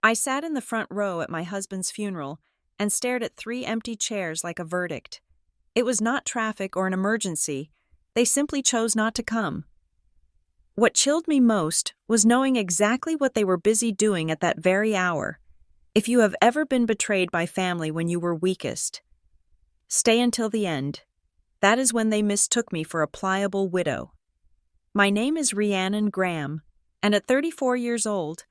I sat in the front row at my husband's funeral and stared at three empty chairs like a verdict. It was not traffic or an emergency. They simply chose not to come. What chilled me most was knowing exactly what they were busy doing at that very hour. If you have ever been betrayed by family when you were weakest, stay until the end. That is when they mistook me for a pliable widow. My name is Rhiannon Graham, and at 34 years old,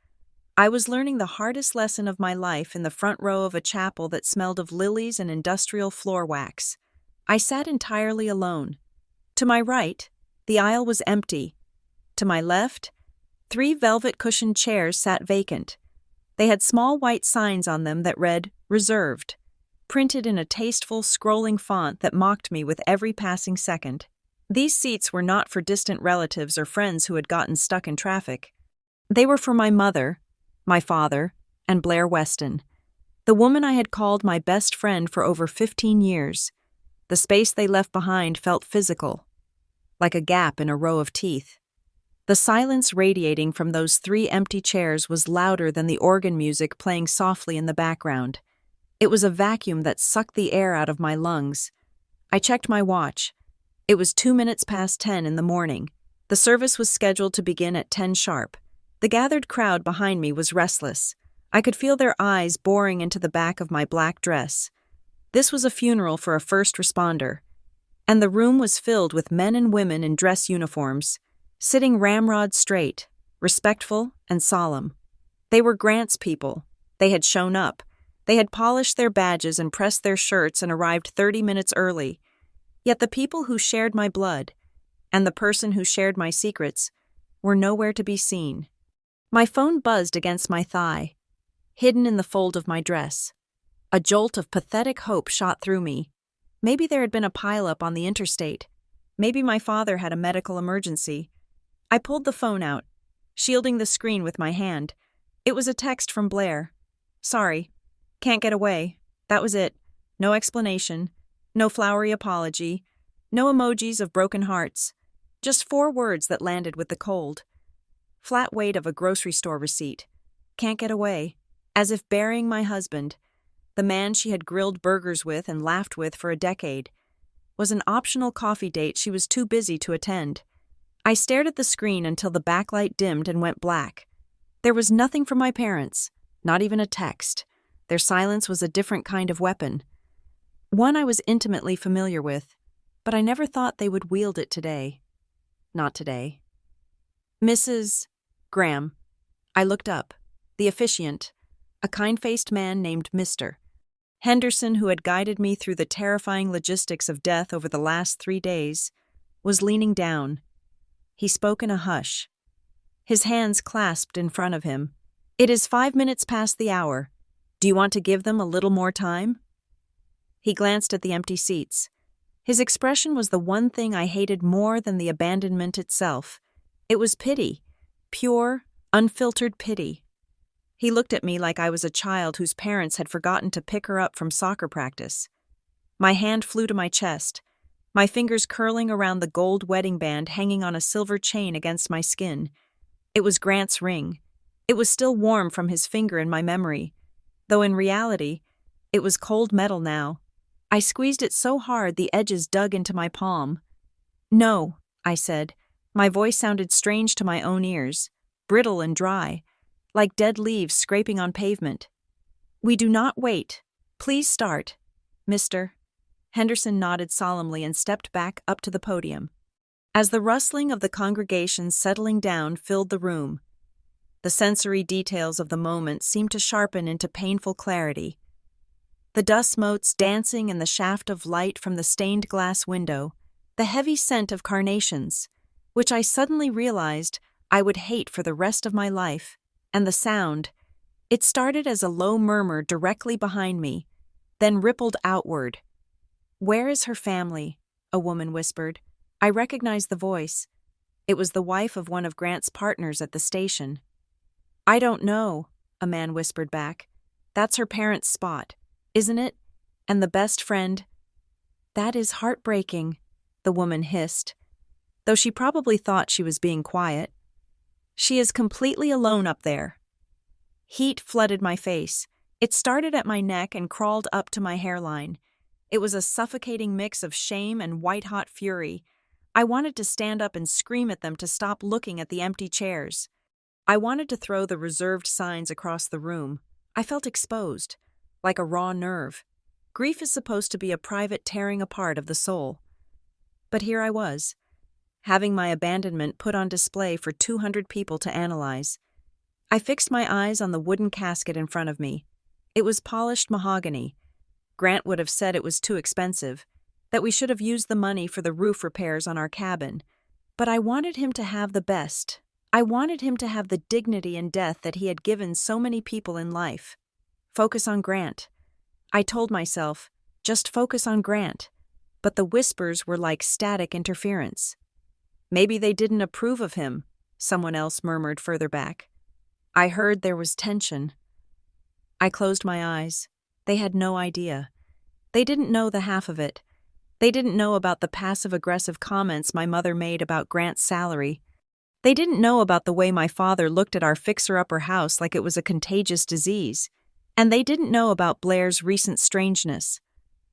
I was learning the hardest lesson of my life in the front row of a chapel that smelled of lilies and industrial floor wax. I sat entirely alone. To my right, the aisle was empty. To my left, three velvet-cushioned chairs sat vacant. They had small white signs on them that read, "Reserved," printed in a tasteful, scrolling font that mocked me with every passing second. These seats were not for distant relatives or friends who had gotten stuck in traffic. They were for my mother, my father, and Blair Weston, the woman I had called my best friend for over 15 years. The space they left behind felt physical, like a gap in a row of teeth. The silence radiating from those three empty chairs was louder than the organ music playing softly in the background. It was a vacuum that sucked the air out of my lungs. I checked my watch. It was 2 minutes past 10 in the morning. The service was scheduled to begin at 10 sharp. The gathered crowd behind me was restless. I could feel their eyes boring into the back of my black dress. This was a funeral for a first responder, and the room was filled with men and women in dress uniforms, sitting ramrod straight, respectful and solemn. They were Grant's people. They had shown up. They had polished their badges and pressed their shirts and arrived 30 minutes early. Yet the people who shared my blood, and the person who shared my secrets, were nowhere to be seen. My phone buzzed against my thigh, hidden in the fold of my dress. A jolt of pathetic hope shot through me. Maybe there had been a pileup on the interstate. Maybe my father had a medical emergency. I pulled the phone out, shielding the screen with my hand. It was a text from Blair. "Sorry. Can't get away." That was it. No explanation. No flowery apology. No emojis of broken hearts. Just 4 words that landed with the cold. Flat weight of a grocery store receipt. Can't get away. As if burying my husband, the man she had grilled burgers with and laughed with for a decade, was an optional coffee date she was too busy to attend. I stared at the screen until the backlight dimmed and went black. There was nothing from my parents, not even a text. Their silence was a different kind of weapon. One I was intimately familiar with, but I never thought they would wield it today. Not today. "Mrs. Graham." I looked up. The officiant, a kind-faced man named Mr. Henderson, who had guided me through the terrifying logistics of death over the last 3 days, was leaning down. He spoke in a hush, his hands clasped in front of him. "It is 5 minutes past the hour. Do you want to give them a little more time?" He glanced at the empty seats. His expression was the one thing I hated more than the abandonment itself. It was pity, pure, unfiltered pity. He looked at me like I was a child whose parents had forgotten to pick her up from soccer practice. My hand flew to my chest, my fingers curling around the gold wedding band hanging on a silver chain against my skin. It was Grant's ring. It was still warm from his finger in my memory, though in reality, it was cold metal now. I squeezed it so hard the edges dug into my palm. "No," I said. My voice sounded strange to my own ears, brittle and dry, like dead leaves scraping on pavement. "We do not wait. Please start, Mr." Henderson nodded solemnly and stepped back up to the podium. As the rustling of the congregation settling down filled the room, the sensory details of the moment seemed to sharpen into painful clarity. The dust motes dancing in the shaft of light from the stained glass window, the heavy scent of carnations, which I suddenly realized I would hate for the rest of my life, and the sound. It started as a low murmur directly behind me, then rippled outward. "Where is her family?" a woman whispered. I recognized the voice. It was the wife of one of Grant's partners at the station. "I don't know," a man whispered back. "That's her parents' spot, isn't it? And the best friend—" "That is heartbreaking," the woman hissed, though she probably thought she was being quiet. "She is completely alone up there." Heat flooded my face. It started at my neck and crawled up to my hairline. It was a suffocating mix of shame and white-hot fury. I wanted to stand up and scream at them to stop looking at the empty chairs. I wanted to throw the reserved signs across the room. I felt exposed, like a raw nerve. Grief is supposed to be a private tearing apart of the soul. But here I was, having my abandonment put on display for 200 people to analyze. I fixed my eyes on the wooden casket in front of me. It was polished mahogany. Grant would have said it was too expensive, that we should have used the money for the roof repairs on our cabin. But I wanted him to have the best. I wanted him to have the dignity in death that he had given so many people in life. Focus on Grant. I told myself, just focus on Grant. But the whispers were like static interference. Maybe they didn't approve of him, someone else murmured further back. I heard there was tension. I closed my eyes. They had no idea. They didn't know the half of it. They didn't know about the passive-aggressive comments my mother made about Grant's salary. They didn't know about the way my father looked at our fixer-upper house like it was a contagious disease. And they didn't know about Blair's recent strangeness.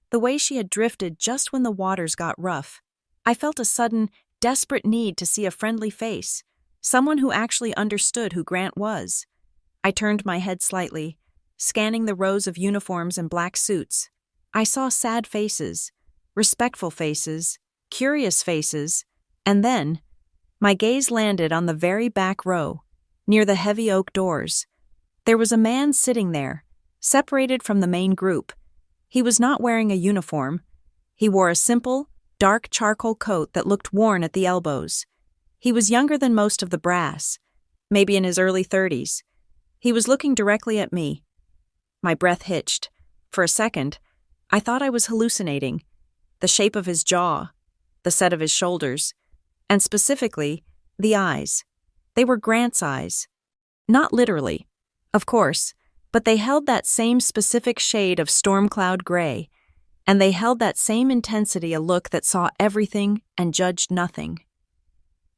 The way she had drifted just when the waters got rough. I felt a sudden, desperate need to see a friendly face, someone who actually understood who Grant was. I turned my head slightly, scanning the rows of uniforms and black suits. I saw sad faces, respectful faces, curious faces, and then, my gaze landed on the very back row, near the heavy oak doors. There was a man sitting there, separated from the main group. He was not wearing a uniform. He wore a simple, dark charcoal coat that looked worn at the elbows. He was younger than most of the brass, maybe in his early 30s. He was looking directly at me. My breath hitched. For a second, I thought I was hallucinating. The shape of his jaw, the set of his shoulders, and specifically, the eyes. They were Grant's eyes. Not literally, of course, but they held that same specific shade of storm cloud gray, and they held that same intensity, a look that saw everything and judged nothing.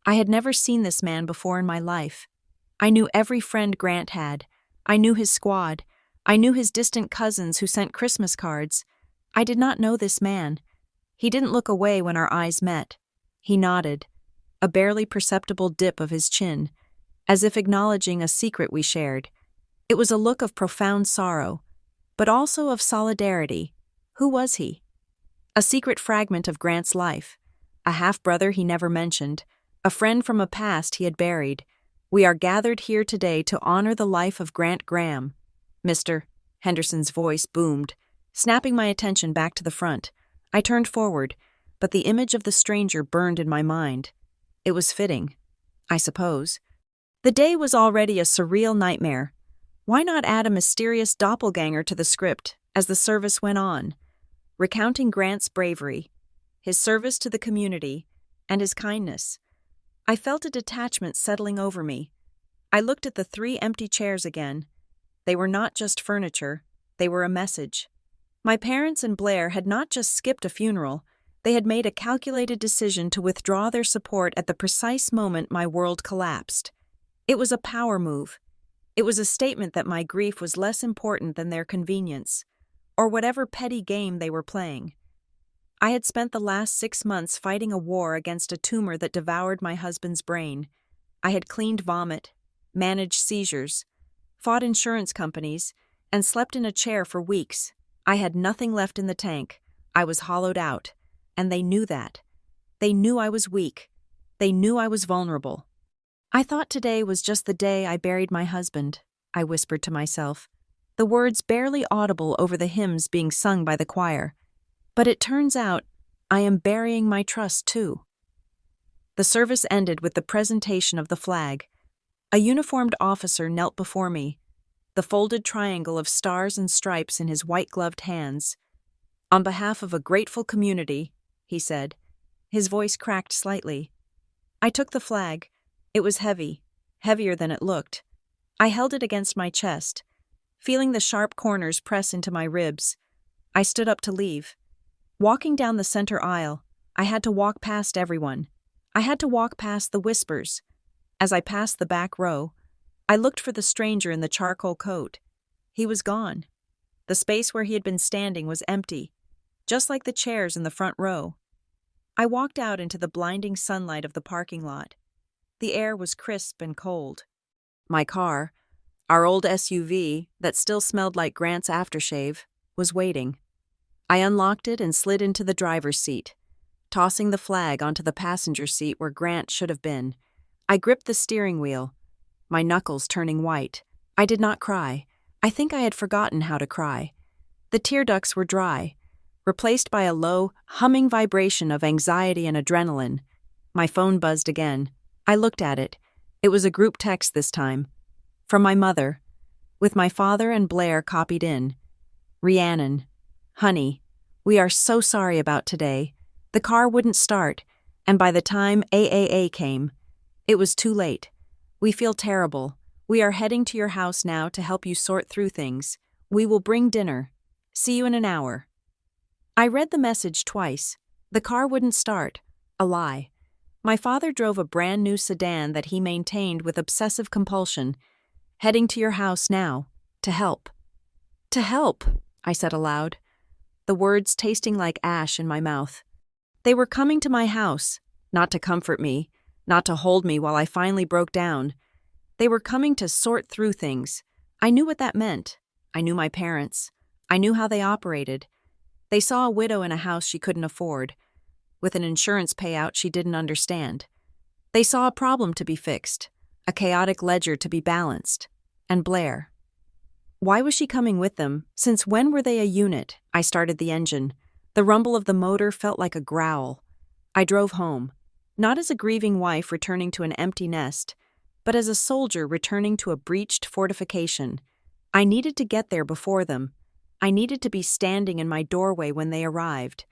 I had never seen this man before in my life. I knew every friend Grant had. I knew his squad. I knew his distant cousins who sent Christmas cards. I did not know this man. He didn't look away when our eyes met. He nodded, a barely perceptible dip of his chin, as if acknowledging a secret we shared. It was a look of profound sorrow, but also of solidarity. Who was he? A secret fragment of Grant's life, a half-brother he never mentioned, a friend from a past he had buried. We are gathered here today to honor the life of Grant Graham. Mr. Henderson's voice boomed, snapping my attention back to the front. I turned forward, but the image of the stranger burned in my mind. It was fitting, I suppose. The day was already a surreal nightmare. Why not add a mysterious doppelganger to the script as the service went on, recounting Grant's bravery, his service to the community, and his kindness? I felt a detachment settling over me. I looked at the 3 empty chairs again. They were not just furniture, they were a message. My parents and Blair had not just skipped a funeral, they had made a calculated decision to withdraw their support at the precise moment my world collapsed. It was a power move. It was a statement that my grief was less important than their convenience, or whatever petty game they were playing. I had spent the last 6 months fighting a war against a tumor that devoured my husband's brain. I had cleaned vomit, managed seizures, fought insurance companies, and slept in a chair for weeks. I had nothing left in the tank. I was hollowed out, and they knew that. They knew I was weak. They knew I was vulnerable. I thought today was just the day I buried my husband, I whispered to myself, the words barely audible over the hymns being sung by the choir. But it turns out I am burying my trust too. The service ended with the presentation of the flag. A uniformed officer knelt before me, the folded triangle of stars and stripes in his white-gloved hands. On behalf of a grateful community, he said. His voice cracked slightly. I took the flag. It was heavy, heavier than it looked. I held it against my chest, feeling the sharp corners press into my ribs. I stood up to leave. Walking down the center aisle, I had to walk past everyone. I had to walk past the whispers. As I passed the back row, I looked for the stranger in the charcoal coat. He was gone. The space where he had been standing was empty, just like the chairs in the front row. I walked out into the blinding sunlight of the parking lot. The air was crisp and cold. My car, our old SUV that still smelled like Grant's aftershave, was waiting. I unlocked it and slid into the driver's seat, tossing the flag onto the passenger seat where Grant should have been. I gripped the steering wheel, my knuckles turning white. I did not cry. I think I had forgotten how to cry. The tear ducts were dry, replaced by a low, humming vibration of anxiety and adrenaline. My phone buzzed again. I looked at it. It was a group text this time. From my mother, with my father and Blair copied in. Rhiannon, honey, we are so sorry about today. The car wouldn't start, and by the time AAA came, it was too late. We feel terrible. We are heading to your house now to help you sort through things. We will bring dinner. See you in an hour. I read the message twice. The car wouldn't start. A lie. My father drove a brand new sedan that he maintained with obsessive compulsion. Heading to your house now. To help. To help, I said aloud, the words tasting like ash in my mouth. They were coming to my house, not to comfort me, not to hold me while I finally broke down. They were coming to sort through things. I knew what that meant. I knew my parents. I knew how they operated. They saw a widow in a house she couldn't afford, with an insurance payout she didn't understand. They saw a problem to be fixed, a chaotic ledger to be balanced. And Blair. Why was she coming with them? Since when were they a unit? I started the engine. The rumble of the motor felt like a growl. I drove home, not as a grieving wife returning to an empty nest, but as a soldier returning to a breached fortification. I needed to get there before them. I needed to be standing in my doorway when they arrived.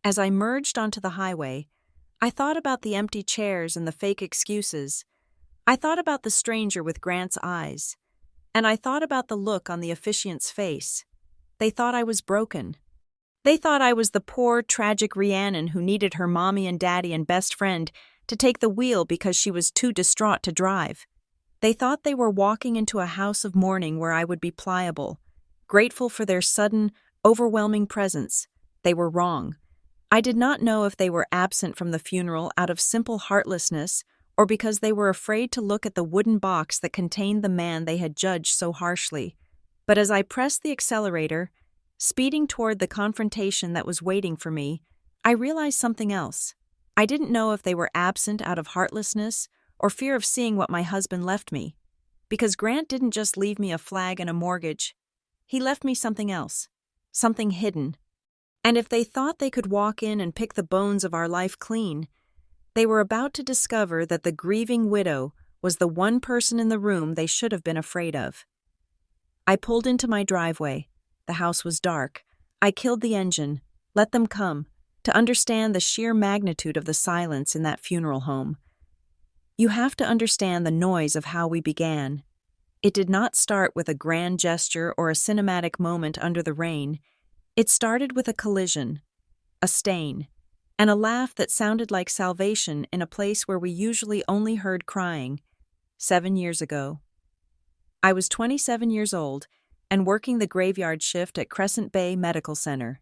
As I merged onto the highway, I thought about the empty chairs and the fake excuses. I thought about the stranger with Grant's eyes. And I thought about the look on the officiant's face. They thought I was broken. They thought I was the poor, tragic Rhiannon who needed her mommy and daddy and best friend to take the wheel because she was too distraught to drive. They thought they were walking into a house of mourning where I would be pliable, grateful for their sudden, overwhelming presence. They were wrong. I did not know if they were absent from the funeral out of simple heartlessness or because they were afraid to look at the wooden box that contained the man they had judged so harshly. But as I pressed the accelerator, speeding toward the confrontation that was waiting for me, I realized something else. I didn't know if they were absent out of heartlessness or fear of seeing what my husband left me. Because Grant didn't just leave me a flag and a mortgage. He left me something else, something hidden. And if they thought they could walk in and pick the bones of our life clean, they were about to discover that the grieving widow was the one person in the room they should have been afraid of. I pulled into my driveway. The house was dark. I killed the engine, let them come, to understand the sheer magnitude of the silence in that funeral home. You have to understand the noise of how we began. It did not start with a grand gesture or a cinematic moment under the rain. It started with a collision, a stain, and a laugh that sounded like salvation in a place where we usually only heard crying. 7 years ago. I was 27 years old and working the graveyard shift at Crescent Bay Medical Center.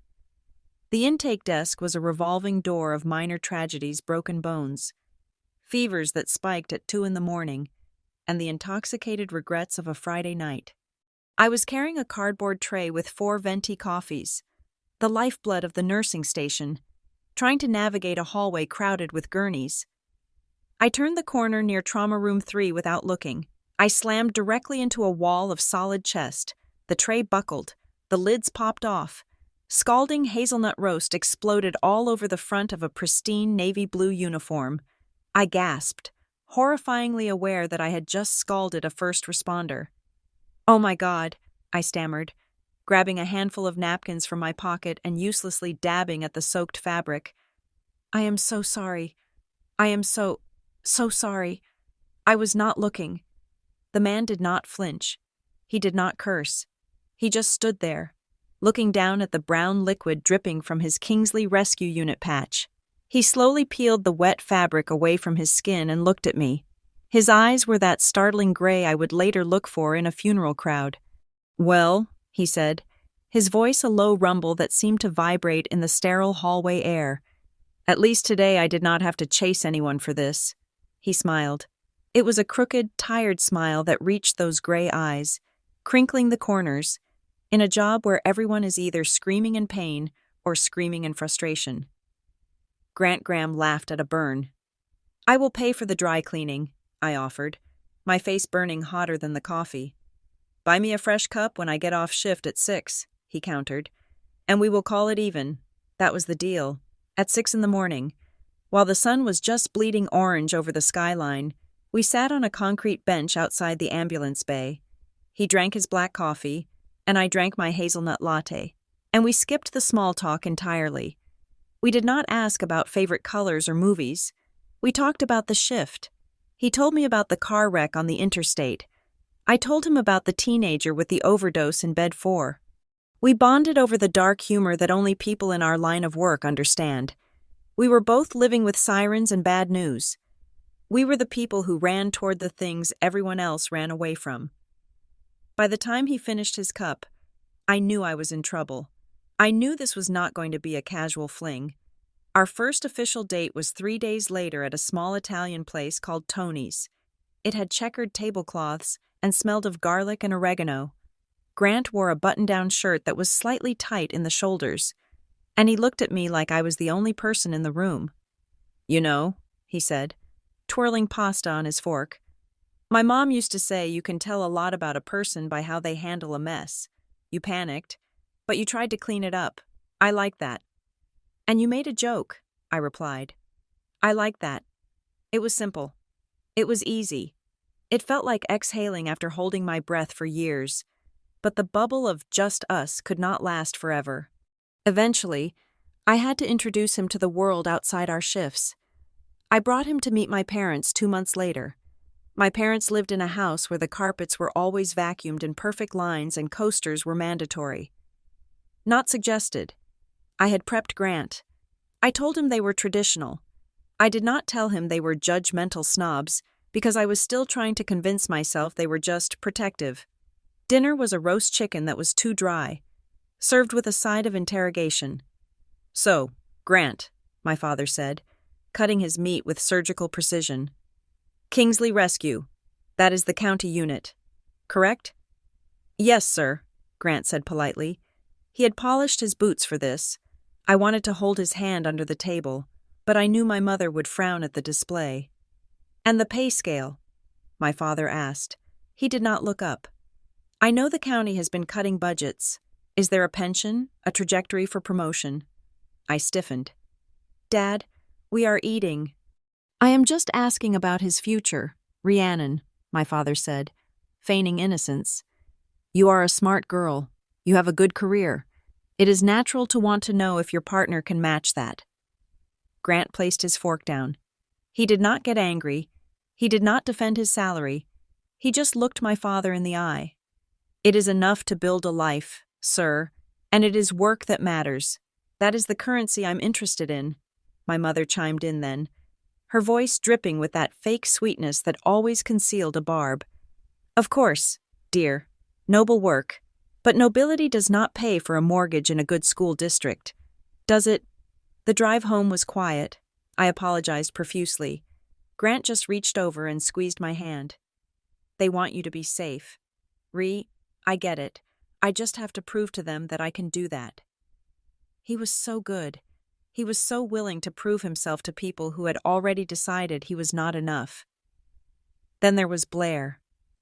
The intake desk was a revolving door of minor tragedies, broken bones, fevers that spiked at 2 a.m, and the intoxicated regrets of a Friday night. I was carrying a cardboard tray with 4 venti coffees, the lifeblood of the nursing station, trying to navigate a hallway crowded with gurneys. I turned the corner near Trauma Room 3 without looking. I slammed directly into a wall of solid chest. The tray buckled. The lids popped off. Scalding hazelnut roast exploded all over the front of a pristine navy blue uniform. I gasped, horrifyingly aware that I had just scalded a first responder. "Oh my God," I stammered, grabbing a handful of napkins from my pocket and uselessly dabbing at the soaked fabric. "I am so sorry. I am so sorry. I was not looking." The man did not flinch. He did not curse. He just stood there, looking down at the brown liquid dripping from his Kingsley Rescue Unit patch. He slowly peeled the wet fabric away from his skin and looked at me. His eyes were that startling gray I would later look for in a funeral crowd. "Well," he said, his voice a low rumble that seemed to vibrate in the sterile hallway air. "At least today I did not have to chase anyone for this." He smiled. It was a crooked, tired smile that reached those gray eyes, crinkling the corners, in a job where everyone is either screaming in pain or screaming in frustration. Grant Graham laughed at a burn. "I will pay for the dry cleaning," I offered, my face burning hotter than the coffee. "Buy me a fresh cup when I get off shift at 6, he countered, "and we will call it even." That was the deal. At 6 in the morning, while the sun was just bleeding orange over the skyline, we sat on a concrete bench outside the ambulance bay. He drank his black coffee, and I drank my hazelnut latte, and we skipped the small talk entirely. We did not ask about favorite colors or movies. We talked about the shift. He told me about the car wreck on the interstate. I told him about the teenager with the overdose in bed 4. We bonded over the dark humor that only people in our line of work understand. We were both living with sirens and bad news. We were the people who ran toward the things everyone else ran away from. By the time he finished his cup, I knew I was in trouble. I knew this was not going to be a casual fling. Our first official date was 3 days later at a small Italian place called Tony's. It had checkered tablecloths and smelled of garlic and oregano. Grant wore a button-down shirt that was slightly tight in the shoulders, and he looked at me like I was the only person in the room. "You know," he said, twirling pasta on his fork, "my mom used to say you can tell a lot about a person by how they handle a mess. You panicked, but you tried to clean it up. I like that." "And you made a joke," I replied. "I like that. It was simple. It was easy. It felt like exhaling after holding my breath for years. But the bubble of just us could not last forever. Eventually, I had to introduce him to the world outside our shifts. I brought him to meet my parents 2 months later. My parents lived in a house where the carpets were always vacuumed in perfect lines and coasters were mandatory. Not suggested. I had prepped Grant. I told him they were traditional. I did not tell him they were judgmental snobs, because I was still trying to convince myself they were just protective. Dinner was a roast chicken that was too dry, served with a side of interrogation. "So, Grant," my father said, cutting his meat with surgical precision. "Kingsley Rescue. That is the county unit. Correct?" "Yes, sir," Grant said politely. He had polished his boots for this. I wanted to hold his hand under the table, but I knew my mother would frown at the display. "And the pay scale?" my father asked. He did not look up. "I know the county has been cutting budgets. Is there a pension, a trajectory for promotion?" I stiffened. "Dad, we are eating." "I am just asking about his future, Rhiannon," my father said, feigning innocence. "You are a smart girl. You have a good career. It is natural to want to know if your partner can match that." Grant placed his fork down. He did not get angry. He did not defend his salary. He just looked my father in the eye. "It is enough to build a life, sir, and it is work that matters. That is the currency I'm interested in," my mother chimed in then, her voice dripping with that fake sweetness that always concealed a barb. "Of course, dear, noble work, but nobility does not pay for a mortgage in a good school district. Does it?" The drive home was quiet. I apologized profusely. Grant just reached over and squeezed my hand. "They want you to be safe. I get it. I just have to prove to them that I can do that." He was so good. He was so willing to prove himself to people who had already decided he was not enough. Then there was Blair.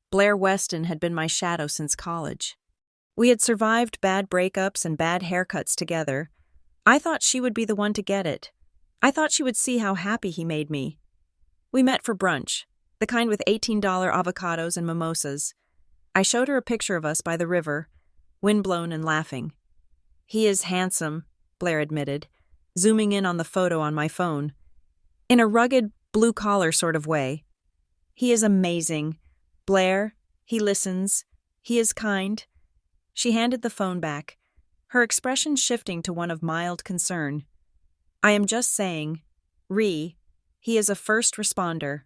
Blair Weston had been my shadow since college. We had survived bad breakups and bad haircuts together. I thought she would be the one to get it. I thought she would see how happy he made me. We met for brunch, the kind with $18 avocados and mimosas. I showed her a picture of us by the river, windblown and laughing. "He is handsome," Blair admitted, zooming in on the photo on my phone. "In a rugged, blue-collar sort of way. He is amazing. Blair, he listens. He is kind." She handed the phone back, her expression shifting to one of mild concern. "I am just saying, he is a first responder.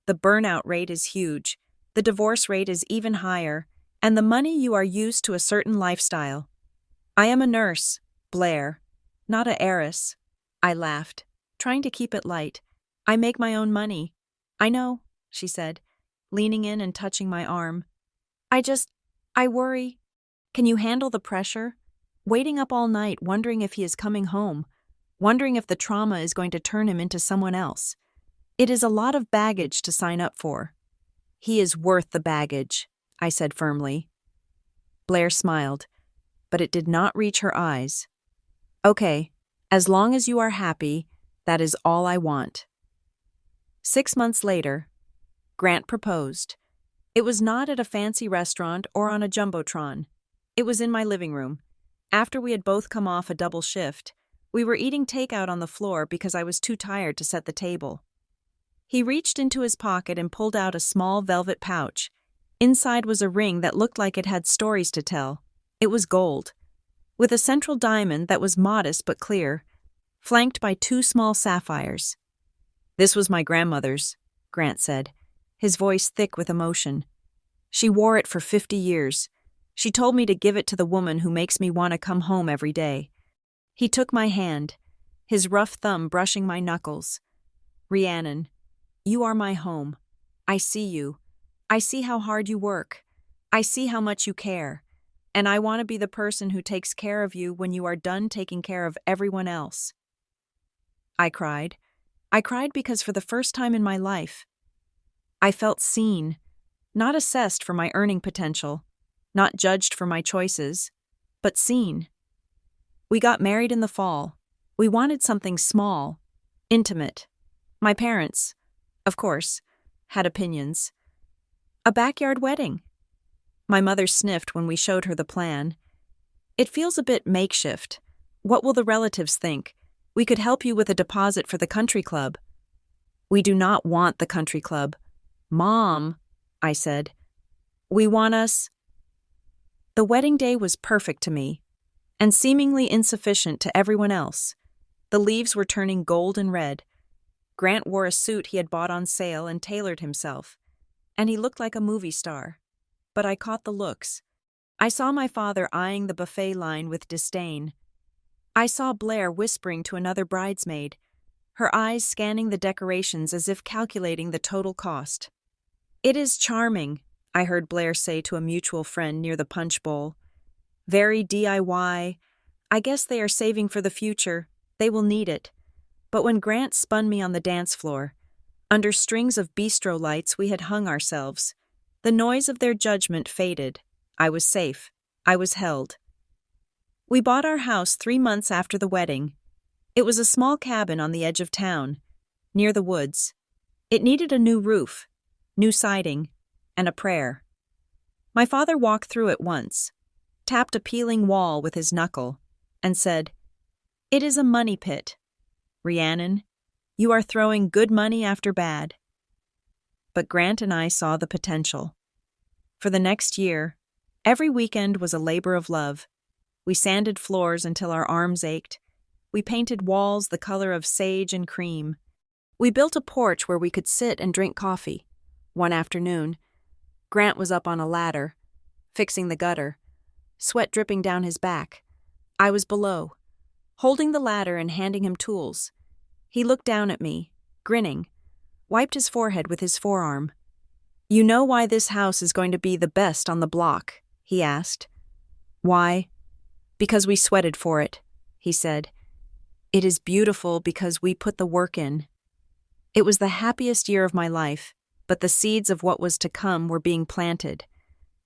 The burnout rate is huge, the divorce rate is even higher, and the money you are used to a certain lifestyle. I am a nurse, Blair, not a heiress. I laughed, trying to keep it light. I make my own money. I know, she said, leaning in and touching my arm. I worry. Can you handle the pressure? Waiting up all night, wondering if he is coming home, wondering if the trauma is going to turn him into someone else. It is a lot of baggage to sign up for. He is worth the baggage, I said firmly. Blair smiled, but it did not reach her eyes. Okay, as long as you are happy, that is all I want. 6 months later, Grant proposed. It was not at a fancy restaurant or on a jumbotron. It was in my living room. After we had both come off a double shift, we were eating takeout on the floor because I was too tired to set the table. He reached into his pocket and pulled out a small velvet pouch. Inside was a ring that looked like it had stories to tell. It was gold, with a central diamond that was modest but clear, flanked by 2 small sapphires. This was my grandmother's, Grant said, his voice thick with emotion. She wore it for 50 years. She told me to give it to the woman who makes me want to come home every day. He took my hand, his rough thumb brushing my knuckles. Rhiannon, you are my home. I see you. I see how hard you work. I see how much you care. And I want to be the person who takes care of you when you are done taking care of everyone else. I cried. I cried because for the first time in my life, I felt seen, not assessed for my earning potential, not judged for my choices, but seen. We got married in the fall. We wanted something small, intimate. My parents, of course, had opinions. A backyard wedding. My mother sniffed when we showed her the plan. It feels a bit makeshift. What will the relatives think? We could help you with a deposit for the country club. We do not want the country club. Mom, I said. We want us. The wedding day was perfect to me, and seemingly insufficient to everyone else. The leaves were turning gold and red. Grant wore a suit he had bought on sale and tailored himself, and he looked like a movie star. But I caught the looks. I saw my father eyeing the buffet line with disdain. I saw Blair whispering to another bridesmaid, her eyes scanning the decorations as if calculating the total cost. It is charming, I heard Blair say to a mutual friend near the punch bowl. Very DIY. I guess they are saving for the future. They will need it. But when Grant spun me on the dance floor, under strings of bistro lights we had hung ourselves, the noise of their judgment faded. I was safe. I was held. We bought our house 3 months after the wedding. It was a small cabin on the edge of town, near the woods. It needed a new roof, new siding, and a prayer. My father walked through it once, tapped a peeling wall with his knuckle, and said, "It is a money pit. Rhiannon, you are throwing good money after bad." But Grant and I saw the potential. For the next year, every weekend was a labor of love. We sanded floors until our arms ached. We painted walls the color of sage and cream. We built a porch where we could sit and drink coffee. One afternoon, Grant was up on a ladder, fixing the gutter, sweat dripping down his back. I was below, holding the ladder and handing him tools. He looked down at me, grinning, wiped his forehead with his forearm. "You know why this house is going to be the best on the block?" he asked. "Why?" "Because we sweated for it," he said. "It is beautiful because we put the work in." It was the happiest year of my life, but the seeds of what was to come were being planted.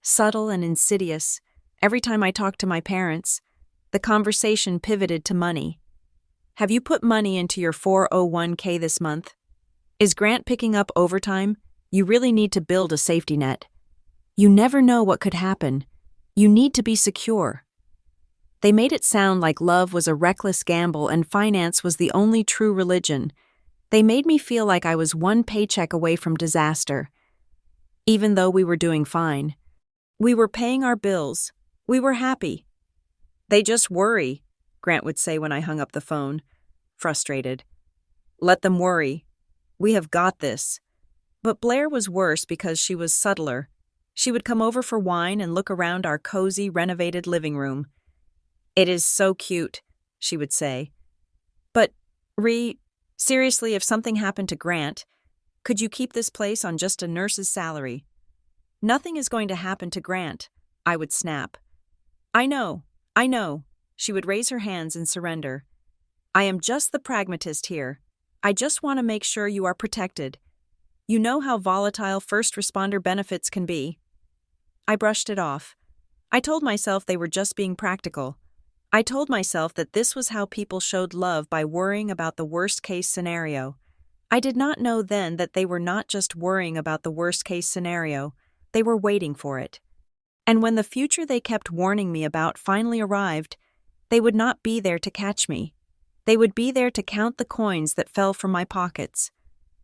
Subtle and insidious, every time I talked to my parents, the conversation pivoted to money. "Have you put money into your 401k this month? Is Grant picking up overtime? You really need to build a safety net. You never know what could happen. You need to be secure." They made it sound like love was a reckless gamble and finance was the only true religion. They made me feel like I was one paycheck away from disaster. Even though we were doing fine. We were paying our bills. We were happy. "They just worry," Grant would say when I hung up the phone, frustrated. "Let them worry. We have got this. But Blair was worse because she was subtler. She would come over for wine and look around our cozy, renovated living room. "It is so cute," she would say. "But, seriously, if something happened to Grant, could you keep this place on just a nurse's salary?" "Nothing is going to happen to Grant," I would snap. I know, she would raise her hands in surrender. "I am just the pragmatist here. I just want to make sure you are protected. You know how volatile first responder benefits can be." I brushed it off. I told myself they were just being practical. I told myself that this was how people showed love by worrying about the worst-case scenario. I did not know then that they were not just worrying about the worst-case scenario, they were waiting for it. And when the future they kept warning me about finally arrived, they would not be there to catch me. They would be there to count the coins that fell from my pockets.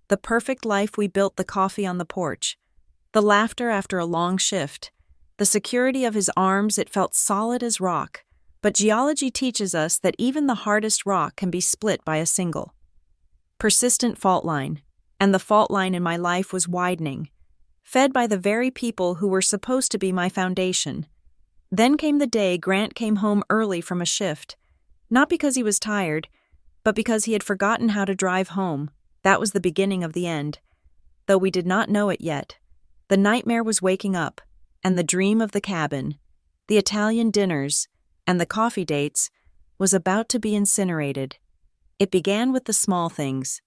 The perfect life we built, the coffee on the porch, the laughter after a long shift, the security of his arms, it felt solid as rock. But geology teaches us that even the hardest rock can be split by a single, persistent fault line, and the fault line in my life was widening, fed by the very people who were supposed to be my foundation. Then came the day Grant came home early from a shift, not because he was tired, but because he had forgotten how to drive home. That was the beginning of the end. Though we did not know it yet, the nightmare was waking up, and the dream of the cabin, the Italian dinners, and the coffee dates was about to be incinerated. It began with the small things.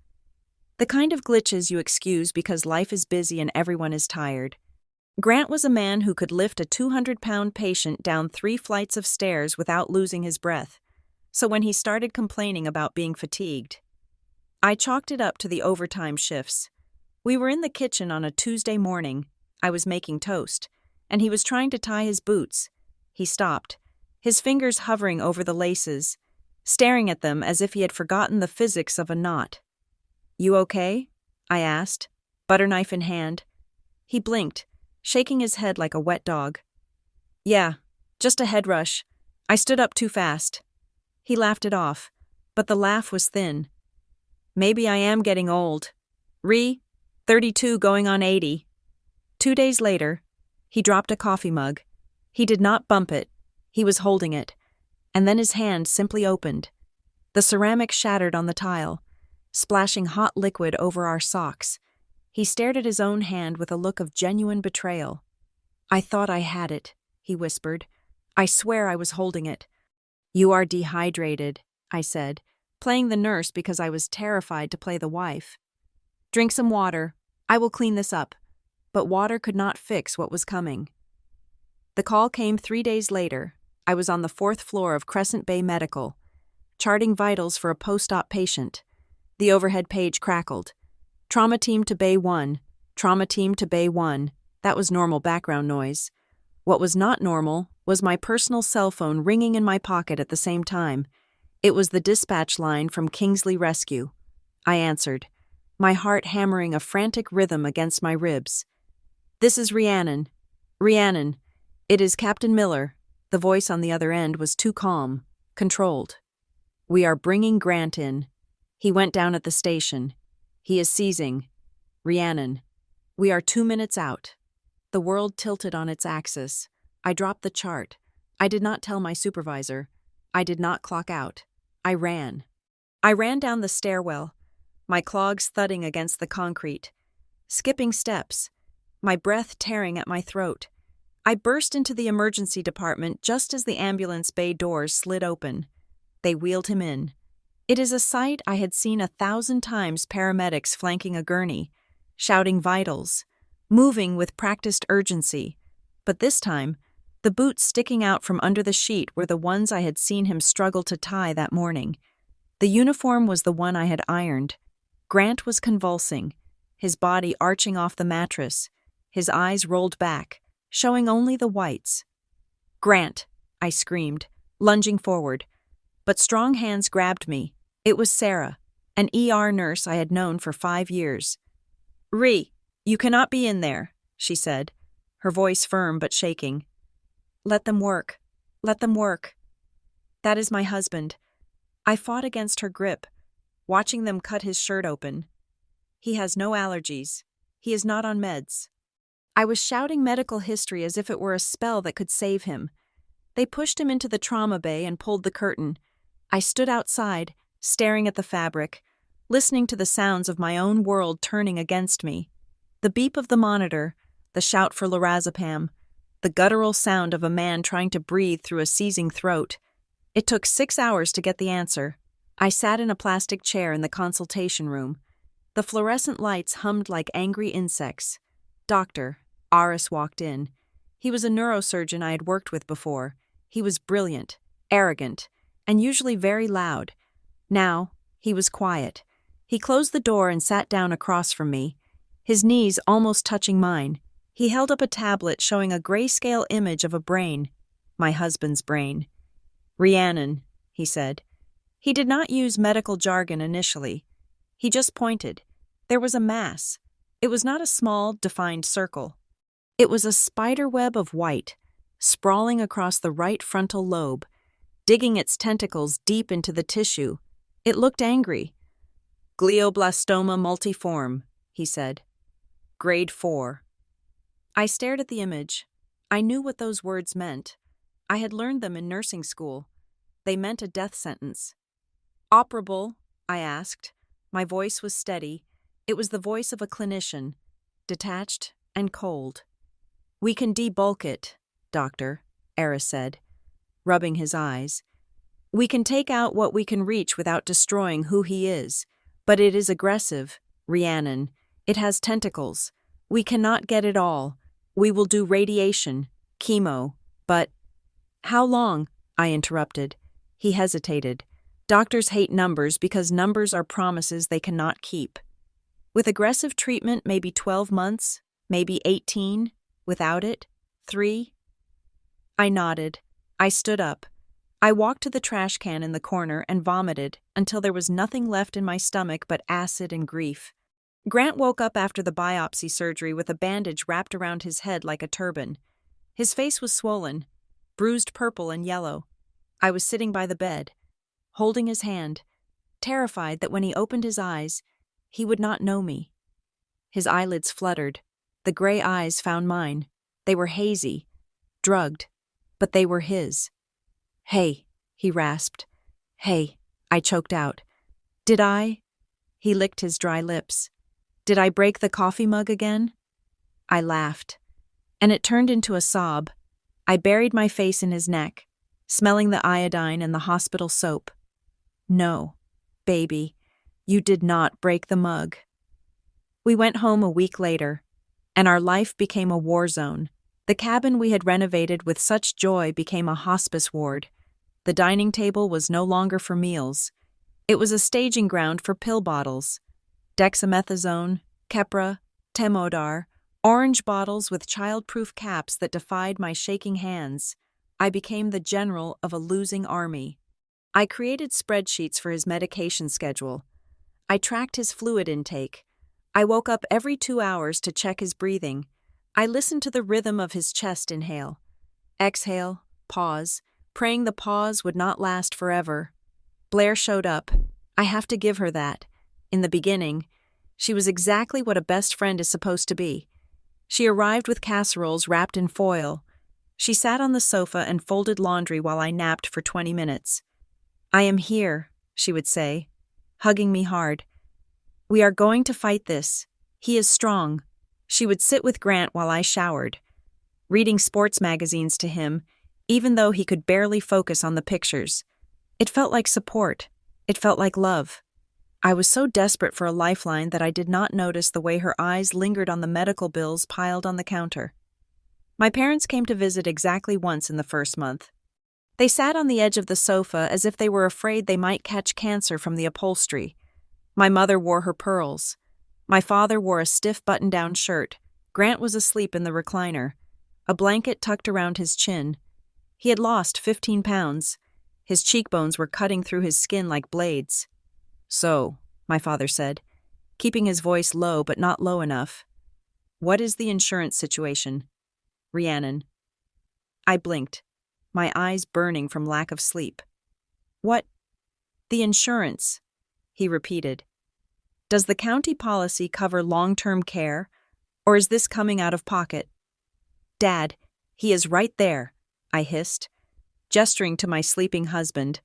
The kind of glitches you excuse because life is busy and everyone is tired. Grant was a man who could lift a 200-pound patient down 3 flights of stairs without losing his breath. So when he started complaining about being fatigued, I chalked it up to the overtime shifts. We were in the kitchen on a Tuesday morning. I was making toast, and he was trying to tie his boots. He stopped, his fingers hovering over the laces, staring at them as if he had forgotten the physics of a knot. "You okay?" I asked, butter knife in hand. He blinked, shaking his head like a wet dog. "Yeah, just a head rush. I stood up too fast." He laughed it off, but the laugh was thin. "Maybe I am getting old. 32 going on 80. 2 days later, he dropped a coffee mug. He did not bump it. He was holding it, and then his hand simply opened. The ceramic shattered on the tile, splashing hot liquid over our socks. He stared at his own hand with a look of genuine betrayal. "I thought I had it," he whispered. "I swear I was holding it." "You are dehydrated," I said, playing the nurse because I was terrified to play the wife. "Drink some water. I will clean this up." But water could not fix what was coming. The call came 3 days later. I was on the 4th floor of Crescent Bay Medical, charting vitals for a post-op patient. The overhead page crackled. "Trauma team to Bay 1. Trauma team to Bay 1. That was normal background noise. What was not normal was my personal cell phone ringing in my pocket at the same time. It was the dispatch line from Kingsley Rescue. I answered, my heart hammering a frantic rhythm against my ribs. "This is Rhiannon. Rhiannon. It is Captain Miller." The voice on the other end was too calm, controlled. "We are bringing Grant in. He went down at the station. He is seizing. Rhiannon. We are 2 minutes out." The world tilted on its axis. I dropped the chart. I did not tell my supervisor. I did not clock out. I ran. I ran down the stairwell, my clogs thudding against the concrete, skipping steps, my breath tearing at my throat. I burst into the emergency department just as the ambulance bay doors slid open. They wheeled him in. It is a sight I had seen 1,000 times: paramedics flanking a gurney, shouting vitals, moving with practiced urgency. But this time, the boots sticking out from under the sheet were the ones I had seen him struggle to tie that morning. The uniform was the one I had ironed. Grant was convulsing, his body arching off the mattress, his eyes rolled back, showing only the whites. "Grant!" I screamed, lunging forward. But strong hands grabbed me. It was Sarah, an ER nurse I had known for 5 years. You cannot be in there," she said, her voice firm but shaking. Let them work. Let them work. That is my husband." I fought against her grip, watching them cut his shirt open. "He has no allergies. He is not on meds." I was shouting medical history as if it were a spell that could save him. They pushed him into the trauma bay and pulled the curtain. I stood outside, staring at the fabric, listening to the sounds of my own world turning against me. The beep of the monitor, the shout for lorazepam, the guttural sound of a man trying to breathe through a seizing throat. It took 6 hours to get the answer. I sat in a plastic chair in the consultation room. The fluorescent lights hummed like angry insects. "Doctor," Aris walked in. He was a neurosurgeon I had worked with before. He was brilliant, arrogant, and usually very loud. Now, he was quiet. He closed the door and sat down across from me, his knees almost touching mine. He held up a tablet showing a grayscale image of a brain, my husband's brain. "Rhiannon," he said. He did not use medical jargon initially. He just pointed. There was a mass. It was not a small, defined circle. It was a spiderweb of white, sprawling across the right frontal lobe, digging its tentacles deep into the tissue. It looked angry. "Glioblastoma multiforme," he said. "Grade 4. I stared at the image. I knew what those words meant. I had learned them in nursing school. They meant a death sentence. "Operable?" I asked. My voice was steady. It was the voice of a clinician, detached and cold. "We can debulk it, doctor," Aris said, rubbing his eyes. "We can take out what we can reach without destroying who he is. But it is aggressive, Rhiannon. It has tentacles. We cannot get it all. We will do radiation, chemo, but—" "How long?" I interrupted. He hesitated. Doctors hate numbers because numbers are promises they cannot keep. "With aggressive treatment, maybe 12 months, maybe 18. Without it, 3. I nodded. I stood up. I walked to the trash can in the corner and vomited until there was nothing left in my stomach but acid and grief. Grant woke up after the biopsy surgery with a bandage wrapped around his head like a turban. His face was swollen, bruised purple and yellow. I was sitting by the bed, holding his hand, terrified that when he opened his eyes, he would not know me. His eyelids fluttered. The gray eyes found mine. They were hazy, drugged, but they were his. "Hey," he rasped. "Hey," I choked out. "Did I?" He licked his dry lips. "Did I break the coffee mug again?" I laughed, and it turned into a sob. I buried my face in his neck, smelling the iodine and the hospital soap. "No, baby, you did not break the mug." We went home a week later, and our life became a war zone. The cabin we had renovated with such joy became a hospice ward. The dining table was no longer for meals. It was a staging ground for pill bottles. Dexamethasone, Keppra, Temodar, orange bottles with child-proof caps that defied my shaking hands. I became the general of a losing army. I created spreadsheets for his medication schedule. I tracked his fluid intake. I woke up every 2 hours to check his breathing. I listened to the rhythm of his chest inhale, exhale, pause, praying the pause would not last forever. Blair showed up. I have to give her that. In the beginning, she was exactly what a best friend is supposed to be. She arrived with casseroles wrapped in foil. She sat on the sofa and folded laundry while I napped for 20 minutes. "I am here," she would say, hugging me hard. "We are going to fight this. He is strong." She would sit with Grant while I showered, reading sports magazines to him, even though he could barely focus on the pictures. It felt like support. It felt like love. I was so desperate for a lifeline that I did not notice the way her eyes lingered on the medical bills piled on the counter. My parents came to visit exactly once in the first month. They sat on the edge of the sofa as if they were afraid they might catch cancer from the upholstery. My mother wore her pearls. My father wore a stiff button-down shirt. Grant was asleep in the recliner, a blanket tucked around his chin. He had lost 15 pounds. His cheekbones were cutting through his skin like blades. "So," my father said, keeping his voice low but not low enough, "what is the insurance situation?" "Rhiannon." I blinked, my eyes burning from lack of sleep. "What? The insurance," he repeated. "Does the county policy cover long-term care, Or is this coming out of pocket? Dad, he is right there, I hissed, gesturing to my sleeping husband.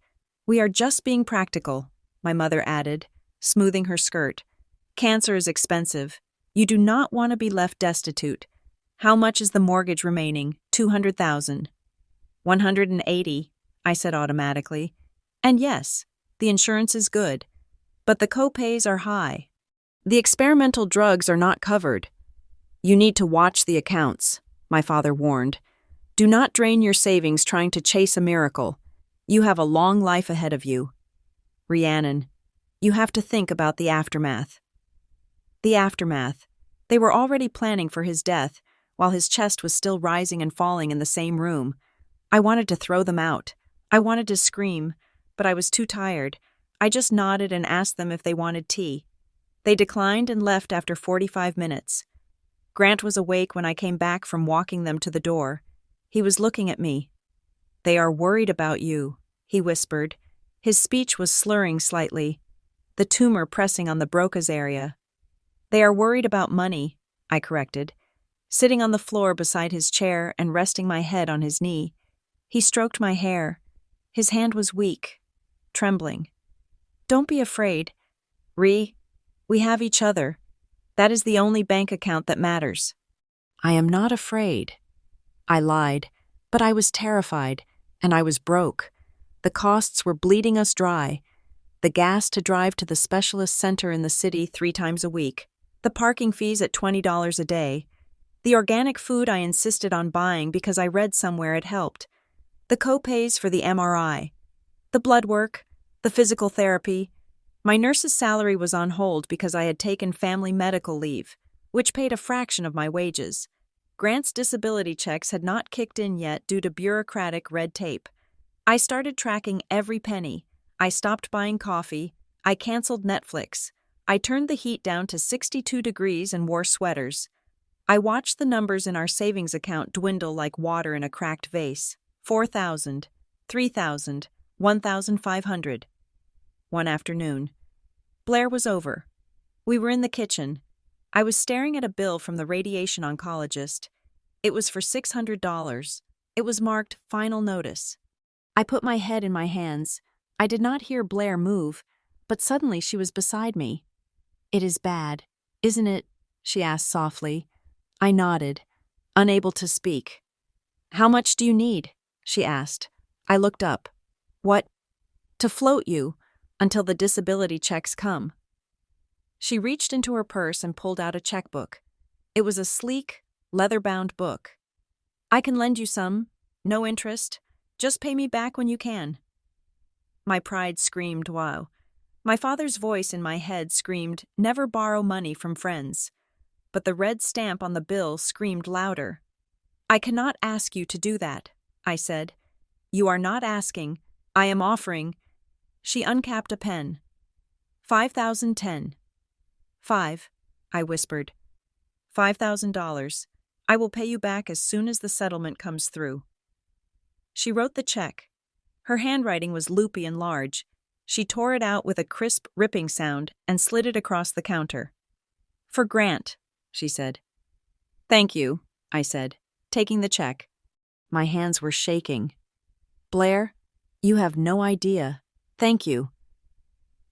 We are just being practical, my mother added, smoothing her skirt. Cancer is expensive. You do not want to be left destitute. How much is the mortgage remaining? 200,000. 180, I said automatically. And yes, the insurance is good, but the co-pays are high. The experimental drugs are not covered. You need to watch the accounts, my father warned. Do not drain your savings trying to chase a miracle. You have a long life ahead of you. Rhiannon, you have to think about the aftermath. The aftermath. They were already planning for his death, while his chest was still rising and falling in the same room. I wanted to throw them out. I wanted to scream, but I was too tired. I just nodded and asked them if they wanted tea. They declined and left after 45 minutes. Grant was awake when I came back from walking them to the door. He was looking at me. They are worried about you, he whispered. His speech was slurring slightly, the tumor pressing on the Broca's area. They are worried about money, I corrected. Sitting on the floor beside his chair and resting my head on his knee, he stroked my hair. His hand was weak, trembling. Don't be afraid. We have each other. That is the only bank account that matters. I am not afraid. I lied, but I was terrified, and I was broke. The costs were bleeding us dry. The gas to drive to the specialist center in the city 3 times a week, the parking fees at $20 a day, the organic food I insisted on buying because I read somewhere it helped, the co-pays for the MRI, the blood work, the physical therapy. My nurse's salary was on hold because I had taken family medical leave, which paid a fraction of my wages. Grant's disability checks had not kicked in yet due to bureaucratic red tape. I started tracking every penny. I stopped buying coffee. I canceled Netflix. I turned the heat down to 62 degrees and wore sweaters. I watched the numbers in our savings account dwindle like water in a cracked vase. 4,000, 3,000, 1,500. One afternoon, Blair was over. We were in the kitchen. I was staring at a bill from the radiation oncologist. It was for $600. It was marked Final Notice. I put my head in my hands. I did not hear Blair move, but suddenly she was beside me. It is bad, isn't it? She asked softly. I nodded, unable to speak. How much do you need? She asked. I looked up. What? To float you until the disability checks come. She reached into her purse and pulled out a checkbook. It was a sleek, leather-bound book. I can lend you some, no interest. Just pay me back when you can. My pride screamed wow. My father's voice in my head screamed, never borrow money from friends. But the red stamp on the bill screamed louder. I cannot ask you to do that, I said. You are not asking. I am offering. She uncapped a pen. 5,010. 5, I whispered. $5,000. I will pay you back as soon as the settlement comes through. She wrote the check. Her handwriting was loopy and large. She tore it out with a crisp, ripping sound and slid it across the counter. For Grant, she said. Thank you, I said, taking the check. My hands were shaking. Blair, you have no idea. Thank you.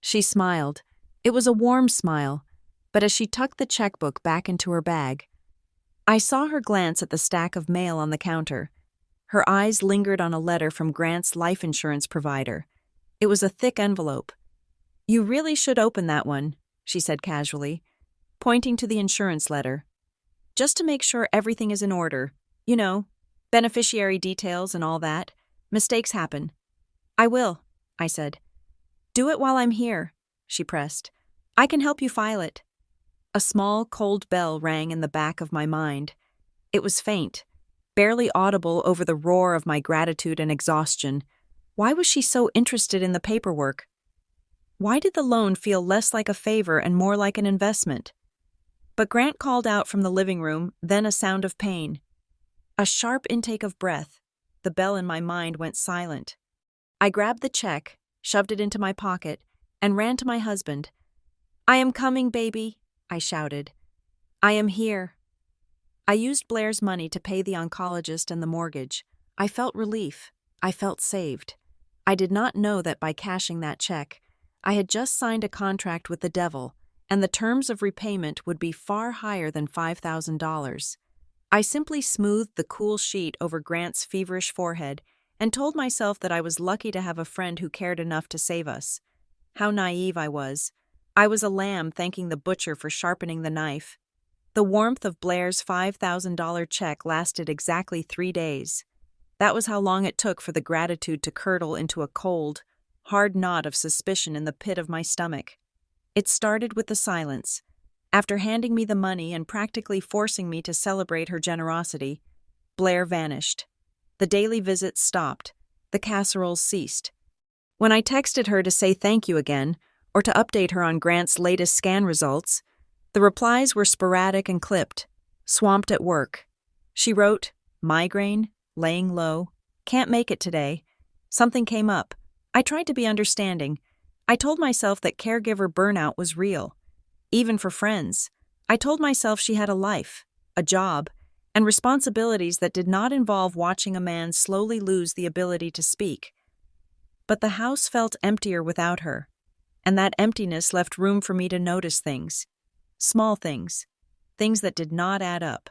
She smiled. It was a warm smile, but as she tucked the checkbook back into her bag, I saw her glance at the stack of mail on the counter. Her eyes lingered on a letter from Grant's life insurance provider. It was a thick envelope. You really should open that one, she said casually, pointing to the insurance letter. Just to make sure everything is in order. You know, beneficiary details and all that. Mistakes happen. I will, I said. Do it while I'm here, she pressed. I can help you file it. A small, cold bell rang in the back of my mind. It was faint, barely audible over the roar of my gratitude and exhaustion. Why was she so interested in the paperwork? Why did the loan feel less like a favor and more like an investment? But Grant called out from the living room, then a sound of pain. A sharp intake of breath. The bell in my mind went silent. I grabbed the check, shoved it into my pocket, and ran to my husband. I am coming, baby, I shouted. I am here, I used Blair's money to pay the oncologist and the mortgage. I felt relief. I felt saved. I did not know that by cashing that check, I had just signed a contract with the devil, and the terms of repayment would be far higher than $5,000. I simply smoothed the cool sheet over Grant's feverish forehead and told myself that I was lucky to have a friend who cared enough to save us. How naive I was. I was a lamb thanking the butcher for sharpening the knife. The warmth of Blair's $5,000 check lasted exactly 3 days. That was how long it took for the gratitude to curdle into a cold, hard knot of suspicion in the pit of my stomach. It started with the silence. After handing me the money and practically forcing me to celebrate her generosity, Blair vanished. The daily visits stopped. The casseroles ceased. When I texted her to say thank you again, or to update her on Grant's latest scan results, the replies were sporadic and clipped. Swamped at work. She wrote, migraine, laying low, can't make it today. Something came up. I tried to be understanding. I told myself that caregiver burnout was real. Even for friends. I told myself she had a life, a job, and responsibilities that did not involve watching a man slowly lose the ability to speak. But the house felt emptier without her, and that emptiness left room for me to notice things. Small things. Things that did not add up.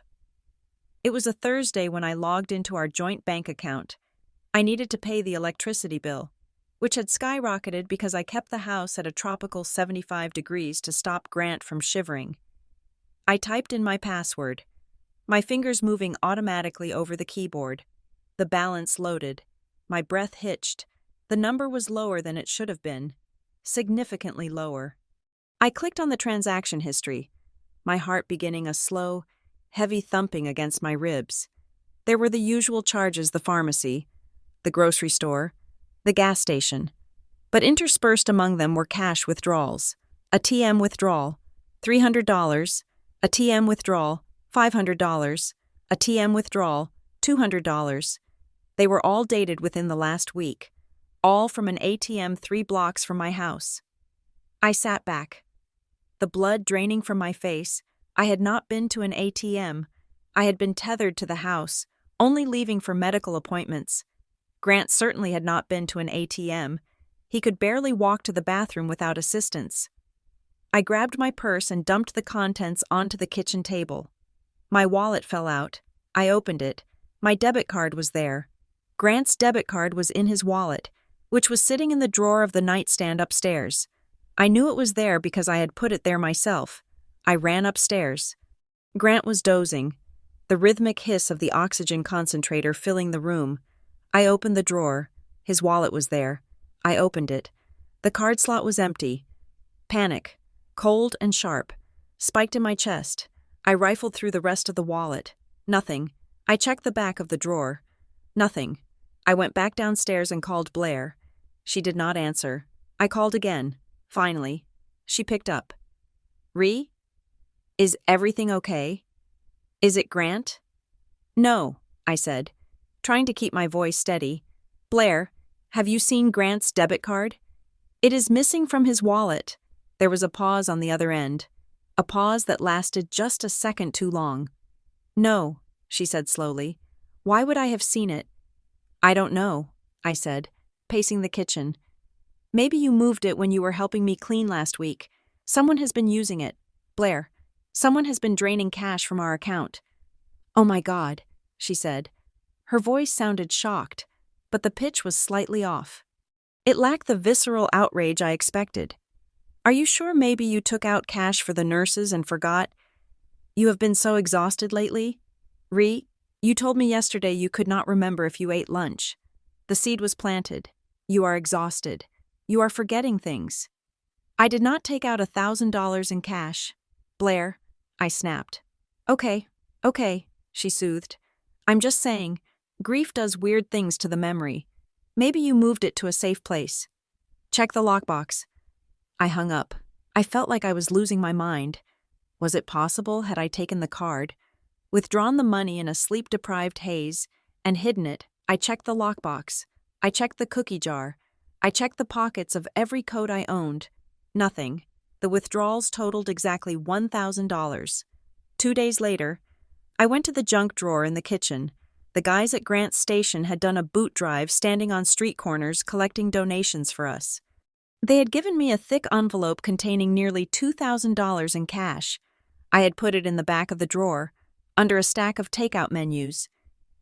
It was a Thursday when I logged into our joint bank account. I needed to pay the electricity bill, which had skyrocketed because I kept the house at a tropical 75 degrees to stop Grant from shivering. I typed in my password, my fingers moving automatically over the keyboard. The balance loaded. My breath hitched. The number was lower than it should have been. Significantly lower. I clicked on the transaction history, my heart beginning a slow, heavy thumping against my ribs. There were the usual charges: the pharmacy, the grocery store, the gas station. But interspersed among them were cash withdrawals. A TM withdrawal, $300, a TM withdrawal, $500, a TM withdrawal, $200. They were all dated within the last week, all from an ATM 3 blocks from my house. I sat back. The blood draining from my face. I had not been to an ATM. I had been tethered to the house, only leaving for medical appointments. Grant certainly had not been to an ATM. He could barely walk to the bathroom without assistance. I grabbed my purse and dumped the contents onto the kitchen table. My wallet fell out. I opened it. My debit card was there. Grant's debit card was in his wallet, which was sitting in the drawer of the nightstand upstairs. I knew it was there because I had put it there myself. I ran upstairs. Grant was dozing, the rhythmic hiss of the oxygen concentrator filling the room. I opened the drawer. His wallet was there. I opened it. The card slot was empty. Panic, cold and sharp, spiked in my chest. I rifled through the rest of the wallet. Nothing. I checked the back of the drawer. Nothing. I went back downstairs and called Blair. She did not answer. I called again. Finally, she picked up. Ree? Is everything okay? Is it Grant? No, I said, trying to keep my voice steady. Blair, have you seen Grant's debit card? It is missing from his wallet. There was a pause on the other end. A pause that lasted just a second too long. No, she said slowly. Why would I have seen it? I don't know, I said, pacing the kitchen. Maybe you moved it when you were helping me clean last week. Someone has been using it. Blair, someone has been draining cash from our account. Oh my God, she said. Her voice sounded shocked, but the pitch was slightly off. It lacked the visceral outrage I expected. Are you sure maybe you took out cash for the nurses and forgot? You have been so exhausted lately? Ree, you told me yesterday you could not remember if you ate lunch. The seed was planted. You are exhausted. You are forgetting things. I did not take out $1,000 in cash. Blair, I snapped. Okay, she soothed. I'm just saying, grief does weird things to the memory. Maybe you moved it to a safe place. Check the lockbox. I hung up. I felt like I was losing my mind. Was it possible had I taken the card, withdrawn the money in a sleep-deprived haze, and hidden it? I checked the lockbox. I checked the cookie jar. I checked the pockets of every coat I owned. Nothing. The withdrawals totaled exactly $1,000. 2 days later, I went to the junk drawer in the kitchen. The guys at Grant's station had done a boot drive standing on street corners collecting donations for us. They had given me a thick envelope containing nearly $2,000 in cash. I had put it in the back of the drawer, under a stack of takeout menus.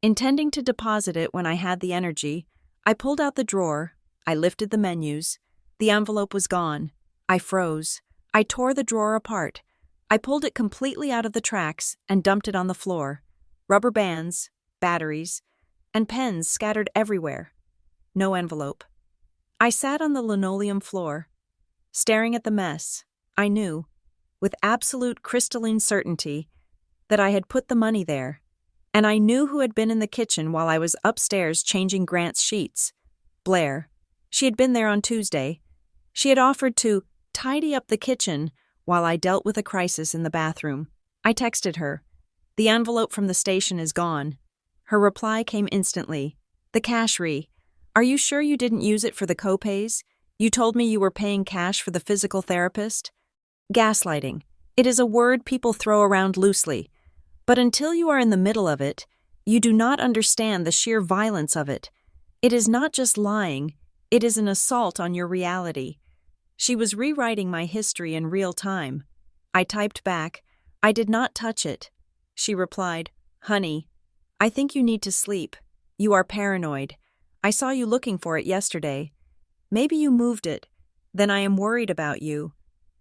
Intending to deposit it when I had the energy, I pulled out the drawer, I lifted the menus. The envelope was gone. I froze. I tore the drawer apart. I pulled it completely out of the tracks and dumped it on the floor. Rubber bands, batteries, and pens scattered everywhere. No envelope. I sat on the linoleum floor, staring at the mess. I knew, with absolute crystalline certainty, that I had put the money there, and I knew who had been in the kitchen while I was upstairs changing Grant's sheets. Blair. She had been there on Tuesday. She had offered to tidy up the kitchen while I dealt with a crisis in the bathroom. I texted her. The envelope from the station is gone. Her reply came instantly. The cash re. Are you sure you didn't use it for the copays? You told me you were paying cash for the physical therapist? Gaslighting. It is a word people throw around loosely. But until you are in the middle of it, you do not understand the sheer violence of it. It is not just lying, it is an assault on your reality. She was rewriting my history in real time. I typed back, I did not touch it. She replied, Honey, I think you need to sleep. You are paranoid. I saw you looking for it yesterday. Maybe you moved it. Then I am worried about you.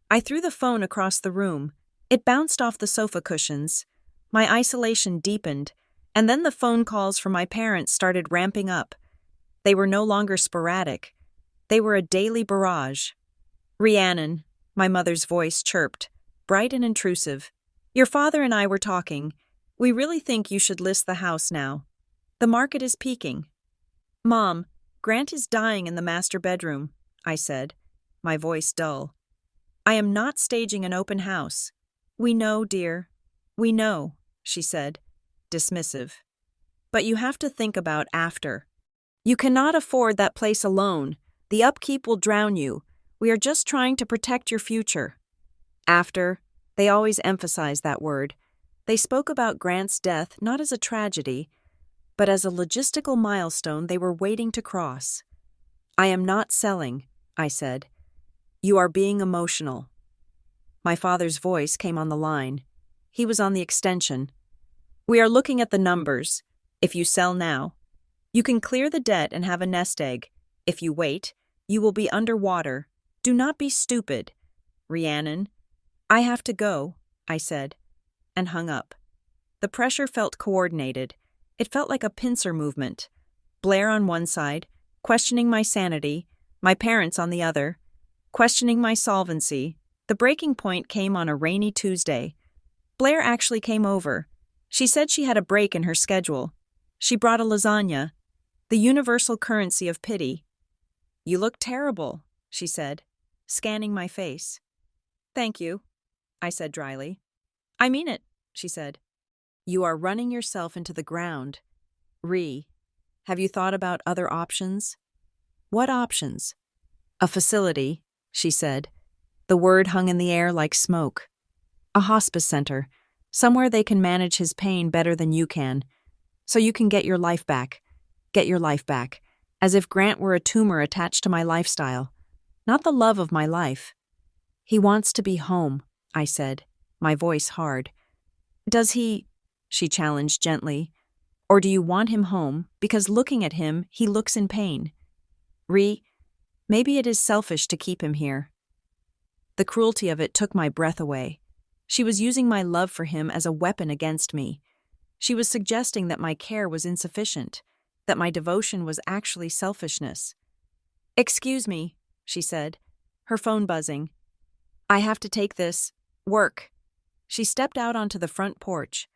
I threw the phone across the room. It bounced off the sofa cushions. My isolation deepened, and then the phone calls from my parents started ramping up. They were no longer sporadic. They were a daily barrage. Rhiannon, my mother's voice chirped, bright and intrusive. Your father and I were talking. We really think you should list the house now. The market is peaking. Mom, Grant is dying in the master bedroom, I said, my voice dull. I am not staging an open house. We know, dear. We know, she said, dismissive. But you have to think about after. You cannot afford that place alone. The upkeep will drown you. We are just trying to protect your future. After, they always emphasize that word. They spoke about Grant's death not as a tragedy, but as a logistical milestone they were waiting to cross. I am not selling, I said. You are being emotional. My father's voice came on the line. He was on the extension. We are looking at the numbers. If you sell now, you can clear the debt and have a nest egg. If you wait, you will be underwater. Do not be stupid. Rhiannon, I have to go, I said, and hung up. The pressure felt coordinated. It felt like a pincer movement. Blair on one side, questioning my sanity, my parents on the other, questioning my solvency. The breaking point came on a rainy Tuesday. Blair actually came over. She said she had a break in her schedule. She brought a lasagna, the universal currency of pity. You look terrible, she said, scanning my face. Thank you, I said dryly. I mean it, she said. You are running yourself into the ground. Have you thought about other options? What options? A facility, she said. The word hung in the air like smoke. A hospice center, somewhere they can manage his pain better than you can. So you can get your life back. Get your life back. As if Grant were a tumor attached to my lifestyle. Not the love of my life. He wants to be home, I said, my voice hard. Does he? She challenged gently. Or do you want him home because looking at him, he looks in pain? Maybe it is selfish to keep him here. The cruelty of it took my breath away. She was using my love for him as a weapon against me. She was suggesting that my care was insufficient, that my devotion was actually selfishness. Excuse me, she said, her phone buzzing. I have to take this. Work. She stepped out onto the front porch,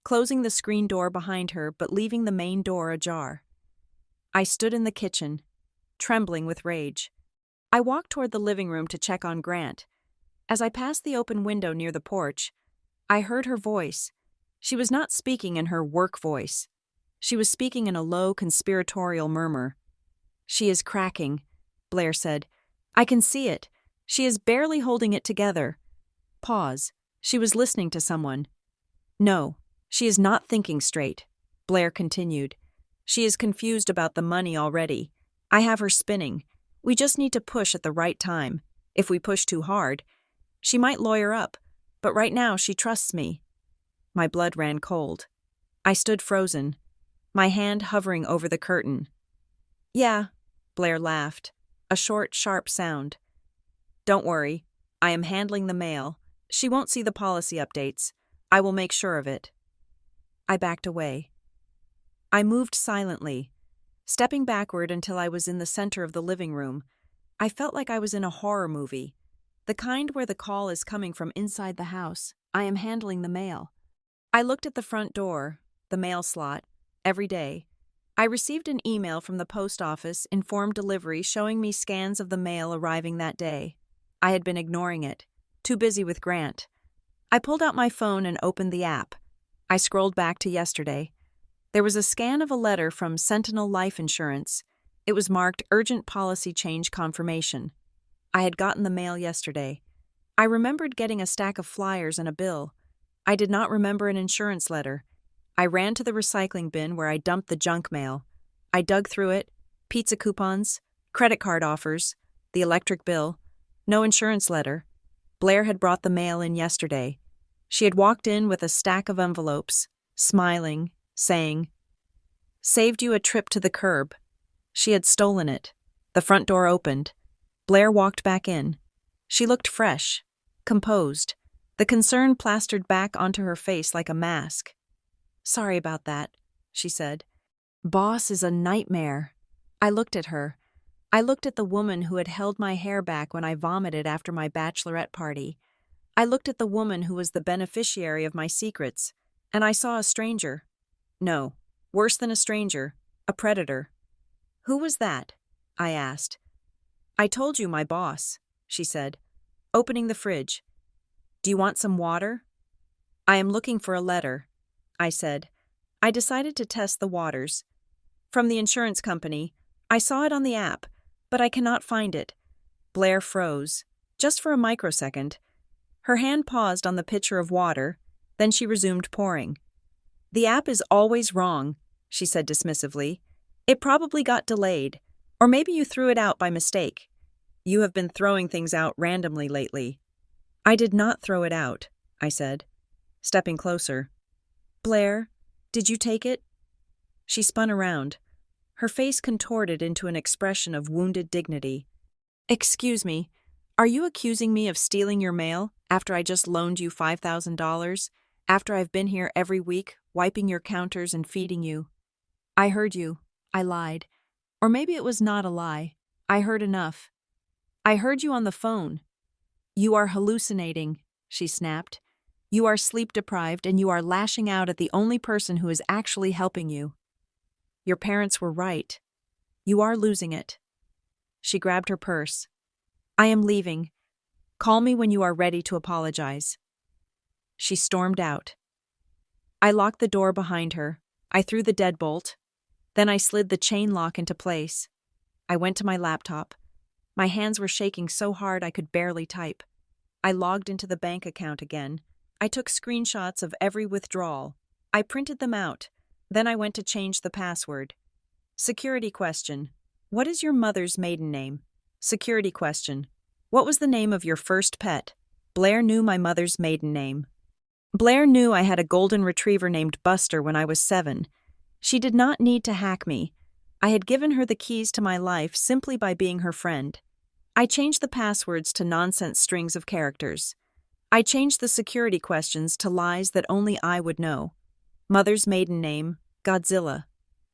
closing the screen door behind her but leaving the main door ajar. I stood in the kitchen, trembling with rage. I walked toward the living room to check on Grant. As I passed the open window near the porch, I heard her voice. She was not speaking in her work voice. She was speaking in a low, conspiratorial murmur. She is cracking, Blair said. I can see it. She is barely holding it together. Pause. She was listening to someone. No, She is not thinking straight, Blair continued. She is confused about the money already. I have her spinning. We just need to push at the right time. If we push too hard, she might lawyer up, but right now she trusts me. My blood ran cold. I stood frozen, my hand hovering over the curtain. Yeah, Blair laughed, a short, sharp sound. Don't worry, I am handling the mail. She won't see the policy updates. I will make sure of it. I backed away. I moved silently, stepping backward until I was in the center of the living room. I felt like I was in a horror movie, the kind where the call is coming from inside the house. I am handling the mail. I looked at the front door, the mail slot, every day. I received an email from the post office, informed delivery, showing me scans of the mail arriving that day. I had been ignoring it, too busy with Grant. I pulled out my phone and opened the app. I scrolled back to yesterday. There was a scan of a letter from Sentinel Life Insurance. It was marked Urgent Policy Change Confirmation. I had gotten the mail yesterday. I remembered getting a stack of flyers and a bill. I did not remember an insurance letter. I ran to the recycling bin where I dumped the junk mail. I dug through it, pizza coupons, credit card offers, the electric bill. No insurance letter. Blair had brought the mail in yesterday. She had walked in with a stack of envelopes, smiling, saying, "Saved you a trip to the curb." She had stolen it. The front door opened. Blair walked back in. She looked fresh, composed, the concern plastered back onto her face like a mask. "Sorry about that," she said. "Boss is a nightmare." I looked at her. I looked at the woman who had held my hair back when I vomited after my bachelorette party. I looked at the woman who was the beneficiary of my secrets, and I saw a stranger. No, worse than a stranger, a predator. "Who was that?" I asked. "I told you, my boss," she said, opening the fridge. "Do you want some water?" "I am looking for a letter," I said. I decided to test the waters. "From the insurance company. I saw it on the app, but I cannot find it." Blair froze, just for a microsecond. Her hand paused on the pitcher of water, then she resumed pouring. "The app is always wrong," she said dismissively. "It probably got delayed, or maybe you threw it out by mistake. You have been throwing things out randomly lately." "I did not throw it out," I said, stepping closer. "Blair, did you take it?" She spun around. Her face contorted into an expression of wounded dignity. "Excuse me, are you accusing me of stealing your mail after I just loaned you $5,000, after I've been here every week, wiping your counters and feeding you?" "I heard you," I lied. Or maybe it was not a lie. I heard enough. "I heard you on the phone." "You are hallucinating," she snapped. "You are sleep-deprived and you are lashing out at the only person who is actually helping you. Your parents were right. You are losing it." She grabbed her purse. "I am leaving. Call me when you are ready to apologize." She stormed out. I locked the door behind her. I threw the deadbolt. Then I slid the chain lock into place. I went to my laptop. My hands were shaking so hard I could barely type. I logged into the bank account again. I took screenshots of every withdrawal. I printed them out. Then I went to change the password. Security question. What is your mother's maiden name? Security question. What was the name of your first pet? Blair knew my mother's maiden name. Blair knew I had a golden retriever named Buster when I was 7. She did not need to hack me. I had given her the keys to my life simply by being her friend. I changed the passwords to nonsense strings of characters. I changed the security questions to lies that only I would know. Mother's maiden name, Godzilla.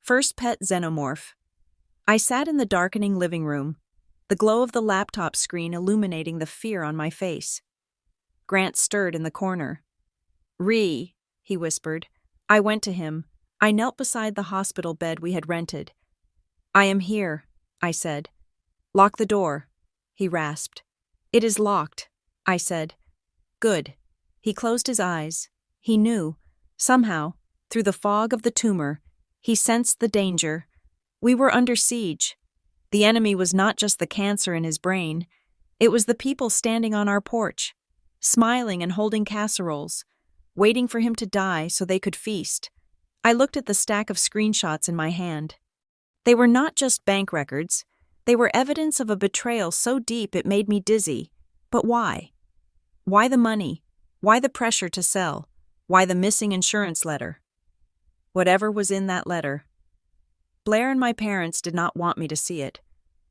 First pet, Xenomorph. I sat in the darkening living room, the glow of the laptop screen illuminating the fear on my face. Grant stirred in the corner. "Ree," he whispered. I went to him. I knelt beside the hospital bed we had rented. "I am here," I said. "Lock the door," he rasped. "It is locked," I said. "Good." He closed his eyes. He knew. Somehow, through the fog of the tumor, he sensed the danger. We were under siege. The enemy was not just the cancer in his brain. It was the people standing on our porch, smiling and holding casseroles. waiting for him to die so they could feast. I looked at the stack of screenshots in my hand. They were not just bank records. They were evidence of a betrayal so deep it made me dizzy. But why? Why the money? Why the pressure to sell? Why the missing insurance letter? Whatever was in that letter. Blair and my parents did not want me to see it,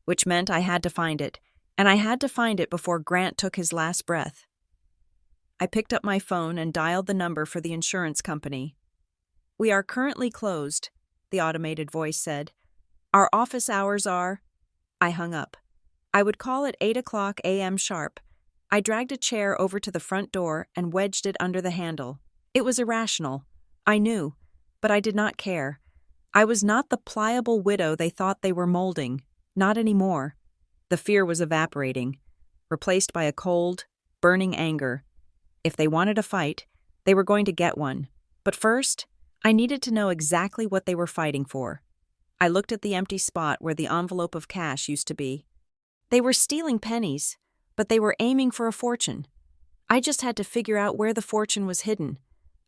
which meant I had to find it, and I had to find it before Grant took his last breath. I picked up my phone and dialed the number for the insurance company. "We are currently closed," the automated voice said. "Our office hours are—" I hung up. I would call at 8 a.m. sharp. I dragged a chair over to the front door and wedged it under the handle. It was irrational. I knew, but I did not care. I was not the pliable widow they thought they were molding. Not anymore. The fear was evaporating, replaced by a cold, burning anger. If they wanted a fight, they were going to get one. But first, I needed to know exactly what they were fighting for. I looked at the empty spot where the envelope of cash used to be. They were stealing pennies, but they were aiming for a fortune. I just had to figure out where the fortune was hidden.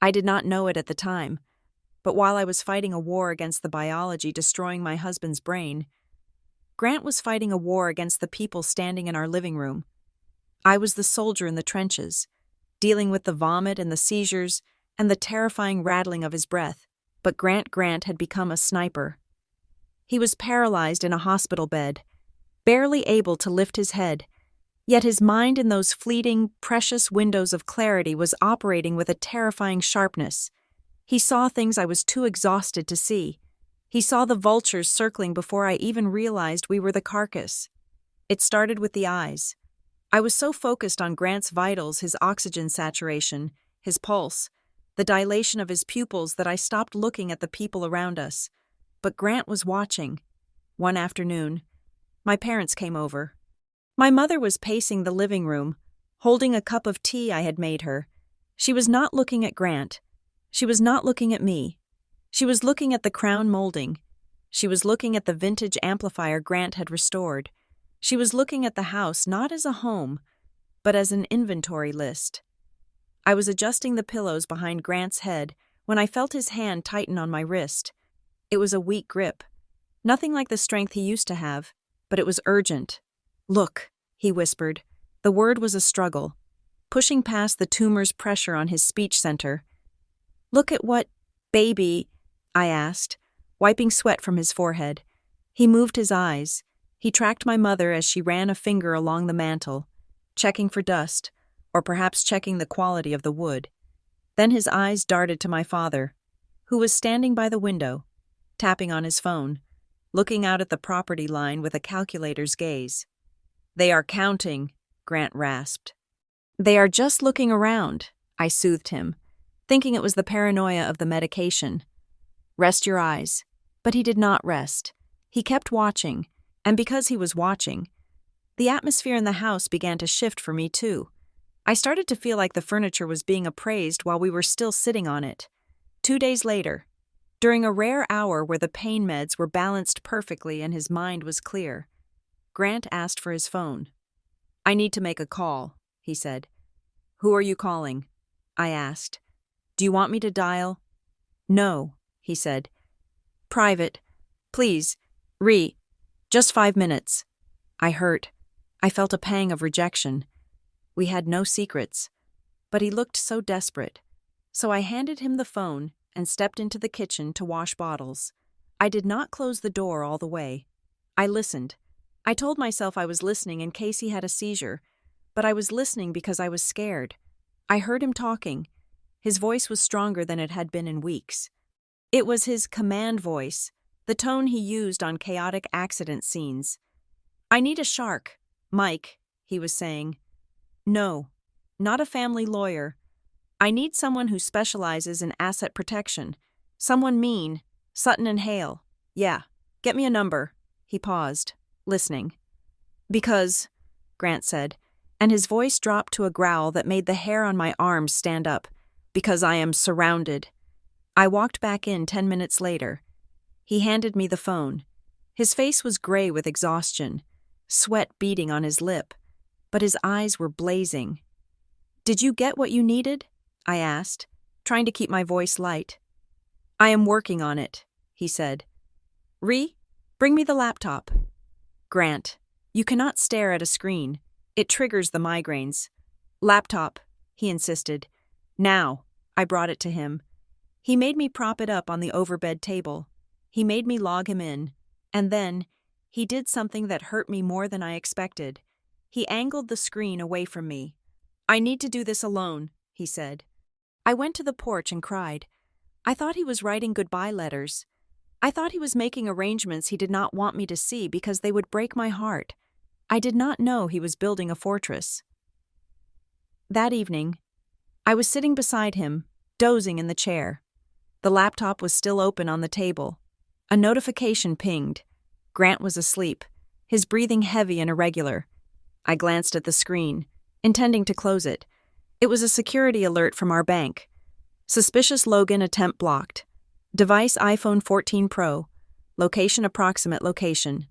I did not know it at the time, but while I was fighting a war against the biology destroying my husband's brain, Grant was fighting a war against the people standing in our living room. I was the soldier in the trenches, dealing with the vomit and the seizures and the terrifying rattling of his breath, but Grant had become a sniper. He was paralyzed in a hospital bed, barely able to lift his head, yet his mind in those fleeting, precious windows of clarity was operating with a terrifying sharpness. He saw things I was too exhausted to see. He saw the vultures circling before I even realized we were the carcass. It started with the eyes. I was so focused on Grant's vitals, his oxygen saturation, his pulse, the dilation of his pupils that I stopped looking at the people around us. But Grant was watching. One afternoon, my parents came over. My mother was pacing the living room, holding a cup of tea I had made her. She was not looking at Grant. She was not looking at me. She was looking at the crown molding. She was looking at the vintage amplifier Grant had restored. She was looking at the house not as a home, but as an inventory list. I was adjusting the pillows behind Grant's head when I felt his hand tighten on my wrist. It was a weak grip. Nothing like the strength he used to have, but it was urgent. "Look," he whispered. The word was a struggle, pushing past the tumor's pressure on his speech center. "Look at what, baby?" I asked, wiping sweat from his forehead. He moved his eyes. He tracked my mother as she ran a finger along the mantel, checking for dust, or perhaps checking the quality of the wood. Then his eyes darted to my father, who was standing by the window, tapping on his phone, looking out at the property line with a calculator's gaze. "They are counting," Grant rasped. "They are just looking around," I soothed him, thinking it was the paranoia of the medication. "Rest your eyes." But he did not rest. He kept watching, and because he was watching, the atmosphere in the house began to shift for me too. I started to feel like the furniture was being appraised while we were still sitting on it. 2 days later, during a rare hour where the pain meds were balanced perfectly and his mind was clear, Grant asked for his phone. "I need to make a call," he said. "Who are you calling?" I asked. "Do you want me to dial?" "No," he said. "Private. Please. Just 5 minutes." I hurt. I felt a pang of rejection. We had no secrets. But he looked so desperate. So I handed him the phone and stepped into the kitchen to wash bottles. I did not close the door all the way. I listened. I told myself I was listening in case he had a seizure, but I was listening because I was scared. I heard him talking. His voice was stronger than it had been in weeks. It was his command voice, the tone he used on chaotic accident scenes. "I need a shark, Mike," he was saying. "No, not a family lawyer. I need someone who specializes in asset protection. Someone mean. Sutton and Hale. Yeah, get me a number." He paused, listening. "Because," Grant said, and his voice dropped to a growl that made the hair on my arms stand up, "because I am surrounded." I walked back in 10 minutes later. He handed me the phone. His face was gray with exhaustion, sweat beading on his lip, but his eyes were blazing. "Did you get what you needed?" I asked. trying to keep my voice light. "I am working on it," he said. Bring me the laptop." "Grant, you cannot stare at a screen. It triggers the migraines." "Laptop," he insisted. "Now." I brought it to him. He made me prop it up on the overbed table. He made me log him in. And then, he did something that hurt me more than I expected. He angled the screen away from me. "I need to do this alone," he said. I went to the porch and cried. I thought he was writing goodbye letters. I thought he was making arrangements he did not want me to see because they would break my heart. I did not know he was building a fortress. That evening, I was sitting beside him, dozing in the chair. The laptop was still open on the table. A notification pinged. Grant was asleep, his breathing heavy and irregular. I glanced at the screen, intending to close it. It was a security alert from our bank. Suspicious login attempt blocked. Device iPhone 14 Pro. Location approximate location.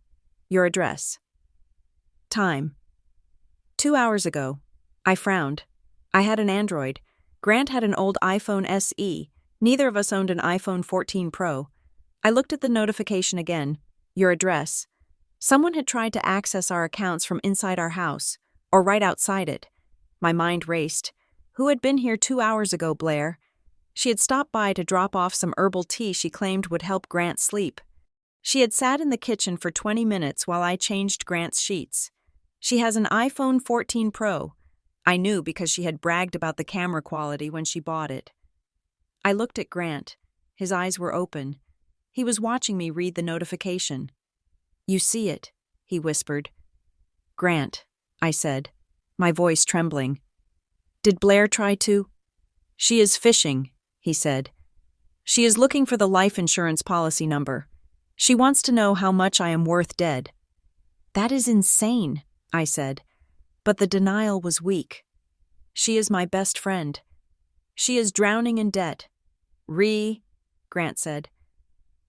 Your address. Time. 2 hours ago. I frowned. I had an Android. Grant had an old iPhone SE. Neither of us owned an iPhone 14 Pro. I looked at the notification again. Your address. Someone had tried to access our accounts from inside our house, or right outside it. My mind raced. Who had been here 2 hours ago, Blair? She had stopped by to drop off some herbal tea she claimed would help Grant sleep. She had sat in the kitchen for 20 minutes while I changed Grant's sheets. She has an iPhone 14 Pro. I knew because she had bragged about the camera quality when she bought it. I looked at Grant. His eyes were open. He was watching me read the notification. "You see it," he whispered. "Grant," I said, my voice trembling. "Did Blair try to?" "She is fishing," he said. "She is looking for the life insurance policy number. She wants to know how much I am worth dead." "That is insane," I said, but the denial was weak. "She is my best friend. She is drowning in debt." Grant said.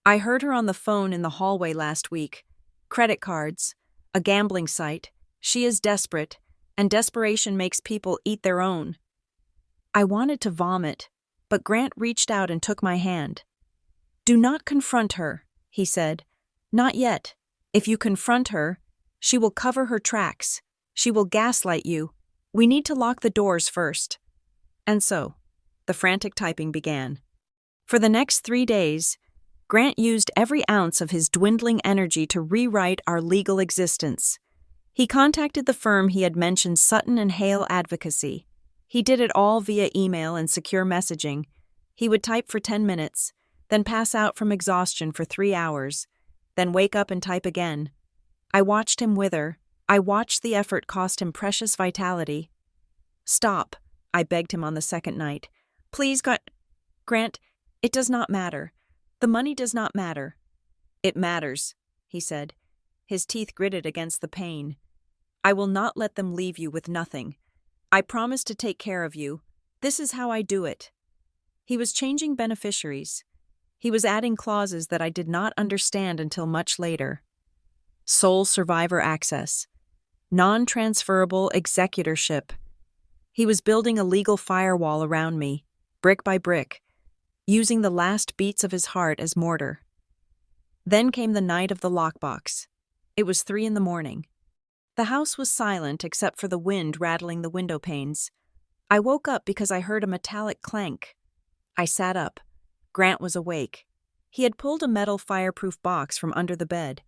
"I heard her on the phone in the hallway last week. Credit cards, a gambling site. She is desperate, and desperation makes people eat their own." I wanted to vomit, but Grant reached out and took my hand. "Do not confront her," he said. "Not yet. If you confront her, she will cover her tracks. She will gaslight you. We need to lock the doors first." And so, the frantic typing began. For the next 3 days, Grant used every ounce of his dwindling energy to rewrite our legal existence. He contacted the firm he had mentioned, Sutton and Hale Advocacy. He did it all via email and secure messaging. He would type for 10 minutes, then pass out from exhaustion for 3 hours, then wake up and type again. I watched him wither. I watched the effort cost him precious vitality. "Stop," I begged him on the second night. "Please, Grant, it does not matter. The money does not matter." "It matters," he said. His teeth gritted against the pain. "I will not let them leave you with nothing. I promise to take care of you. This is how I do it." He was changing beneficiaries. He was adding clauses that I did not understand until much later. Sole survivor access. Non-transferable executorship. He was building a legal firewall around me, brick by brick, using the last beats of his heart as mortar. Then came the night of the lockbox. It was 3 a.m. The house was silent except for the wind rattling the window panes. I woke up because I heard a metallic clank. I sat up. Grant was awake. He had pulled a metal fireproof box from under the bed.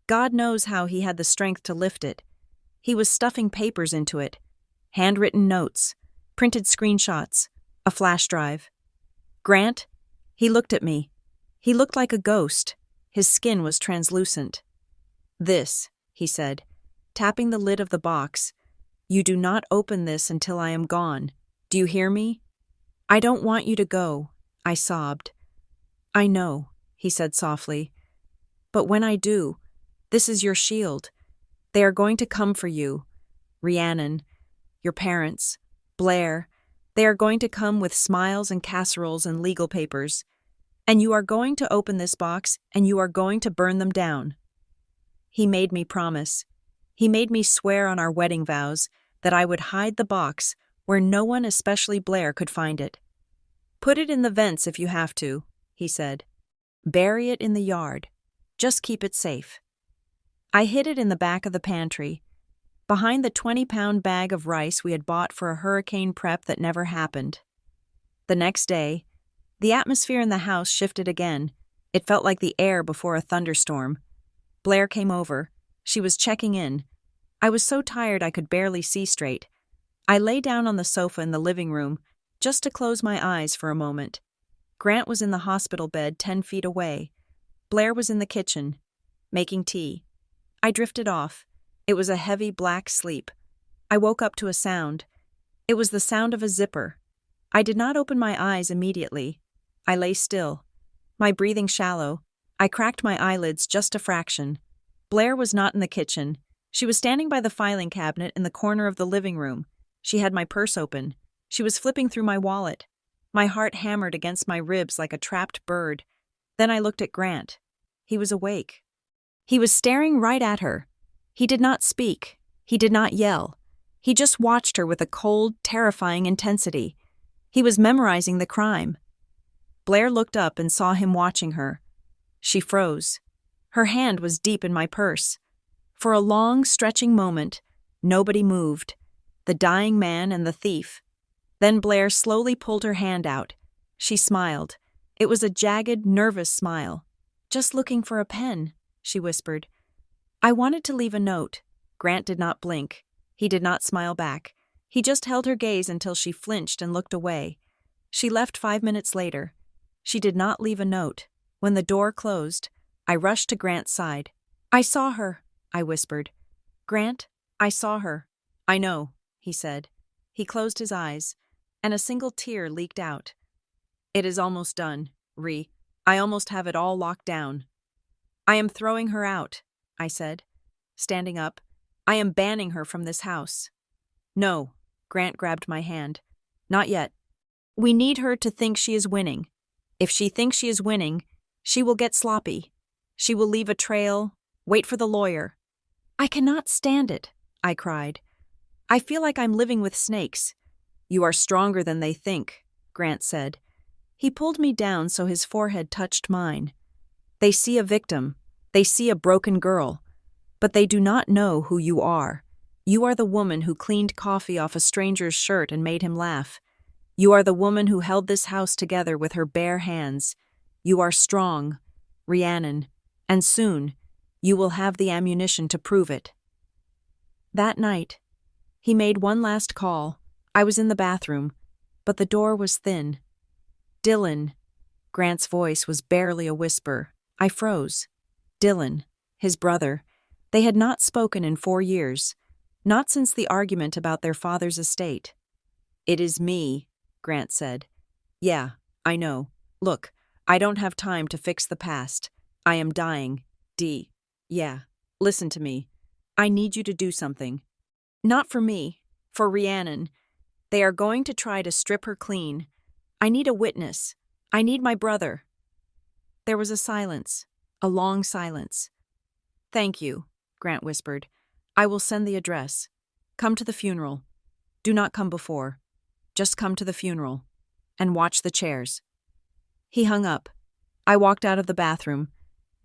God knows how he had the strength to lift it. He was stuffing papers into it. Handwritten notes, printed screenshots, a flash drive. "Grant?" He looked at me. He looked like a ghost. His skin was translucent. "This," he said, tapping the lid of the box. "You do not open this until I am gone. Do you hear me?" "I don't want you to go," I sobbed. "I know," he said softly. "But when I do, this is your shield. They are going to come for you. Rhiannon, your parents, Blair, they are going to come with smiles and casseroles and legal papers. And you are going to open this box and you are going to burn them down." He made me promise. He made me swear on our wedding vows that I would hide the box where no one, especially Blair, could find it. Put it in the vents if you have to, he said. Bury it in the yard. Just keep it safe. I hid it in the back of the pantry, behind the 20-pound bag of rice we had bought for a hurricane prep that never happened. The next day, the atmosphere in the house shifted again. It felt like the air before a thunderstorm. Blair came over. She was checking in. I was so tired I could barely see straight. I lay down on the sofa in the living room, just to close my eyes for a moment. Grant was in the hospital bed 10 feet away. Blair was in the kitchen, making tea. I drifted off. It was a heavy black sleep. I woke up to a sound. It was the sound of a zipper. I did not open my eyes immediately. I lay still, my breathing shallow. I cracked my eyelids just a fraction. Blair was not in the kitchen. She was standing by the filing cabinet in the corner of the living room. She had my purse open. She was flipping through my wallet. My heart hammered against my ribs like a trapped bird. Then I looked at Grant. He was awake. He was staring right at her. He did not speak. He did not yell. He just watched her with a cold, terrifying intensity. He was memorizing the crime. Blair looked up and saw him watching her. She froze. Her hand was deep in my purse. For a long, stretching moment, nobody moved. The dying man and the thief. Then Blair slowly pulled her hand out. She smiled. It was a jagged, nervous smile. "Just looking for a pen," she whispered. I wanted to leave a note. Grant did not blink. He did not smile back. He just held her gaze until she flinched and looked away. She left 5 minutes later. She did not leave a note. When the door closed, I rushed to Grant's side. "I saw her," I whispered. "Grant, I saw her." "I know," he said. He closed his eyes, and a single tear leaked out. "It is almost done, Ree. I almost have it all locked down." "I am throwing her out," I said, standing up. "I am banning her from this house." "No," Grant grabbed my hand. "Not yet. We need her to think she is winning. If she thinks she is winning, she will get sloppy. She will leave a trail, wait for the lawyer." "I cannot stand it," I cried. "I feel like I'm living with snakes." "You are stronger than they think," Grant said. He pulled me down so his forehead touched mine. "They see a victim. They see a broken girl. But they do not know who you are. You are the woman who cleaned coffee off a stranger's shirt and made him laugh. You are the woman who held this house together with her bare hands. You are strong, Rhiannon, and soon you will have the ammunition to prove it." That night, he made one last call. I was in the bathroom, but the door was thin. "Dylan." Grant's voice was barely a whisper. I froze. Dylan, his brother. They had not spoken in 4 years, not since the argument about their father's estate. "It is me," Grant said. "Yeah, I know. Look, I don't have time to fix the past. I am dying. Yeah, listen to me. I need you to do something. Not for me, for Rhiannon. They are going to try to strip her clean. I need a witness. I need my brother." There was a silence, a long silence. "Thank you," Grant whispered. "I will send the address. Come to the funeral. Do not come before. Just come to the funeral. And watch the chairs." He hung up. I walked out of the bathroom.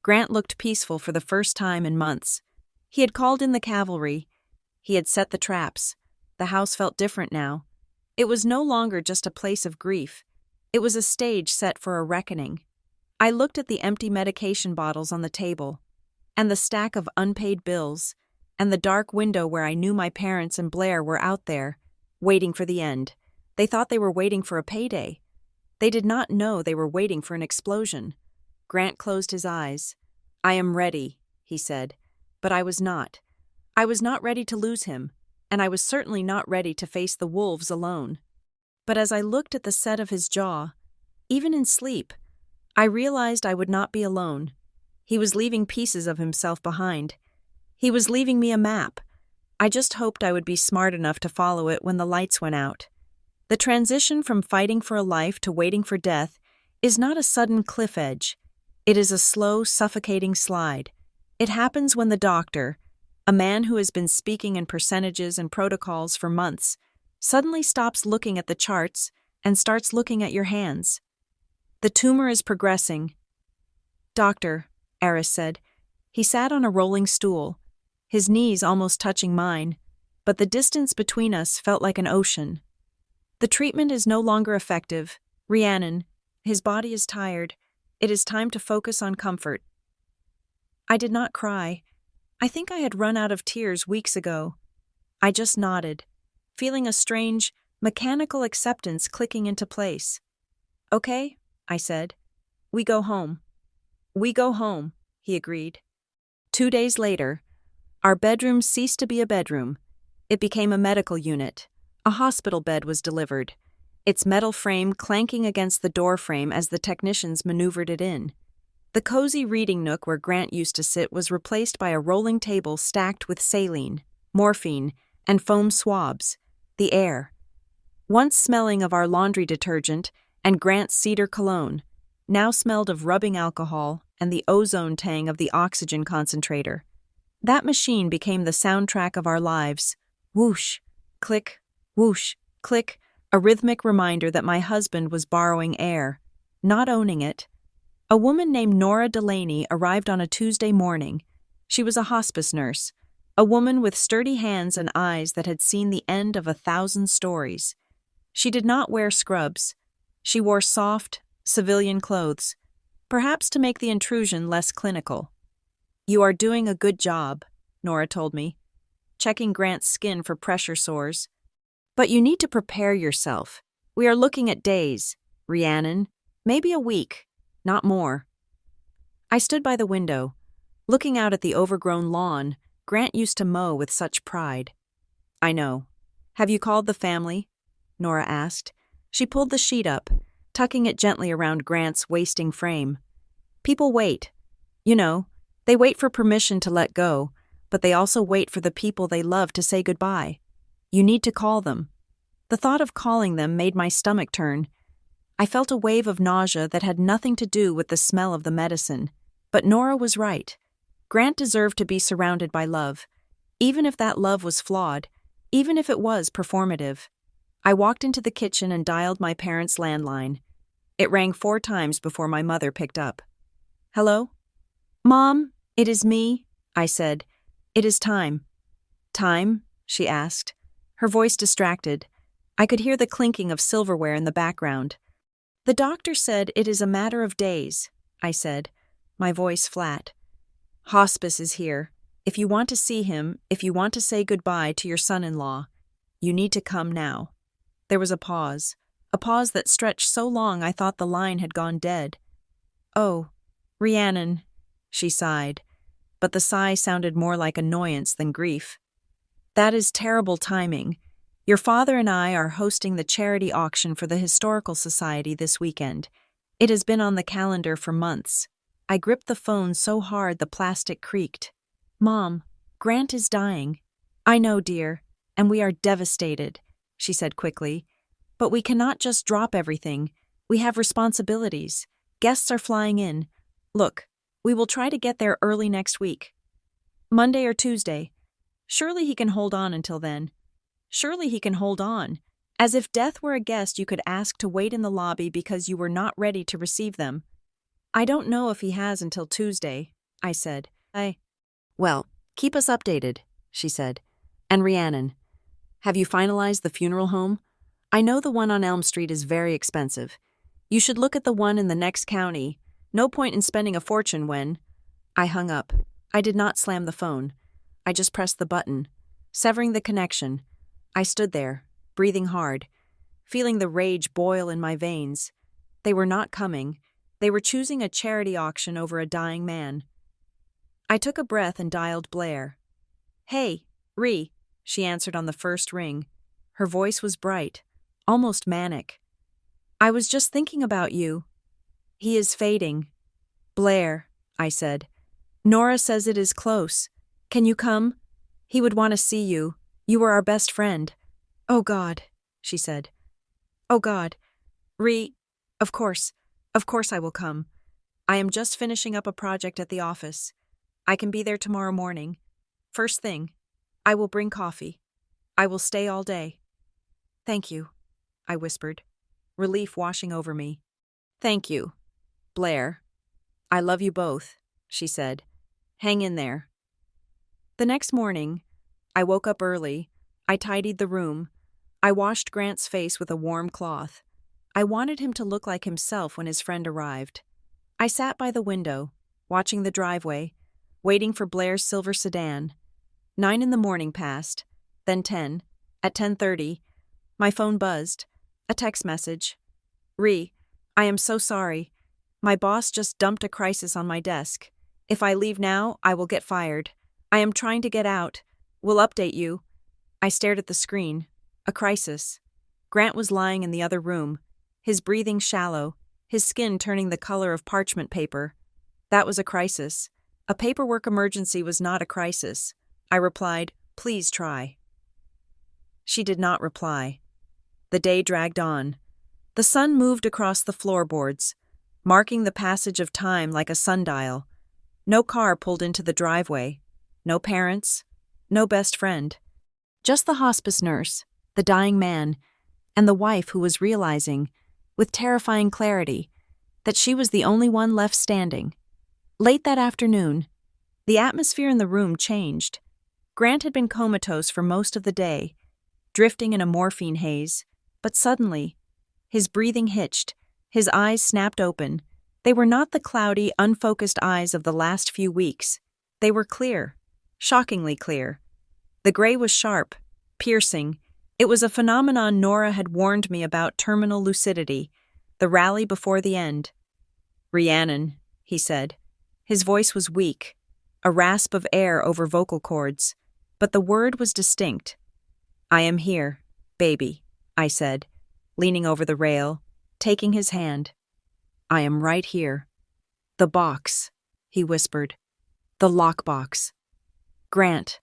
Grant looked peaceful for the first time in months. He had called in the cavalry. He had set the traps. The house felt different now. It was no longer just a place of grief. It was a stage set for a reckoning. I looked at the empty medication bottles on the table, and the stack of unpaid bills, and the dark window where I knew my parents and Blair were out there, waiting for the end. They thought they were waiting for a payday. They did not know they were waiting for an explosion. Grant closed his eyes. "I am ready," he said, but I was not. I was not ready to lose him, and I was certainly not ready to face the wolves alone. But as I looked at the set of his jaw, even in sleep, I realized I would not be alone. He was leaving pieces of himself behind. He was leaving me a map. I just hoped I would be smart enough to follow it when the lights went out. The transition from fighting for a life to waiting for death is not a sudden cliff edge. It is a slow, suffocating slide. It happens when the doctor, a man who has been speaking in percentages and protocols for months, suddenly stops looking at the charts and starts looking at your hands. The tumor is progressing. Doctor, Eris said. He sat on a rolling stool, his knees almost touching mine, but the distance between us felt like an ocean. The treatment is no longer effective. Rhiannon, his body is tired. It is time to focus on comfort. I did not cry. I think I had run out of tears weeks ago. I just nodded, feeling a strange, mechanical acceptance clicking into place. Okay, I said. We go home. We go home, he agreed. 2 days later, our bedroom ceased to be a bedroom. It became a medical unit. A hospital bed was delivered, its metal frame clanking against the door frame as the technicians maneuvered it in. The cozy reading nook where Grant used to sit was replaced by a rolling table stacked with saline, morphine, and foam swabs. The air, once smelling of our laundry detergent and Grant's cedar cologne, now smelled of rubbing alcohol and the ozone tang of the oxygen concentrator. That machine became the soundtrack of our lives. Whoosh, click, whoosh, click, a rhythmic reminder that my husband was borrowing air, not owning it. A woman named Nora Delaney arrived on a Tuesday morning. She was a hospice nurse, a woman with sturdy hands and eyes that had seen the end of 1,000 stories. She did not wear scrubs. She wore soft, civilian clothes, perhaps to make the intrusion less clinical. You are doing a good job, Nora told me, checking Grant's skin for pressure sores. But you need to prepare yourself. We are looking at days, Rhiannon, maybe a week, not more. I stood by the window, looking out at the overgrown lawn Grant used to mow with such pride. I know. Have you called the family? Nora asked. She pulled the sheet up, tucking it gently around Grant's wasting frame. People wait. You know, they wait for permission to let go, but they also wait for the people they love to say goodbye. You need to call them. The thought of calling them made my stomach turn. I felt a wave of nausea that had nothing to do with the smell of the medicine. But Nora was right. Grant deserved to be surrounded by love, even if that love was flawed, even if it was performative. I walked into the kitchen and dialed my parents' landline. It rang 4 times before my mother picked up. Hello? Mom, it is me, I said. It is time. Time? She asked, her voice distracted. I could hear the clinking of silverware in the background. The doctor said it is a matter of days, I said, my voice flat. Hospice is here. If you want to see him, if you want to say goodbye to your son-in-law, you need to come now. There was a pause that stretched so long I thought the line had gone dead. Oh, Rhiannon, she sighed, but the sigh sounded more like annoyance than grief. That is terrible timing. Your father and I are hosting the charity auction for the Historical Society this weekend. It has been on the calendar for months. I gripped the phone so hard the plastic creaked. Mom, Grant is dying. I know, dear, and we are devastated, she said quickly. But we cannot just drop everything. We have responsibilities. Guests are flying in. Look, we will try to get there early next week. Monday or Tuesday. Surely he can hold on until then. Surely he can hold on. As if death were a guest you could ask to wait in the lobby because you were not ready to receive them. I don't know if he has until Tuesday, I said. Well, keep us updated, she said. And Rhiannon, have you finalized the funeral home? I know the one on Elm Street is very expensive. You should look at the one in the next county. No point in spending a fortune when... I hung up. I did not slam the phone. I just pressed the button, severing the connection. I stood there, breathing hard, feeling the rage boil in my veins. They were not coming. They were choosing a charity auction over a dying man. I took a breath and dialed Blair. Hey, Rhi, she answered on the first ring. Her voice was bright, almost manic. I was just thinking about you. He is fading. Blair, I said. Nora says it is close. Can you come? He would want to see you. You were our best friend. Oh God, she said. Oh God. Rhi, of course I will come. I am just finishing up a project at the office. I can be there tomorrow morning. First thing, I will bring coffee. I will stay all day. Thank you, I whispered. relief washing over me. "Thank you, Blair. I love you both," she said. "Hang in there." The next morning, I woke up early. I tidied the room. I washed Grant's face with a warm cloth. I wanted him to look like himself when his friend arrived. I sat by the window, watching the driveway, waiting for Blair's silver sedan. 9 in the morning passed, then 10. At 10:30, my phone buzzed. A text message. I am so sorry. My boss just dumped a crisis on my desk. If I leave now, I will get fired. I am trying to get out. Will update you." I stared at the screen. A crisis. Grant was lying in the other room, his breathing shallow, his skin turning the color of parchment paper. That was a crisis. A paperwork emergency was not a crisis. I replied, "Please try." She did not reply. The day dragged on. The sun moved across the floorboards, marking the passage of time like a sundial. No car pulled into the driveway. No parents. No best friend. Just the hospice nurse, the dying man, and the wife who was realizing, with terrifying clarity, that she was the only one left standing. Late that afternoon, the atmosphere in the room changed. Grant had been comatose for most of the day, drifting in a morphine haze, but suddenly, his breathing hitched, his eyes snapped open. They were not the cloudy, unfocused eyes of the last few weeks. They were clear, shockingly clear. The gray was sharp, piercing. It was a phenomenon Nora had warned me about: terminal lucidity, the rally before the end. "Rhiannon," he said. His voice was weak, a rasp of air over vocal cords, but the word was distinct. "I am here, baby," I said, leaning over the rail, taking his hand. "I am right here." "The box," he whispered. "The lockbox. Grant,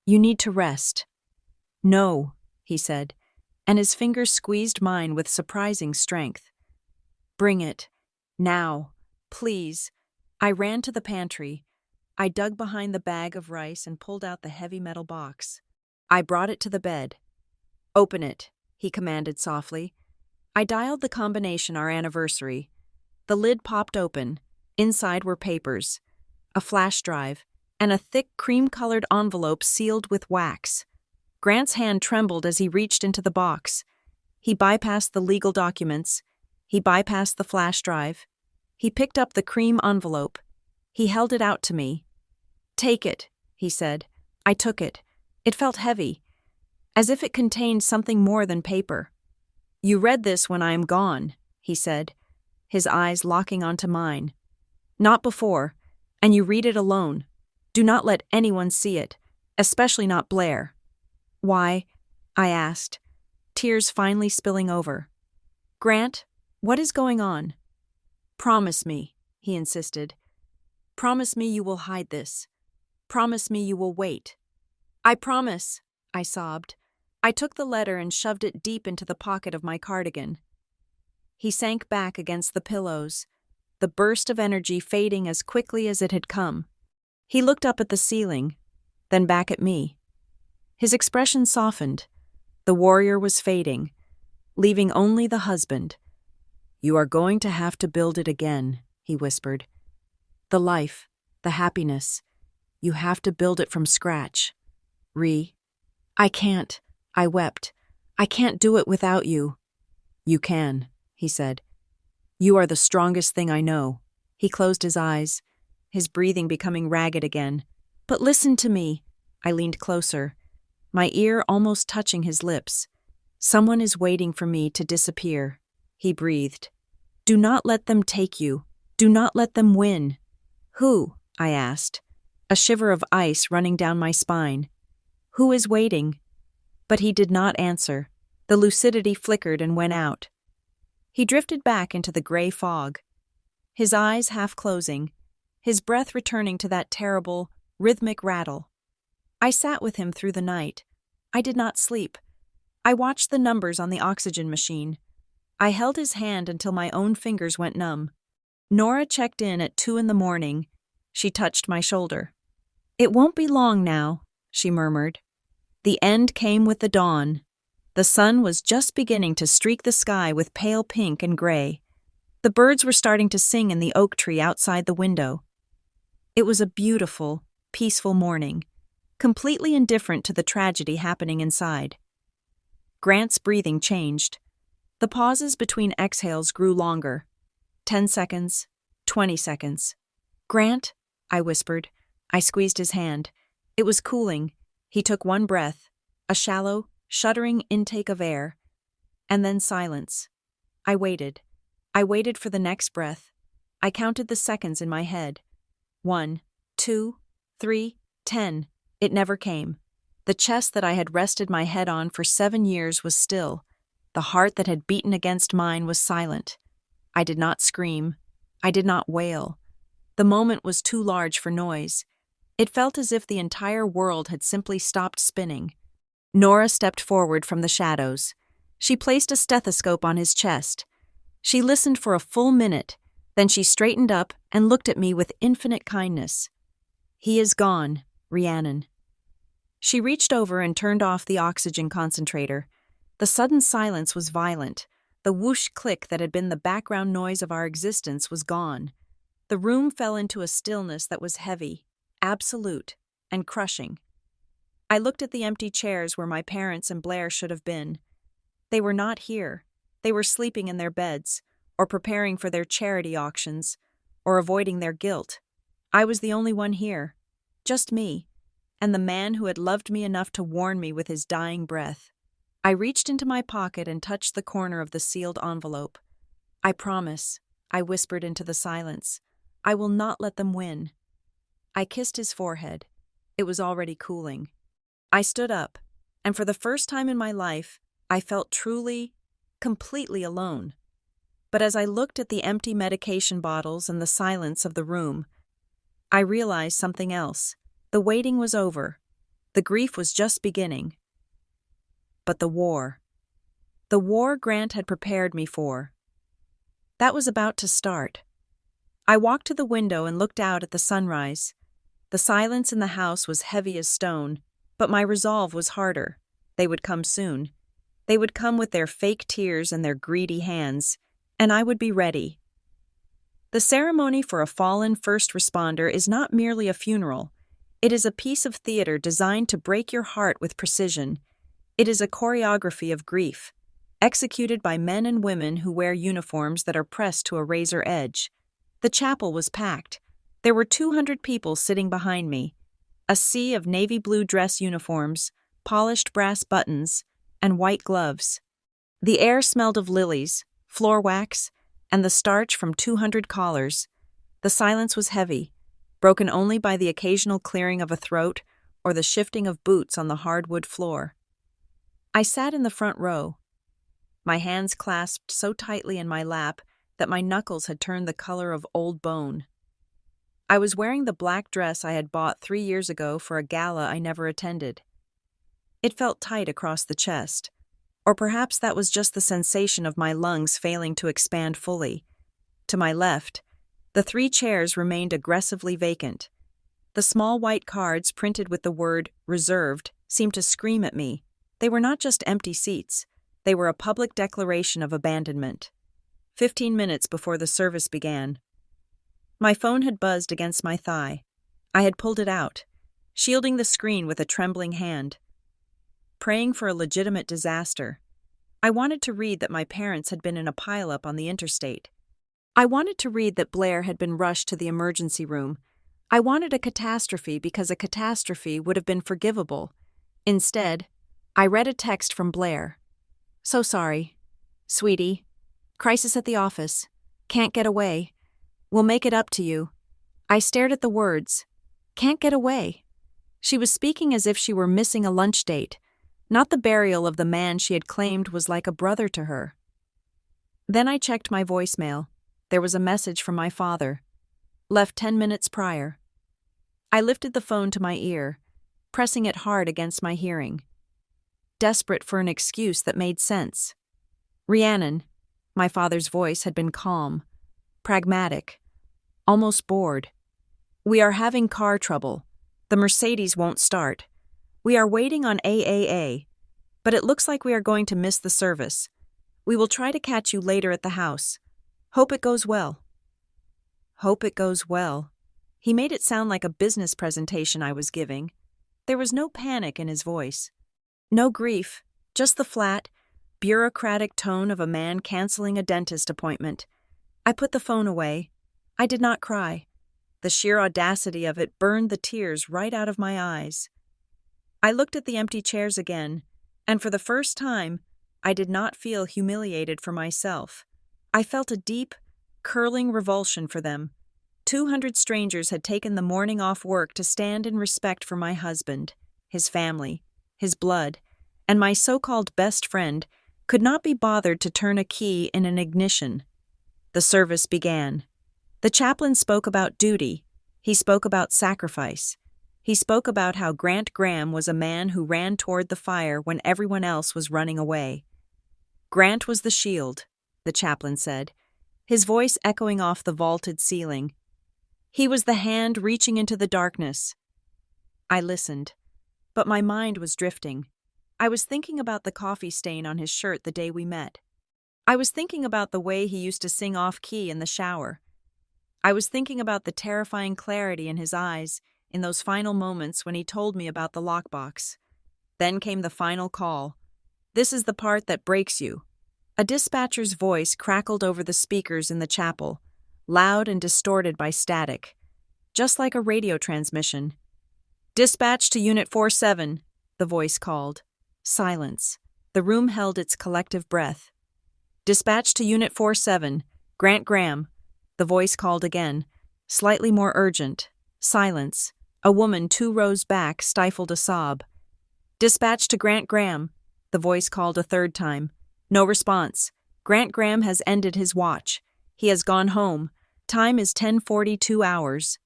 you need to rest." "No," he said, and his fingers squeezed mine with surprising strength. "Bring it. Now. Please." I ran to the pantry. I dug behind the bag of rice and pulled out the heavy metal box. I brought it to the bed. "Open it," he commanded softly. I dialed the combination our anniversary. The lid popped open. Inside were papers, a flash drive, and a thick cream-colored envelope sealed with wax. Grant's hand trembled as he reached into the box. He bypassed the legal documents. He bypassed the flash drive. He picked up the cream envelope. He held it out to me. "Take it," he said. I took it. It felt heavy, as if it contained something more than paper. "You read this when I am gone," he said, his eyes locking onto mine. "Not before, and you read it alone. Do not let anyone see it, especially not Blair." "Why?" I asked, tears finally spilling over. "Grant, what is going on?" "Promise me," he insisted. "Promise me you will hide this. Promise me you will wait." "I promise," I sobbed. I took the letter and shoved it deep into the pocket of my cardigan. He sank back against the pillows, the burst of energy fading as quickly as it had come. He looked up at the ceiling, then back at me. His expression softened. The warrior was fading, leaving only the husband. "You are going to have to build it again," he whispered. "The life, the happiness. You have to build it from scratch. I can't," I wept. "I can't do it without you." "You can," he said. "You are the strongest thing I know." He closed his eyes, his breathing becoming ragged again. "But listen to me." I leaned closer, my ear almost touching his lips. "Someone is waiting for me to disappear," he breathed. "Do not let them take you. Do not let them win." "Who?" I asked, a shiver of ice running down my spine. "Who is waiting?" But he did not answer. The lucidity flickered and went out. He drifted back into the gray fog, his eyes half closing, his breath returning to that terrible, rhythmic rattle. I sat with him through the night. I did not sleep. I watched the numbers on the oxygen machine. I held his hand until my own fingers went numb. Nora checked in at 2 in the morning. She touched my shoulder. "It won't be long now," she murmured. The end came with the dawn. The The sun was just beginning to streak the sky with pale pink and gray. The birds were starting to sing in the oak tree outside the window. It was a beautiful, peaceful morning, completely indifferent to the tragedy happening inside. Grant's breathing changed. The pauses between exhales grew longer. 10 seconds, 20 seconds. "Grant," I whispered. I squeezed his hand. It was cooling. He took one breath, a shallow, shuddering intake of air, and then silence. I waited. I waited for the next breath. I counted the seconds in my head. 1, 2, 3, 10. It never came. The chest that I had rested my head on for 7 years was still. The heart that had beaten against mine was silent. I did not scream. I did not wail. The moment was too large for noise. It felt as if the entire world had simply stopped spinning. Nora stepped forward from the shadows. She placed a stethoscope on his chest. She listened for a full minute, then she straightened up and looked at me with infinite kindness. "He is gone, Rhiannon." She reached over and turned off the oxygen concentrator. The sudden silence was violent. The whoosh click that had been the background noise of our existence was gone. The room fell into a stillness that was heavy, absolute, and crushing. I looked at the empty chairs where my parents and Blair should have been. They were not here. They were sleeping in their beds, or preparing for their charity auctions, or avoiding their guilt. I was the only one here. Just me, and the man who had loved me enough to warn me with his dying breath. I reached into my pocket and touched the corner of the sealed envelope. "I promise," I whispered into the silence, "I will not let them win." I kissed his forehead. It was already cooling. I stood up, and for the first time in my life, I felt truly, completely alone. But as I looked at the empty medication bottles and the silence of the room, I realized something else. The waiting was over. The grief was just beginning. But the war Grant had prepared me for, that was about to start. I walked to the window and looked out at the sunrise. The silence in the house was heavy as stone, but my resolve was harder. They would come soon. They would come with their fake tears and their greedy hands, and I would be ready. The ceremony for a fallen first responder is not merely a funeral. It is a piece of theater designed to break your heart with precision. It is a choreography of grief, executed by men and women who wear uniforms that are pressed to a razor edge. The chapel was packed. There were 200 people sitting behind me, a sea of navy blue dress uniforms, polished brass buttons, and white gloves. The air smelled of lilies, floor wax, and the starch from 200 collars. The silence was heavy, broken only by the occasional clearing of a throat or the shifting of boots on the hardwood floor. I sat in the front row, my hands clasped so tightly in my lap that my knuckles had turned the color of old bone. I was wearing the black dress I had bought 3 years ago for a gala I never attended. It felt tight across the chest, or perhaps that was just the sensation of my lungs failing to expand fully. To my left, the 3 chairs remained aggressively vacant. The small white cards printed with the word "reserved" seemed to scream at me. They were not just empty seats. They were a public declaration of abandonment. 15 minutes before the service began, my phone had buzzed against my thigh. I had pulled it out, shielding the screen with a trembling hand. Praying for a legitimate disaster. I wanted to read that my parents had been in a pileup on the interstate. I wanted to read that Blair had been rushed to the emergency room. I wanted a catastrophe because a catastrophe would have been forgivable. Instead, I read a text from Blair. "So sorry. Sweetie. Crisis at the office. Can't get away. We'll make it up to you." I stared at the words. Can't get away. She was speaking as if she were missing a lunch date. Not the burial of the man she had claimed was like a brother to her. Then I checked my voicemail. There was a message from my father. Left 10 minutes prior. I lifted the phone to my ear, pressing it hard against my hearing. Desperate for an excuse that made sense. "Rhiannon," my father's voice had been calm, pragmatic, almost bored. "We are having car trouble. The Mercedes won't start. We are waiting on AAA. but it looks like we are going to miss the service. We will try to catch you later at the house. Hope it goes well." Hope it goes well. He made it sound like a business presentation I was giving. There was no panic in his voice. No grief, just the flat, bureaucratic tone of a man canceling a dentist appointment. I put the phone away. I did not cry. The sheer audacity of it burned the tears right out of my eyes. I looked at the empty chairs again, and for the first time, I did not feel humiliated for myself. I felt a deep, curling revulsion for them. 200 strangers had taken the morning off work to stand in respect for my husband, his family, his blood, and my so-called best friend could not be bothered to turn a key in an ignition. The service began. The chaplain spoke about duty. He spoke about sacrifice. He spoke about how Grant Graham was a man who ran toward the fire when everyone else was running away. Grant was the shield, the chaplain said, his voice echoing off the vaulted ceiling. He was the hand reaching into the darkness. I listened, but my mind was drifting. I was thinking about the coffee stain on his shirt the day we met. I was thinking about the way he used to sing off-key in the shower. I was thinking about the terrifying clarity in his eyes in those final moments when he told me about the lockbox. Then came the final call. This is the part that breaks you. A dispatcher's voice crackled over the speakers in the chapel, loud and distorted by static, just like a radio transmission. "Dispatch to Unit 47, the voice called. Silence. The room held its collective breath. "Dispatch to Unit 47, Grant Graham," the voice called again, slightly more urgent. Silence. A woman 2 rows back stifled a sob. "Dispatch to Grant Graham," the voice called a third time. No response. "Grant Graham has ended his watch. He has gone home. Time is 10:42 hours.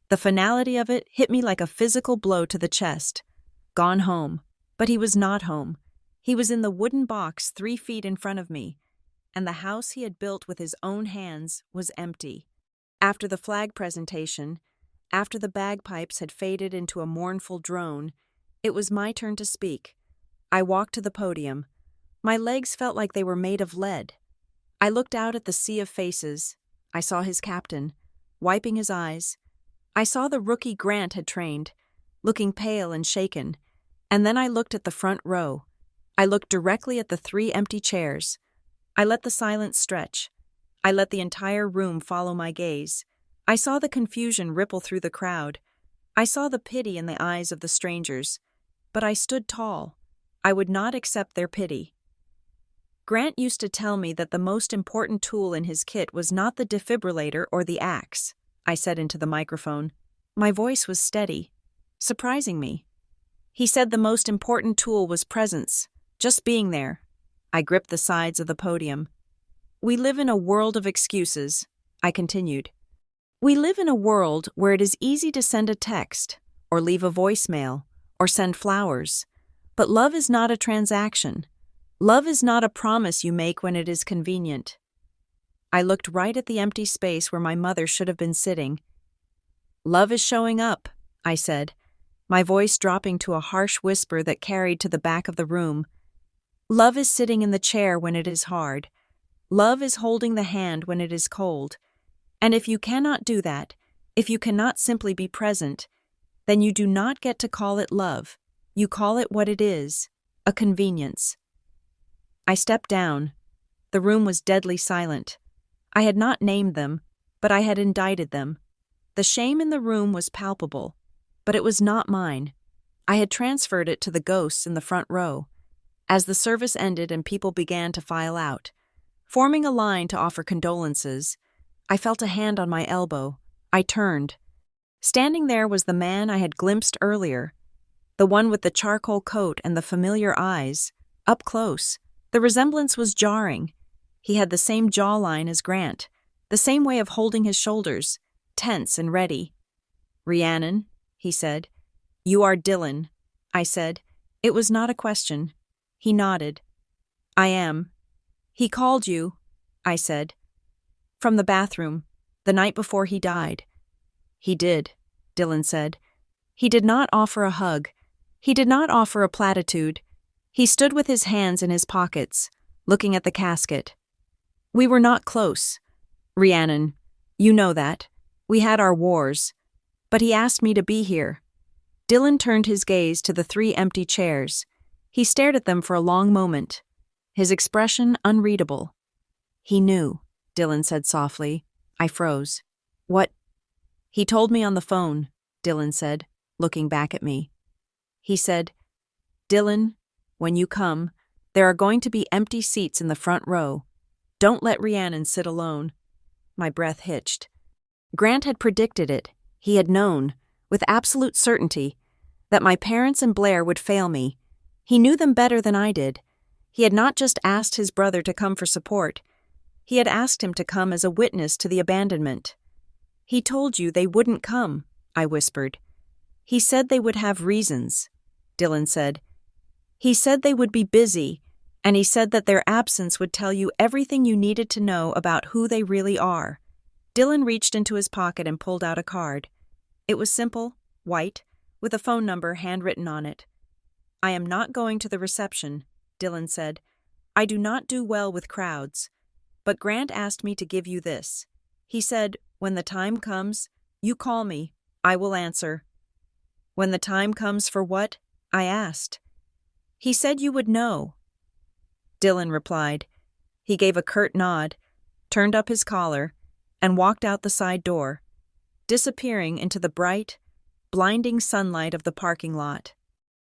The finality of it hit me like a physical blow to the chest. Gone home. But he was not home. He was in the wooden box 3 feet in front of me, and the house he had built with his own hands was empty. After the flag presentation, after the bagpipes had faded into a mournful drone, it was my turn to speak. I walked to the podium. My legs felt like they were made of lead. I looked out at the sea of faces. I saw his captain, wiping his eyes. I saw the rookie Grant had trained, looking pale and shaken. And then I looked at the front row. I looked directly at the 3 empty chairs. I let the silence stretch. I let the entire room follow my gaze. I saw the confusion ripple through the crowd. I saw the pity in the eyes of the strangers. But I stood tall. I would not accept their pity. Grant used to tell me that the most important tool in his kit was not the defibrillator or the axe, I said into the microphone. My voice was steady, surprising me. He said the most important tool was presence, just being there. I gripped the sides of the podium. We live in a world of excuses, I continued. We live in a world where it is easy to send a text, or leave a voicemail, or send flowers. But love is not a transaction. Love is not a promise you make when it is convenient. I looked right at the empty space where my mother should have been sitting. Love is showing up, I said, my voice dropping to a harsh whisper that carried to the back of the room. Love is sitting in the chair when it is hard. Love is holding the hand when it is cold. And if you cannot do that, if you cannot simply be present, then you do not get to call it love. You call it what it is, a convenience. I stepped down. The room was deadly silent. I had not named them, but I had indicted them. The shame in the room was palpable, but it was not mine. I had transferred it to the ghosts in the front row. As the service ended and people began to file out, forming a line to offer condolences, I felt a hand on my elbow. I turned. Standing there was the man I had glimpsed earlier, the one with the charcoal coat and the familiar eyes, up close. The resemblance was jarring. He had the same jawline as Grant, the same way of holding his shoulders, tense and ready. "Rhiannon," he said. "You are Dylan," I said. It was not a question. He nodded. "I am." "He called you," I said. "From the bathroom, the night before he died." "He did," Dylan said. He did not offer a hug. He did not offer a platitude. He stood with his hands in his pockets, looking at the casket. We were not close. Rhiannon, you know that. We had our wars. But he asked me to be here. Dylan turned his gaze to the 3 empty chairs. He stared at them for a long moment, his expression unreadable. He knew, Dylan said softly. I froze. What? He told me on the phone, Dylan said, looking back at me. He said, Dylan, when you come, there are going to be empty seats in the front row. Don't let Rhiannon sit alone. My breath hitched. Grant had predicted it. He had known, with absolute certainty, that my parents and Blair would fail me. He knew them better than I did. He had not just asked his brother to come for support. He had asked him to come as a witness to the abandonment. He told you they wouldn't come, I whispered. He said they would have reasons, Dylan said. He said they would be busy, and he said that their absence would tell you everything you needed to know about who they really are. Dylan reached into his pocket and pulled out a card. It was simple, white, with a phone number handwritten on it. I am not going to the reception, Dylan said. I do not do well with crowds. But Grant asked me to give you this. He said, when the time comes, you call me. I will answer. When the time comes for what? I asked. He said you would know. Dylan replied. He gave a curt nod, turned up his collar, and walked out the side door, disappearing into the bright, blinding sunlight of the parking lot.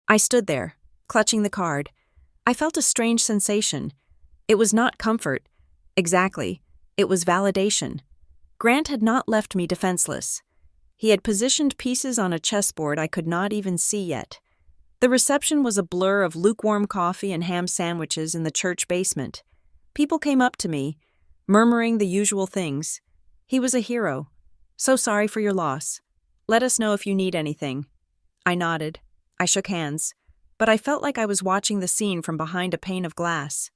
I stood there, clutching the card. I felt a strange sensation. It was not comfort. Exactly. It was validation. Grant had not left me defenseless. He had positioned pieces on a chessboard I could not even see yet. The reception was a blur of lukewarm coffee and ham sandwiches in the church basement. People came up to me, murmuring the usual things. He was a hero. So sorry for your loss. Let us know if you need anything. I nodded. I shook hands. But I felt like I was watching the scene from behind a pane of glass.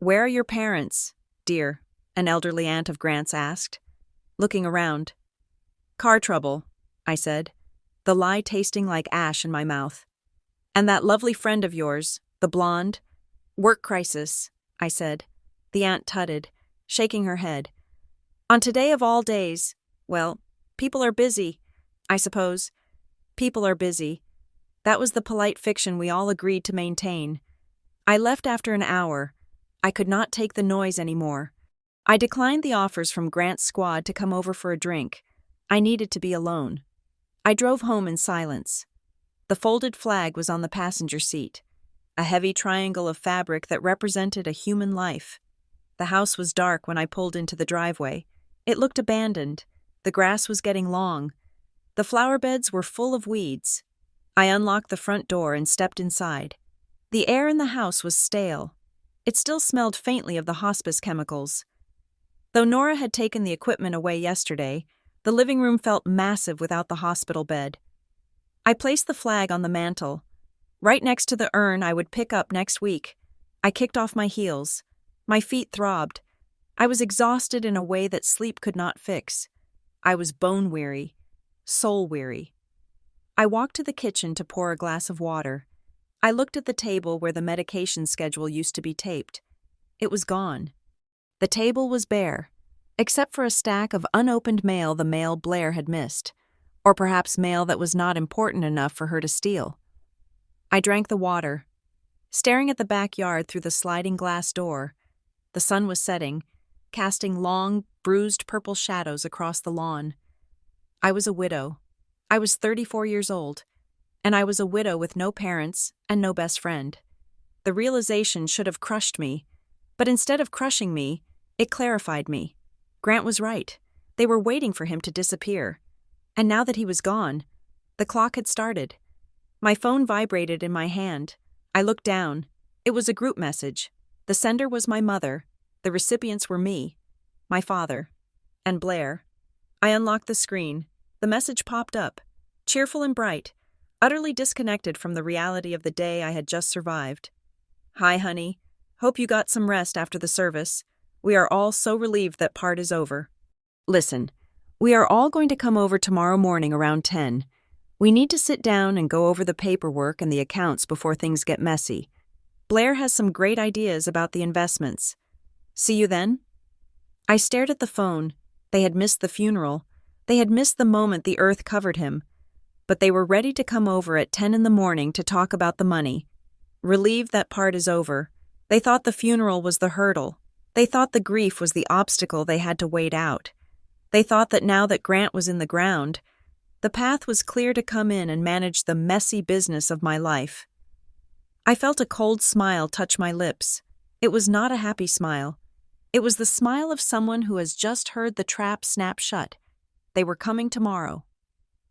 Where are your parents, dear? An elderly aunt of Grant's asked, looking around. Car trouble, I said, the lie tasting like ash in my mouth. And that lovely friend of yours, the blonde? Work crisis, I said. The aunt tutted, shaking her head. On today of all days, well, people are busy, I suppose. People are busy. That was the polite fiction we all agreed to maintain. I left after an hour. I could not take the noise anymore. I declined the offers from Grant's squad to come over for a drink. I needed to be alone. I drove home in silence. The folded flag was on the passenger seat, a heavy triangle of fabric that represented a human life. The house was dark when I pulled into the driveway. It looked abandoned. The grass was getting long. The flower beds were full of weeds. I unlocked the front door and stepped inside. The air in the house was stale. It still smelled faintly of the hospice chemicals. Though Nora had taken the equipment away yesterday, the living room felt massive without the hospital bed. I placed the flag on the mantel, right next to the urn I would pick up next week. I kicked off my heels. My feet throbbed. I was exhausted in a way that sleep could not fix. I was bone-weary, soul-weary. I walked to the kitchen to pour a glass of water. I looked at the table where the medication schedule used to be taped. It was gone. The table was bare, except for a stack of unopened mail the mail Blair had missed, or perhaps mail that was not important enough for her to steal. I drank the water, staring at the backyard through the sliding glass door. The sun was setting, casting long, bruised purple shadows across the lawn. I was a widow. I was 34 years old, and I was a widow with no parents and no best friend. The realization should have crushed me, but instead of crushing me, it clarified me. Grant was right. They were waiting for him to disappear. And now that he was gone, the clock had started. My phone vibrated in my hand. I looked down. It was a group message. The sender was my mother. The recipients were me, my father, and Blair. I unlocked the screen. The message popped up, cheerful and bright, utterly disconnected from the reality of the day I had just survived. Hi, honey. Hope you got some rest after the service. We are all so relieved that part is over. Listen, we are all going to come over tomorrow morning around 10. We need to sit down and go over the paperwork and the accounts before things get messy. Blair has some great ideas about the investments. See you then?" I stared at the phone. They had missed the funeral. They had missed the moment the earth covered him. But they were ready to come over at 10 in the morning to talk about the money. Relieved that part is over. They thought the funeral was the hurdle. They thought the grief was the obstacle they had to wait out. They thought that now that Grant was in the ground, the path was clear to come in and manage the messy business of my life. I felt a cold smile touch my lips. It was not a happy smile. It was the smile of someone who has just heard the trap snap shut. They were coming tomorrow.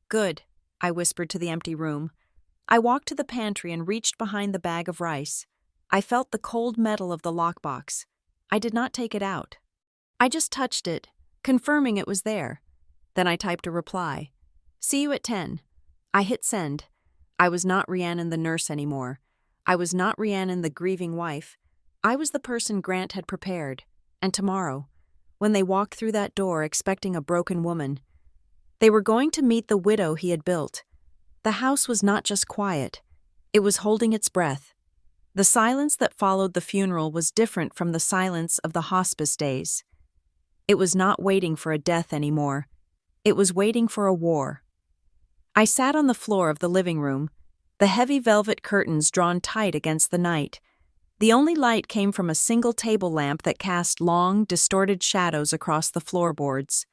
"Good," I whispered to the empty room. I walked to the pantry and reached behind the bag of rice. I felt the cold metal of the lockbox. I did not take it out. I just touched it, confirming it was there. Then I typed a reply. "See you at 10. I hit send. I was not Rhiannon the nurse anymore. I was not Rhiannon the grieving wife. I was the person Grant had prepared. And tomorrow, when they walked through that door expecting a broken woman, they were going to meet the widow he had built. The house was not just quiet. It was holding its breath. The silence that followed the funeral was different from the silence of the hospice days. It was not waiting for a death anymore. It was waiting for a war. I sat on the floor of the living room, the heavy velvet curtains drawn tight against the night. The only light came from a single table lamp that cast long, distorted shadows across the floorboards.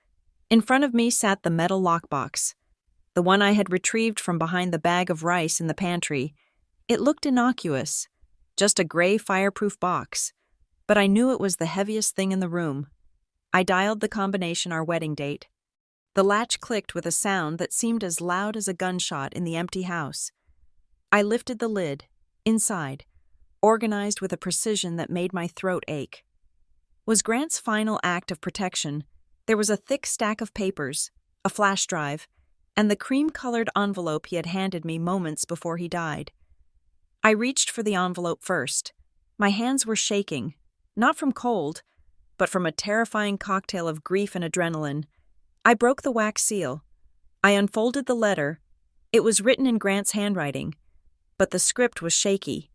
In front of me sat the metal lockbox, the one I had retrieved from behind the bag of rice in the pantry. It looked innocuous, just a gray fireproof box, but I knew it was the heaviest thing in the room. I dialed the combination our wedding date. The latch clicked with a sound that seemed as loud as a gunshot in the empty house. I lifted the lid, inside, organized with a precision that made my throat ache. Was Grant's final act of protection. There was a thick stack of papers, a flash drive, and the cream-colored envelope he had handed me moments before he died. I reached for the envelope first. My hands were shaking, not from cold, but from a terrifying cocktail of grief and adrenaline. I broke the wax seal. I unfolded the letter. It was written in Grant's handwriting, but the script was shaky.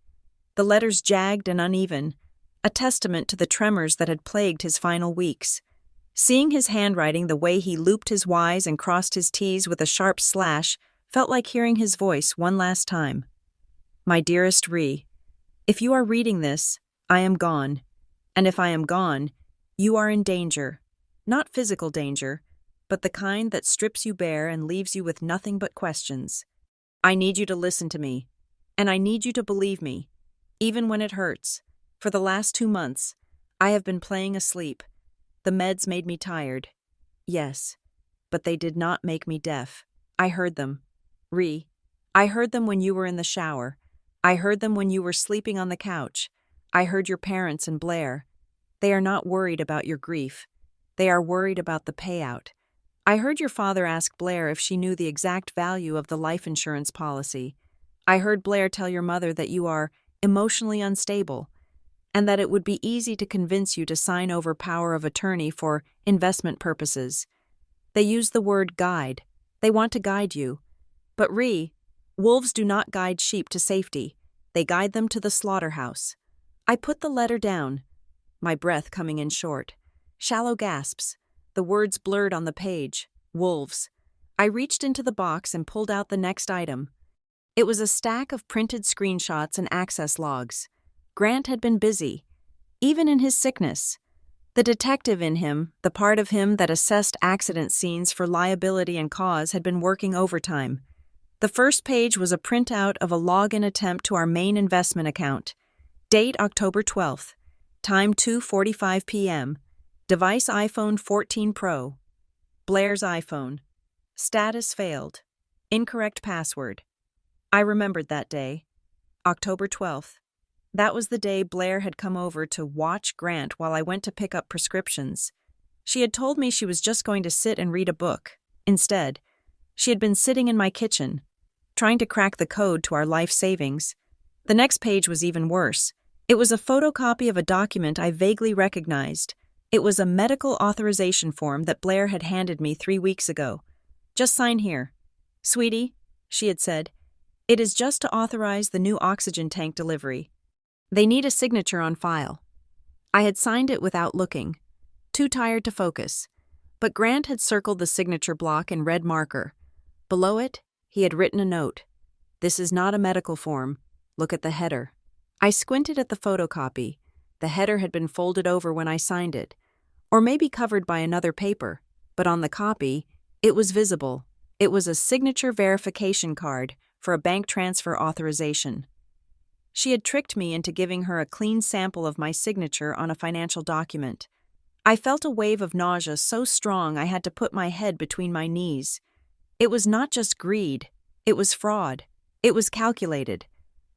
The letters jagged and uneven, a testament to the tremors that had plagued his final weeks. Seeing his handwriting, the way he looped his Y's and crossed his T's with a sharp slash, felt like hearing his voice one last time. "My dearest Rhi, if you are reading this, I am gone. And if I am gone, you are in danger. Not physical danger, but the kind that strips you bare and leaves you with nothing but questions. I need you to listen to me, and I need you to believe me, even when it hurts. For the last 2 months, I have been playing asleep. The meds made me tired. Yes, but they did not make me deaf. I heard them. Rhi, I heard them when you were in the shower. I heard them when you were sleeping on the couch. I heard your parents and Blair. They are not worried about your grief. They are worried about the payout. I heard your father ask Blair if she knew the exact value of the life insurance policy. I heard Blair tell your mother that you are emotionally unstable, and that it would be easy to convince you to sign over power of attorney for investment purposes. They use the word guide. They want to guide you. But Rhi, wolves do not guide sheep to safety. They guide them to the slaughterhouse. I put the letter down, my breath coming in short. Shallow gasps. The words blurred on the page. Wolves. I reached into the box and pulled out the next item. It was a stack of printed screenshots and access logs. Grant had been busy, even in his sickness. The detective in him, the part of him that assessed accident scenes for liability and cause, had been working overtime. The first page was a printout of a login attempt to our main investment account. Date October 12th. Time 2:45 p.m. Device iPhone 14 Pro. Blair's iPhone. Status failed. Incorrect password. I remembered that day. October 12th. That was the day Blair had come over to watch Grant while I went to pick up prescriptions. She had told me she was just going to sit and read a book. Instead, she had been sitting in my kitchen, trying to crack the code to our life savings. The next page was even worse. It was a photocopy of a document I vaguely recognized. It was a medical authorization form that Blair had handed me 3 weeks ago. "Just sign here." "Sweetie," she had said, "it is just to authorize the new oxygen tank delivery." They need a signature on file. I had signed it without looking, too tired to focus, but Grant had circled the signature block in red marker. Below it, he had written a note. "This is not a medical form. Look at the header." I squinted at the photocopy. The header had been folded over when I signed it, or maybe covered by another paper, but on the copy, it was visible. It was a signature verification card for a bank transfer authorization. She had tricked me into giving her a clean sample of my signature on a financial document. I felt a wave of nausea so strong I had to put my head between my knees. It was not just greed. It was fraud. It was calculated.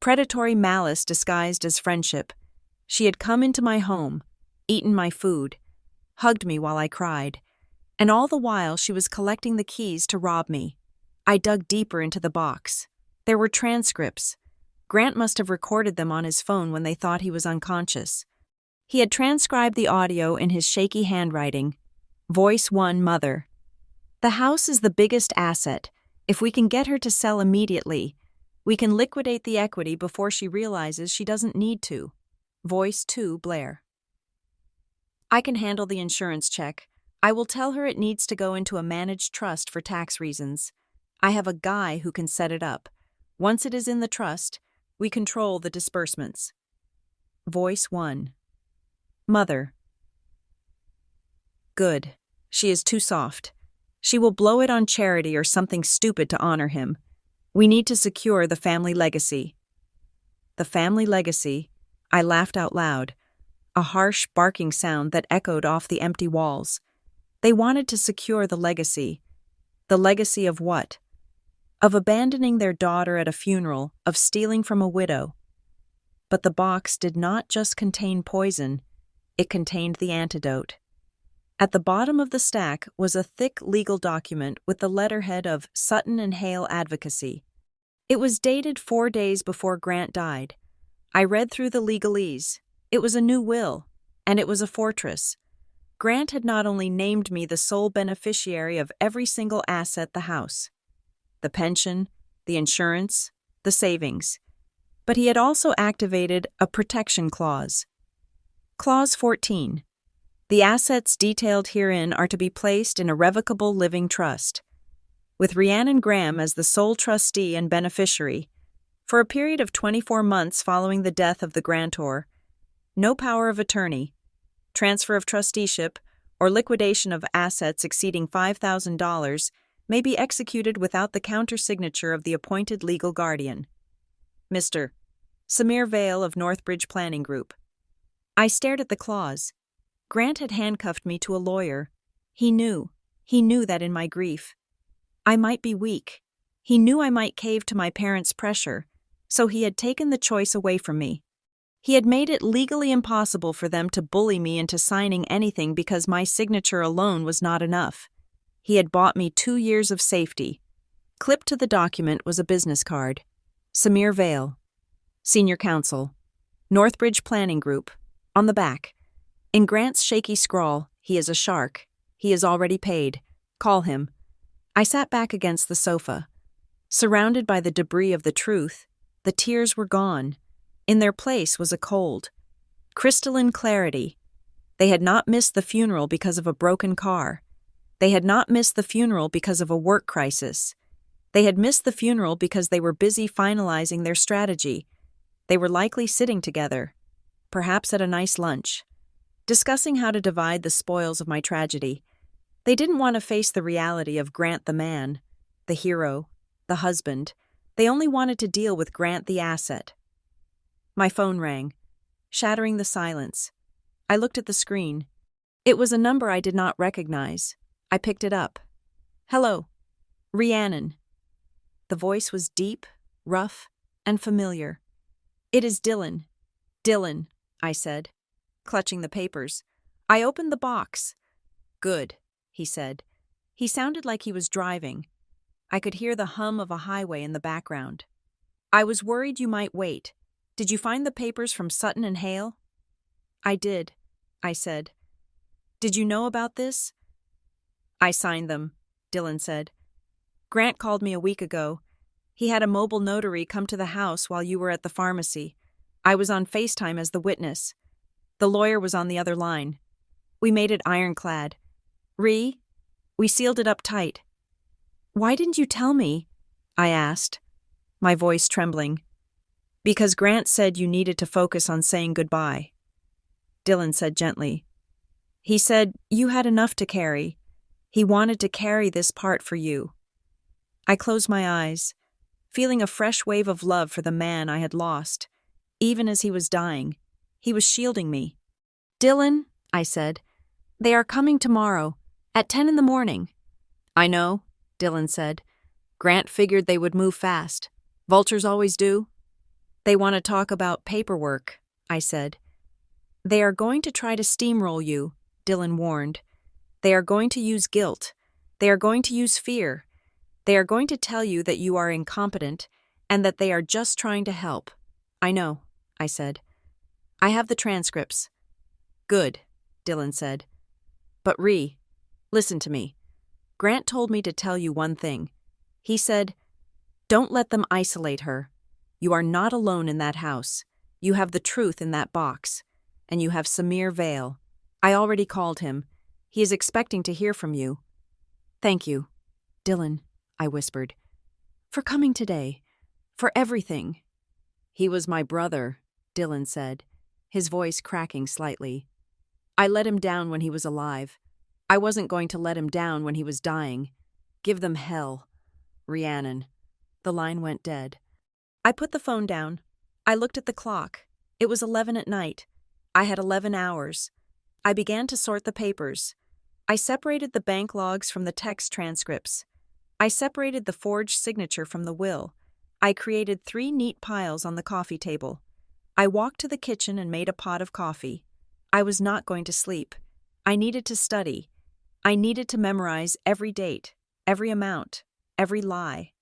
Predatory malice disguised as friendship. She had come into my home, eaten my food, hugged me while I cried, and all the while she was collecting the keys to rob me. I dug deeper into the box. There were transcripts. Grant must have recorded them on his phone when they thought he was unconscious. He had transcribed the audio in his shaky handwriting. Voice 1, Mother. "The house is the biggest asset. If we can get her to sell immediately, we can liquidate the equity before she realizes she doesn't need to." Voice 2, Blair. "I can handle the insurance check. I will tell her it needs to go into a managed trust for tax reasons. I have a guy who can set it up. Once it is in the trust, we control the disbursements." Voice 1. Mother. "Good. She is too soft. She will blow it on charity or something stupid to honor him. We need to secure the family legacy." The family legacy? I laughed out loud, a harsh barking sound that echoed off the empty walls. They wanted to secure the legacy. The legacy of what? Of abandoning their daughter at a funeral, of stealing from a widow. But the box did not just contain poison, it contained the antidote. At the bottom of the stack was a thick legal document with the letterhead of Sutton and Hale Advocacy. It was dated 4 days before Grant died. I read through the legalese. It was a new will, and it was a fortress. Grant had not only named me the sole beneficiary of every single asset the house, the pension, the insurance, the savings, but he had also activated a protection clause. Clause 14. The assets detailed herein are to be placed in a revocable living trust, with Rhiannon Graham as the sole trustee and beneficiary, for a period of 24 months following the death of the grantor. No power of attorney, transfer of trusteeship, or liquidation of assets exceeding $5,000 may be executed without the countersignature of the appointed legal guardian. Mr. Samir Vale of Northbridge Planning Group. I stared at the clause. Grant had handcuffed me to a lawyer. He knew that in my grief, I might be weak. He knew I might cave to my parents' pressure, so he had taken the choice away from me. He had made it legally impossible for them to bully me into signing anything because my signature alone was not enough. He had bought me 2 years of safety. Clipped to the document was a business card. Samir Vale, Senior Counsel, Northbridge Planning Group. On the back, in Grant's shaky scrawl, "He is a shark. He is already paid. Call him." I sat back against the sofa. Surrounded by the debris of the truth, the tears were gone. In their place was a cold, crystalline clarity. They had not missed the funeral because of a broken car. They had not missed the funeral because of a work crisis. They had missed the funeral because they were busy finalizing their strategy. They were likely sitting together, perhaps at a nice lunch, discussing how to divide the spoils of my tragedy. They didn't want to face the reality of Grant the man, the hero, the husband. They only wanted to deal with Grant the asset. My phone rang, shattering the silence. I looked at the screen. It was a number I did not recognize. I picked it up. "Hello, Rhiannon." The voice was deep, rough, and familiar. "It is Dylan." "Dylan," I said, clutching the papers. I opened the box. "Good," he said. He sounded like he was driving. I could hear the hum of a highway in the background. "I was worried you might wait. Did you find the papers from Sutton and Hale?" "I did," I said. "Did you know about this?" "I signed them," Dylan said. "Grant called me a week ago. He had a mobile notary come to the house while you were at the pharmacy. I was on FaceTime as the witness. The lawyer was on the other line. We made it ironclad. We sealed it up tight. Why didn't you tell me? I asked, my voice trembling. Because Grant said you needed to focus on saying goodbye. Dylan said gently. He said you had enough to carry. He wanted to carry this part for you. I closed my eyes, feeling a fresh wave of love for the man I had lost. Even as he was dying, he was shielding me. Dylan, I said, they are coming tomorrow, at 10 in the morning. I know, Dylan said. Grant figured they would move fast. Vultures always do. They want to talk about paperwork, I said. They are going to try to steamroll you, Dylan warned. They are going to use guilt. They are going to use fear. They are going to tell you that you are incompetent and that they are just trying to help. I know, I said. I have the transcripts. Good, Dylan said. But listen to me. Grant told me to tell you one thing. He said, don't let them isolate her. You are not alone in that house. You have the truth in that box. And you have Samir Vale. I already called him. He is expecting to hear from you. Thank you, Dylan, I whispered, for coming today, for everything. He was my brother, Dylan said, his voice cracking slightly. I let him down when he was alive. I wasn't going to let him down when he was dying. Give them hell. Rhiannon. The line went dead. I put the phone down. I looked at the clock. It was 11 at night. I had 11 hours. I began to sort the papers. I separated the bank logs from the text transcripts. I separated the forged signature from the will. I created 3 neat piles on the coffee table. I walked to the kitchen and made a pot of coffee. I was not going to sleep. I needed to study. I needed to memorize every date, every amount, every lie.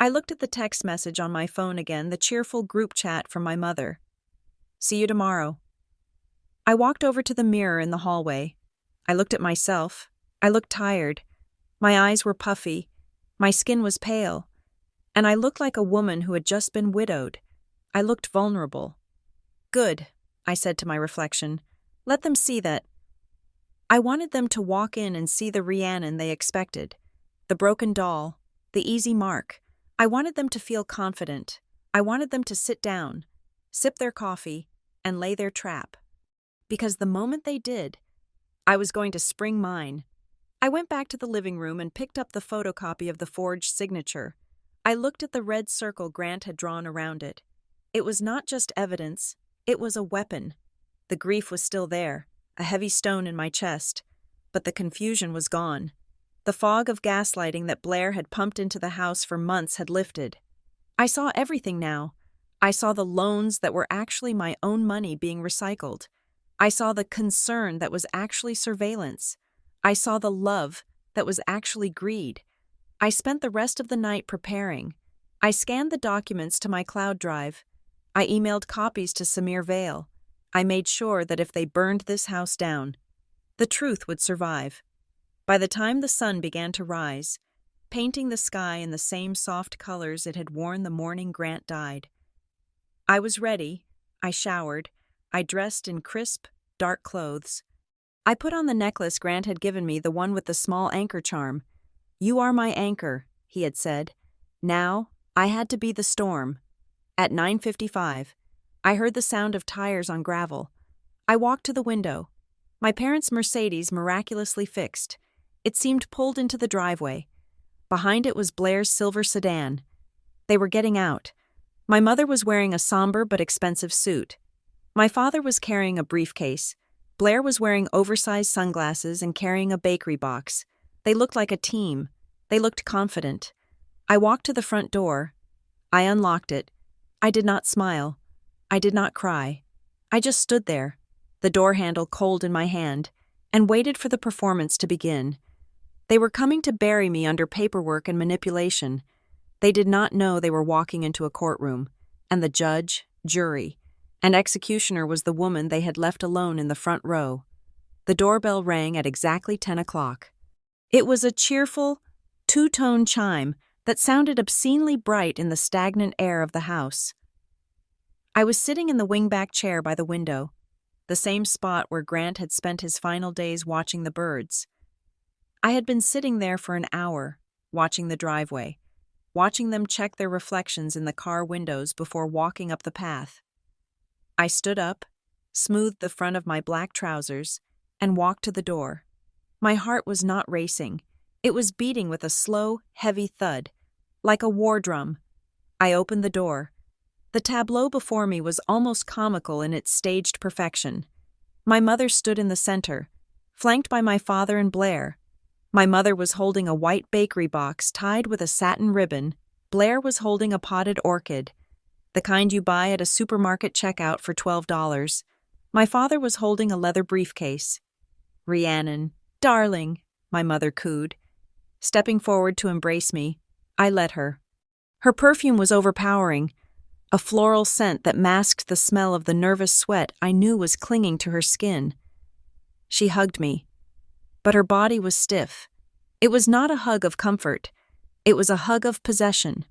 I looked at the text message on my phone again, the cheerful group chat from my mother. See you tomorrow. I walked over to the mirror in the hallway. I looked at myself. I looked tired. My eyes were puffy. My skin was pale. And I looked like a woman who had just been widowed. I looked vulnerable. Good, I said to my reflection. Let them see that. I wanted them to walk in and see the Rhiannon they expected. The broken doll, the easy mark. I wanted them to feel confident. I wanted them to sit down, sip their coffee, and lay their trap. Because the moment they did, I was going to spring mine. I went back to the living room and picked up the photocopy of the forged signature. I looked at the red circle Grant had drawn around it. It was not just evidence, it was a weapon. The grief was still there, a heavy stone in my chest, but the confusion was gone. The fog of gaslighting that Blair had pumped into the house for months had lifted. I saw everything now. I saw the loans that were actually my own money being recycled. I saw the concern that was actually surveillance. I saw the love that was actually greed. I spent the rest of the night preparing. I scanned the documents to my cloud drive. I emailed copies to Samir Vale. I made sure that if they burned this house down, the truth would survive. By the time the sun began to rise, painting the sky in the same soft colors it had worn the morning Grant died, I was ready. I showered. I dressed in crisp, dark clothes. I put on the necklace Grant had given me, the one with the small anchor charm. You are my anchor, he had said. Now, I had to be the storm. At 9:55, I heard the sound of tires on gravel. I walked to the window. My parents' Mercedes miraculously fixed. It seemed pulled into the driveway. Behind it was Blair's silver sedan. They were getting out. My mother was wearing a somber but expensive suit. My father was carrying a briefcase. Blair was wearing oversized sunglasses and carrying a bakery box. They looked like a team. They looked confident. I walked to the front door. I unlocked it. I did not smile. I did not cry. I just stood there, the door handle cold in my hand, and waited for the performance to begin. They were coming to bury me under paperwork and manipulation. They did not know they were walking into a courtroom, and the judge, jury, and executioner was the woman they had left alone in the front row. The doorbell rang at exactly 10 o'clock. It was a cheerful, two-tone chime that sounded obscenely bright in the stagnant air of the house. I was sitting in the wingback chair by the window, the same spot where Grant had spent his final days watching the birds. I had been sitting there for an hour, watching the driveway, watching them check their reflections in the car windows before walking up the path. I stood up, smoothed the front of my black trousers, and walked to the door. My heart was not racing. It was beating with a slow, heavy thud, like a war drum. I opened the door. The tableau before me was almost comical in its staged perfection. My mother stood in the center, flanked by my father and Blair. My mother was holding a white bakery box tied with a satin ribbon. Blair was holding a potted orchid, the kind you buy at a supermarket checkout for $12. My father was holding a leather briefcase. "Rhiannon, darling," my mother cooed. Stepping forward to embrace me, I let her. Her perfume was overpowering, a floral scent that masked the smell of the nervous sweat I knew was clinging to her skin. She hugged me, but her body was stiff. It was not a hug of comfort. It was a hug of possession.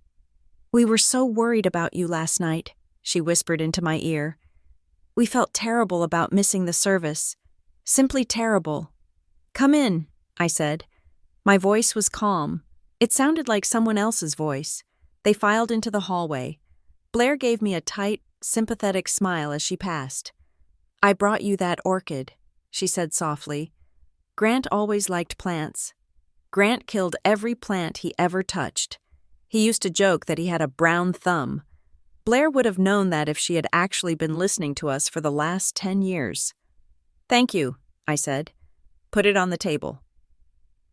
"We were so worried about you last night," she whispered into my ear. "We felt terrible about missing the service. Simply terrible." "Come in," I said. My voice was calm. It sounded like someone else's voice. They filed into the hallway. Blair gave me a tight, sympathetic smile as she passed. "I brought you that orchid," she said softly. "Grant always liked plants. Grant killed every plant he ever touched. He used to joke that he had a brown thumb. Blair would have known that if she had actually been listening to us for the last 10 years. "Thank you," I said. "Put it on the table."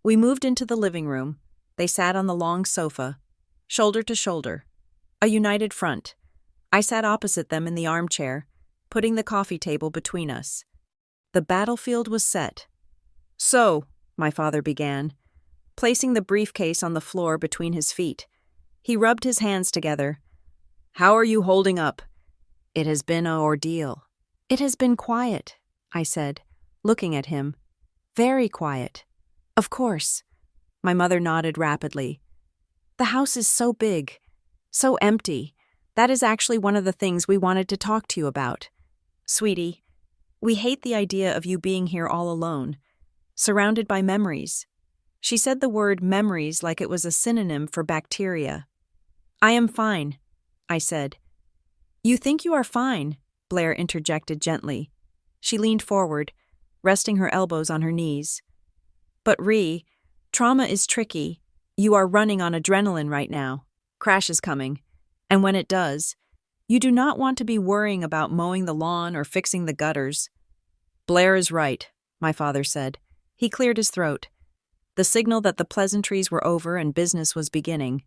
We moved into the living room. They sat on the long sofa, shoulder to shoulder, a united front. I sat opposite them in the armchair, putting the coffee table between us. The battlefield was set. "So," my father began, placing the briefcase on the floor between his feet. He rubbed his hands together. "How are you holding up?" "It has been an ordeal." "It has been quiet," I said, looking at him. "Very quiet." "Of course." My mother nodded rapidly. "The house is so big, so empty. That is actually one of the things we wanted to talk to you about. Sweetie, we hate the idea of you being here all alone, surrounded by memories." She said the word memories like it was a synonym for bacteria. "I am fine," I said. "You think you are fine," Blair interjected gently. She leaned forward, resting her elbows on her knees. "But trauma is tricky. You are running on adrenaline right now. Crash is coming. And when it does, you do not want to be worrying about mowing the lawn or fixing the gutters." "Blair is right," my father said. He cleared his throat, the signal that the pleasantries were over and business was beginning.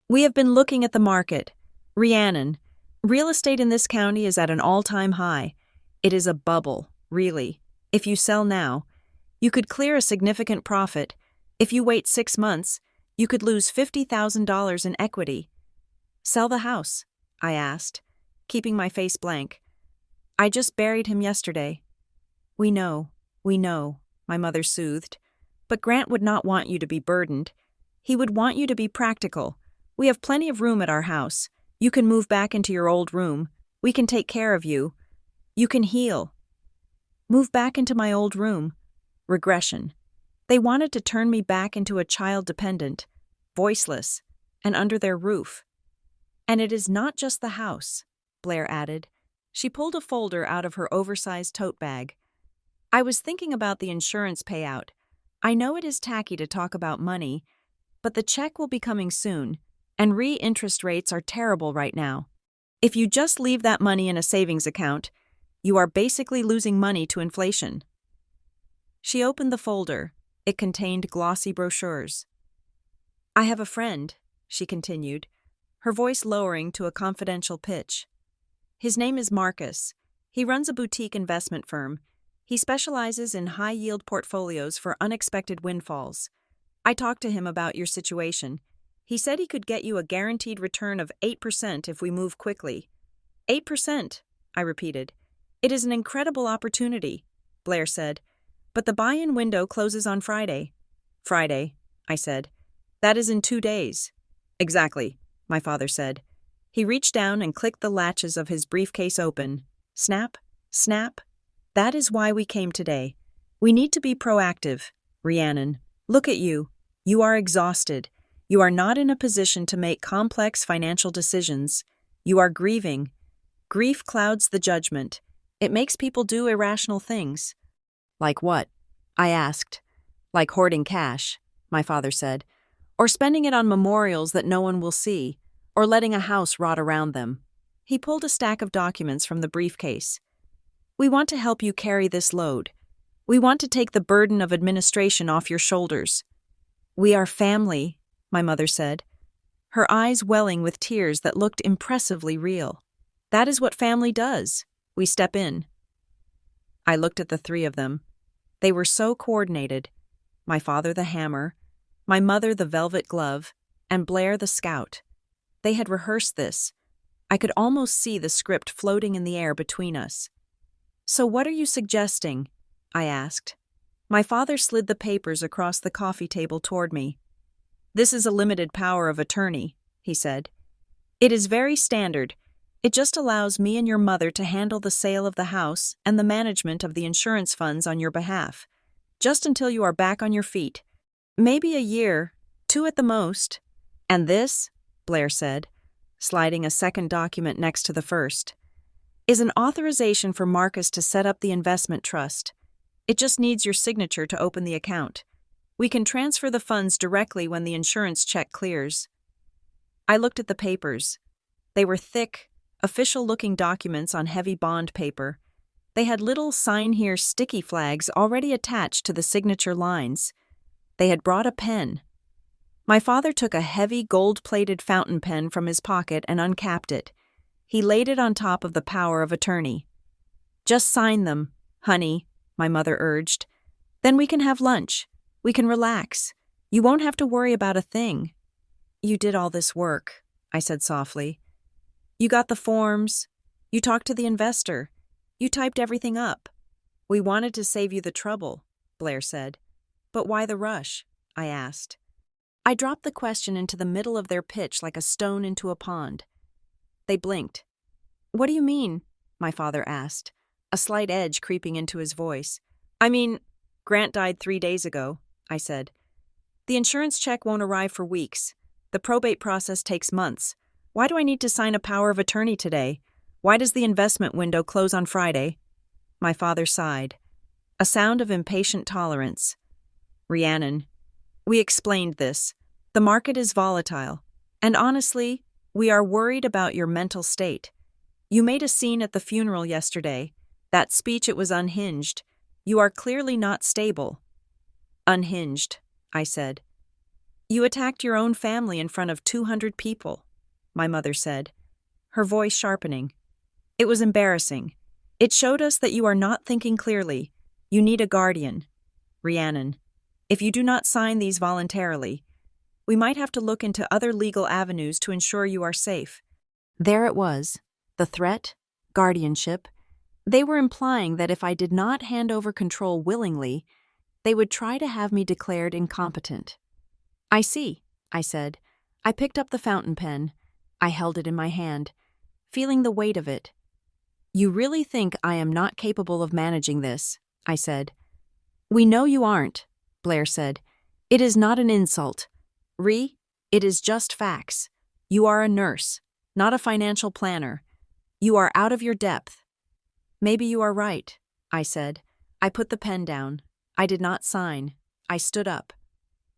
"We have been looking at the market. Rhiannon, real estate in this county is at an all-time high. It is a bubble, really. If you sell now, you could clear a significant profit. If you wait 6 months, you could lose $50,000 in equity." "Sell the house?" I asked, keeping my face blank. "I just buried him yesterday." We know, my mother soothed. "But Grant would not want you to be burdened. He would want you to be practical. We have plenty of room at our house. You can move back into your old room. We can take care of you. You can heal." Move back into my old room. Regression. They wanted to turn me back into a child dependent, voiceless, and under their roof. "And it is not just the house," Blair added. She pulled a folder out of her oversized tote bag. "I was thinking about the insurance payout. I know it is tacky to talk about money, but the check will be coming soon, and interest rates are terrible right now. If you just leave that money in a savings account, you are basically losing money to inflation." She opened the folder. It contained glossy brochures. "I have a friend," she continued, her voice lowering to a confidential pitch. "His name is Marcus. He runs a boutique investment firm. He specializes in high-yield portfolios for unexpected windfalls. I talked to him about your situation. He said he could get you a guaranteed return of 8% if we move quickly." 8%, I repeated. "It is an incredible opportunity," Blair said. "But the buy-in window closes on Friday." "Friday," I said. "That is in 2 days." "Exactly," my father said. He reached down and clicked the latches of his briefcase open. Snap, snap. That is why we came today. We need to be proactive. Rhiannon, look at you. You are exhausted. You are not in a position to make complex financial decisions. You are grieving. Grief clouds the judgment. It makes people do irrational things. Like what? I asked. Like hoarding cash, my father said. Or spending it on memorials that no one will see. Or letting a house rot around them. He pulled a stack of documents from the briefcase. We want to help you carry this load. We want to take the burden of administration off your shoulders. We are family, my mother said, her eyes welling with tears that looked impressively real. That is what family does. We step in. I looked at the three of them. They were so coordinated. My father the hammer, my mother the velvet glove, and Blair the scout. They had rehearsed this. I could almost see the script floating in the air between us. So what are you suggesting? I asked. My father slid the papers across the coffee table toward me. This is a limited power of attorney, he said. It is very standard. It just allows me and your mother to handle the sale of the house and the management of the insurance funds on your behalf, just until you are back on your feet. Maybe a year, 2 at the most. And this, Blair said, sliding a second document next to the first, is an authorization for Marcus to set up the investment trust. It just needs your signature to open the account. We can transfer the funds directly when the insurance check clears. I looked at the papers. They were thick, official-looking documents on heavy bond paper. They had little sign here sticky flags already attached to the signature lines. They had brought a pen. My father took a heavy gold-plated fountain pen from his pocket and uncapped it. He laid it on top of the power of attorney. Just sign them, honey, my mother urged. Then we can have lunch. We can relax. You won't have to worry about a thing. You did all this work, I said softly. You got the forms. You talked to the investor. You typed everything up. We wanted to save you the trouble, Blair said. But why the rush? I asked. I dropped the question into the middle of their pitch like a stone into a pond. They blinked. What do you mean? My father asked, a slight edge creeping into his voice. I mean, Grant died 3 days ago, I said. The insurance check won't arrive for weeks. The probate process takes months. Why do I need to sign a power of attorney today? Why does the investment window close on Friday? My father sighed. A sound of impatient tolerance. Rhiannon, we explained this. The market is volatile. And honestly, we are worried about your mental state. You made a scene at the funeral yesterday. That speech, it was unhinged. You are clearly not stable. Unhinged, I said. You attacked your own family in front of 200 people, my mother said, her voice sharpening. It was embarrassing. It showed us that you are not thinking clearly. You need a guardian. Rhiannon, if you do not sign these voluntarily, we might have to look into other legal avenues to ensure you are safe. There it was, the threat, guardianship. They were implying that if I did not hand over control willingly, they would try to have me declared incompetent. I see, I said. I picked up the fountain pen. I held it in my hand, feeling the weight of it. You really think I am not capable of managing this, I said. We know you aren't, Blair said. It is not an insult. It is just facts. You are a nurse, not a financial planner. You are out of your depth. Maybe you are right, I said. I put the pen down. I did not sign. I stood up.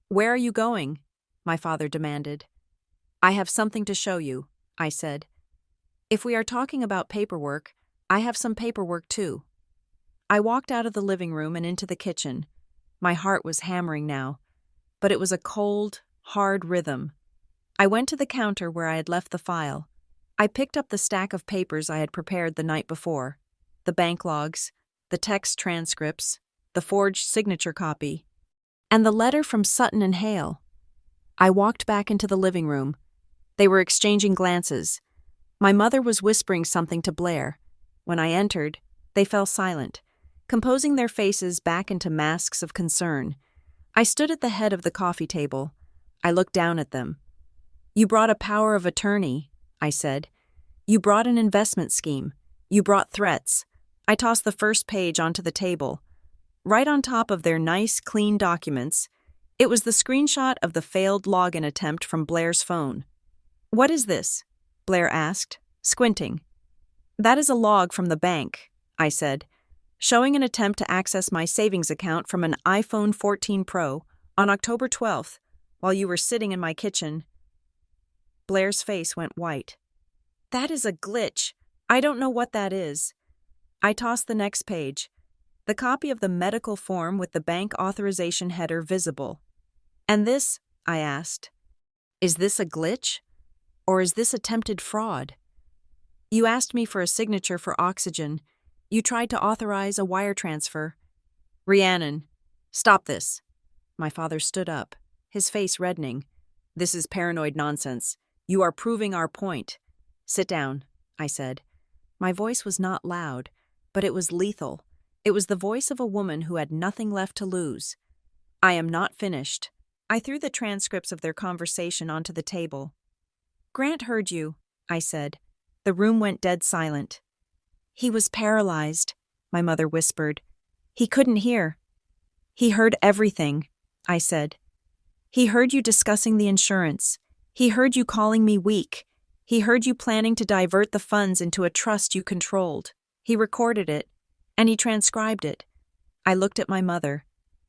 Where are you going? My father demanded. I have something to show you, I said. If we are talking about paperwork, I have some paperwork too. I walked out of the living room and into the kitchen. My heart was hammering now, but it was a cold, hard rhythm. I went to the counter where I had left the file. I picked up the stack of papers I had prepared the night before, the bank logs, the text transcripts, the forged signature copy, and the letter from Sutton and Hale. I walked back into the living room. They were exchanging glances. My mother was whispering something to Blair. When I entered, they fell silent, composing their faces back into masks of concern. I stood at the head of the coffee table. I looked down at them. You brought a power of attorney, I said. You brought an investment scheme. You brought threats. I tossed the first page onto the table. Right on top of their nice, clean documents, it was the screenshot of the failed login attempt from Blair's phone. What is this? Blair asked, squinting. That is a log from the bank, I said, showing an attempt to access my savings account from an iPhone 14 Pro on October 12th, while you were sitting in my kitchen. Blair's face went white. That is a glitch. I don't know what that is. I tossed the next page, the copy of the medical form with the bank authorization header visible. And this, I asked, is this a glitch? Or is this attempted fraud? You asked me for a signature for oxygen. You tried to authorize a wire transfer. Rhiannon, stop this. My father stood up, his face reddening. This is paranoid nonsense. You are proving our point. Sit down, I said. My voice was not loud, but it was lethal. It was the voice of a woman who had nothing left to lose. I am not finished. I threw the transcripts of their conversation onto the table. Grant heard you, I said. The room went dead silent. He was paralyzed, my mother whispered. He couldn't hear. He heard everything, I said. He heard you discussing the insurance. He heard you calling me weak. He heard you planning to divert the funds into a trust you controlled. He recorded it, and he transcribed it. I looked at my mother.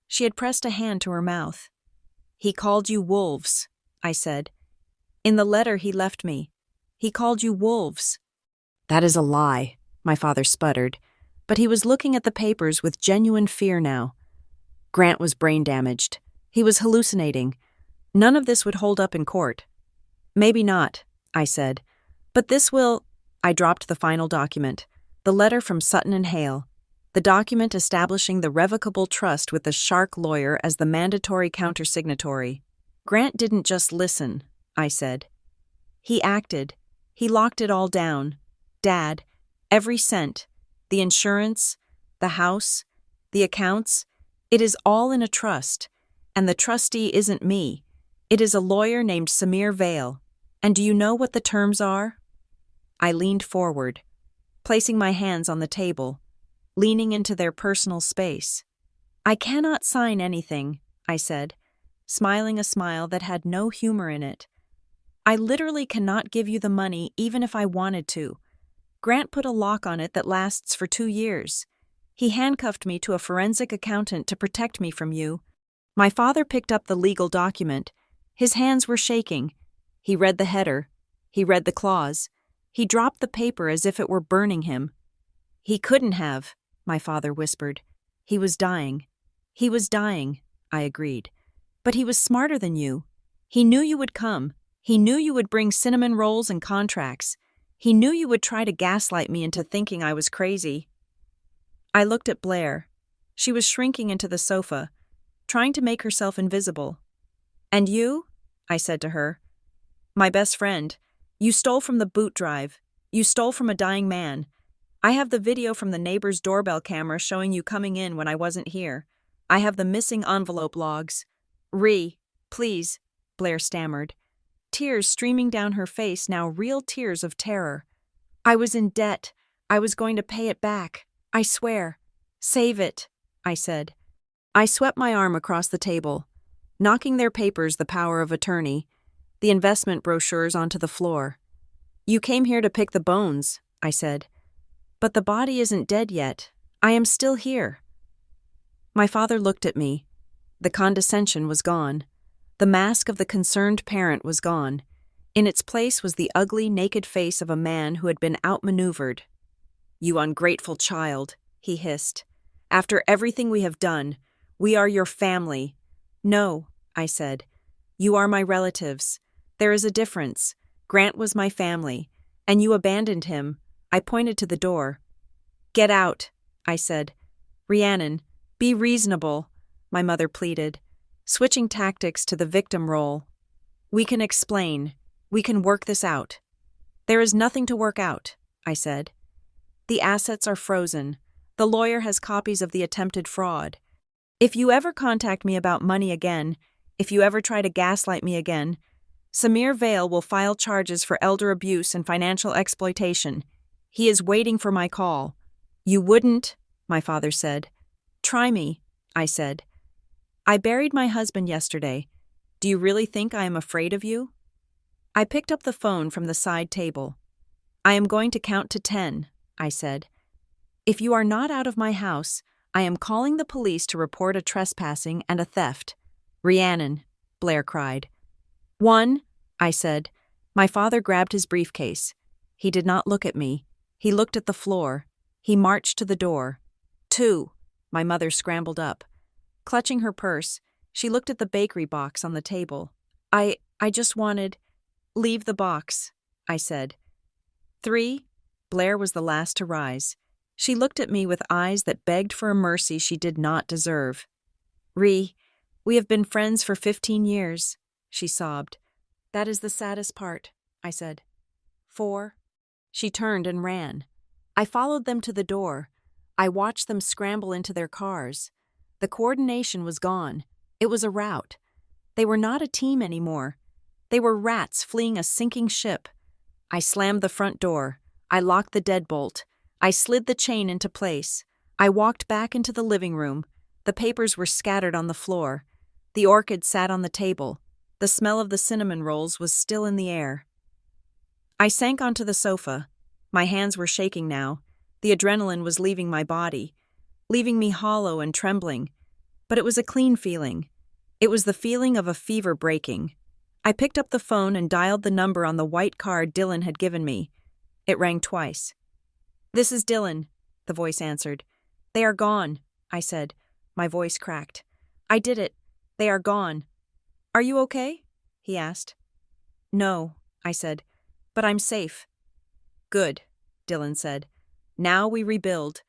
She had pressed a hand to her mouth. He called you wolves, I said. In the letter he left me, he called you wolves. That is a lie, my father sputtered, but he was looking at the papers with genuine fear now. Grant was brain damaged. He was hallucinating. None of this would hold up in court. Maybe not, I said. But this will... I dropped the final document, the letter from Sutton and Hale, the document establishing the revocable trust with the Shark lawyer as the mandatory countersignatory. Grant didn't just listen, I said. He acted. He locked it all down. Dad, every cent, the insurance, the house, the accounts, it is all in a trust, and the trustee isn't me. It is a lawyer named Samir Vale. And do you know what the terms are? I leaned forward, placing my hands on the table, leaning into their personal space. I cannot sign anything, I said, smiling a smile that had no humor in it. I literally cannot give you the money even if I wanted to. Grant put a lock on it that lasts for 2 years. He handcuffed me to a forensic accountant to protect me from you. My father picked up the legal document. His hands were shaking. He read the header. He read the clause. He dropped the paper as if it were burning him. He couldn't have, my father whispered. He was dying. He was dying, I agreed. But he was smarter than you. He knew you would come. He knew you would bring cinnamon rolls and contracts. He knew you would try to gaslight me into thinking I was crazy. I looked at Blair. She was shrinking into the sofa, trying to make herself invisible. And you? I said to her. My best friend. You stole from the boot drive. You stole from a dying man. I have the video from the neighbor's doorbell camera showing you coming in when I wasn't here. I have the missing envelope logs. Please, Blair stammered. Tears streaming down her face, now real tears of terror. I was in debt. I was going to pay it back. I swear. Save it, I said. I swept my arm across the table, knocking their papers the power of attorney, the investment brochures onto the floor. You came here to pick the bones, I said. But the body isn't dead yet. I am still here. My father looked at me. The condescension was gone. The mask of the concerned parent was gone. In its place was the ugly, naked face of a man who had been outmaneuvered. You ungrateful child, he hissed. After everything we have done, we are your family. No, I said. You are my relatives. There is a difference. Grant was my family, and you abandoned him. I pointed to the door. Get out, I said. Rhiannon, be reasonable, my mother pleaded, switching tactics to the victim role. We can explain. We can work this out. There is nothing to work out, I said. The assets are frozen. The lawyer has copies of the attempted fraud. If you ever contact me about money again, if you ever try to gaslight me again, Samir Vale will file charges for elder abuse and financial exploitation. He is waiting for my call. You wouldn't, my father said. Try me, I said. I buried my husband yesterday. Do you really think I am afraid of you? I picked up the phone from the side table. I am going to count to 10, I said. If you are not out of my house, I am calling the police to report a trespassing and a theft. Rhiannon, Blair cried. 1, I said. My father grabbed his briefcase. He did not look at me. He looked at the floor. He marched to the door. 2, my mother scrambled up. Clutching her purse, she looked at the bakery box on the table. I just wanted... Leave the box, I said. 3, Blair was the last to rise. She looked at me with eyes that begged for a mercy she did not deserve. We have been friends for 15 years, she sobbed. That is the saddest part, I said. 4, she turned and ran. I followed them to the door. I watched them scramble into their cars. The coordination was gone. It was a rout. They were not a team anymore. They were rats fleeing a sinking ship. I slammed the front door. I locked the deadbolt. I slid the chain into place. I walked back into the living room. The papers were scattered on the floor. The orchid sat on the table. The smell of the cinnamon rolls was still in the air. I sank onto the sofa. My hands were shaking now. The adrenaline was leaving my body, leaving me hollow and trembling. But it was a clean feeling. It was the feeling of a fever breaking. I picked up the phone and dialed the number on the white card Dylan had given me. It rang twice. This is Dylan, the voice answered. They are gone, I said. My voice cracked. I did it. They are gone. Are you okay? He asked. No, I said, but I'm safe. Good, Dylan said. Now we rebuild.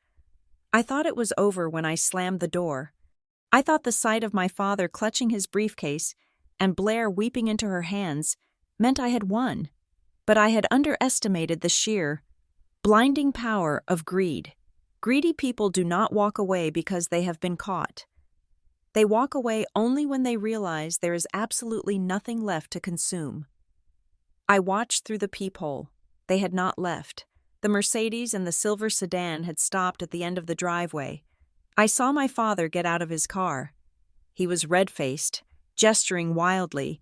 I thought it was over when I slammed the door. I thought the sight of my father clutching his briefcase and Blair weeping into her hands meant I had won. But I had underestimated the sheer, blinding power of greed. Greedy people do not walk away because they have been caught. They walk away only when they realize there is absolutely nothing left to consume. I watched through the peephole. They had not left. The Mercedes and the silver sedan had stopped at the end of the driveway. I saw my father get out of his car. He was red-faced, gesturing wildly.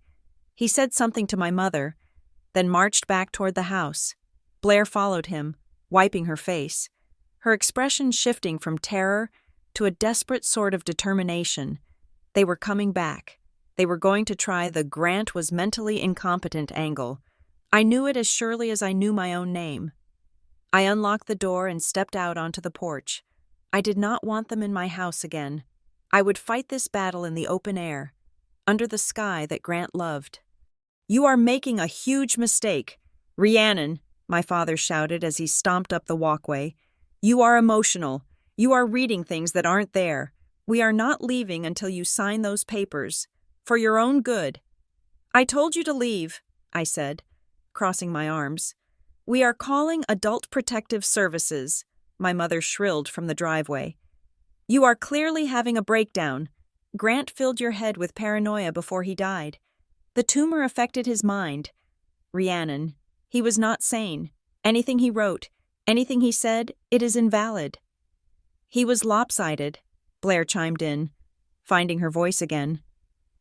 He said something to my mother, then marched back toward the house. Blair followed him, wiping her face, her expression shifting from terror to a desperate sort of determination. They were coming back. They were going to try the Grant was mentally incompetent angle. I knew it as surely as I knew my own name. I unlocked the door and stepped out onto the porch. I did not want them in my house again. I would fight this battle in the open air, under the sky that Grant loved. You are making a huge mistake. Rhiannon, my father shouted as he stomped up the walkway. You are emotional. You are reading things that aren't there. We are not leaving until you sign those papers. For your own good. I told you to leave, I said, crossing my arms. We are calling Adult Protective Services, my mother shrilled from the driveway. You are clearly having a breakdown. Grant filled your head with paranoia before he died. The tumor affected his mind. Rhiannon, he was not sane. Anything he wrote, anything he said, it is invalid. He was lopsided, Blair chimed in, finding her voice again.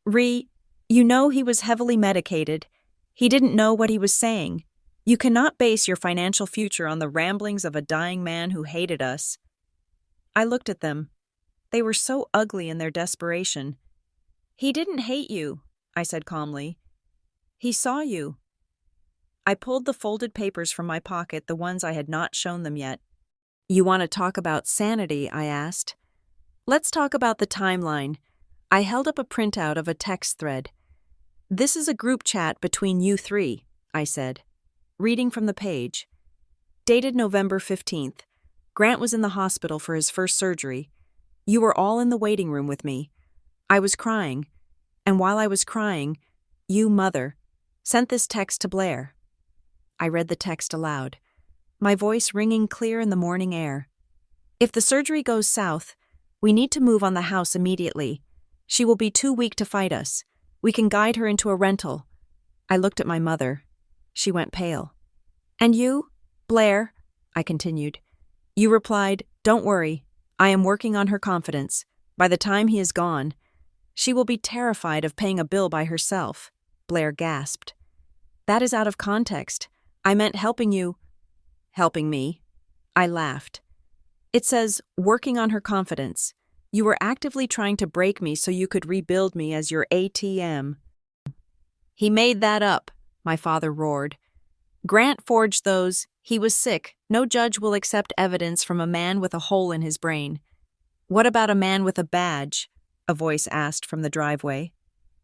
You know he was heavily medicated. He didn't know what he was saying. You cannot base your financial future on the ramblings of a dying man who hated us. I looked at them. They were so ugly in their desperation. He didn't hate you, I said calmly. He saw you. I pulled the folded papers from my pocket, the ones I had not shown them yet. You want to talk about sanity, I asked. Let's talk about the timeline. I held up a printout of a text thread. This is a group chat between you three, I said, reading from the page. Dated November 15th. Grant was in the hospital for his first surgery. You were all in the waiting room with me. I was crying, and while I was crying, you, mother, sent this text to Blair. I read the text aloud, my voice ringing clear in the morning air. If the surgery goes south, we need to move on the house immediately. She will be too weak to fight us. We can guide her into a rental. I looked at my mother. She went pale. And you, Blair? I continued. You replied, "Don't worry. I am working on her confidence. By the time he is gone, she will be terrified of paying a bill by herself." Blair gasped. That is out of context. I meant helping you. Helping me? I laughed. It says, working on her confidence. You were actively trying to break me so you could rebuild me as your ATM. He made that up, my father roared. Grant forged those. He was sick. No judge will accept evidence from a man with a hole in his brain. What about a man with a badge? A voice asked from the driveway.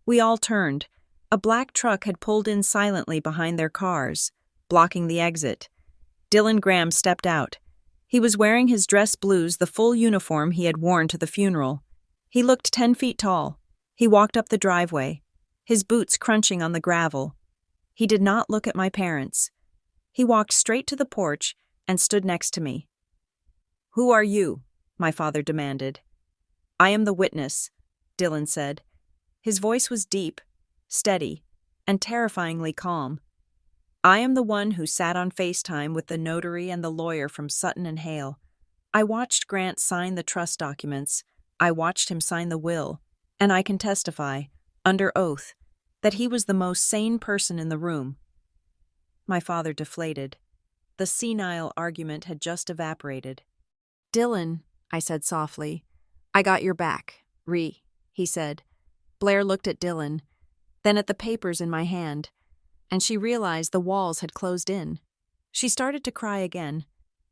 We all turned. A black truck had pulled in silently behind their cars, blocking the exit. Dylan Graham stepped out. He was wearing his dress blues, the full uniform he had worn to the funeral. He looked 10 feet tall. He walked up the driveway, his boots crunching on the gravel. He did not look at my parents. He walked straight to the porch and stood next to me. Who are you? My father demanded. I am the witness, Dylan said. His voice was deep, steady, and terrifyingly calm. I am the one who sat on FaceTime with the notary and the lawyer from Sutton and Hale. I watched Grant sign the trust documents. I watched him sign the will, and I can testify, under oath, that he was the most sane person in the room. My father deflated. The senile argument had just evaporated. Dylan, I said softly. I got your back, he said. Blair looked at Dylan, then at the papers in my hand, and she realized the walls had closed in. She started to cry again,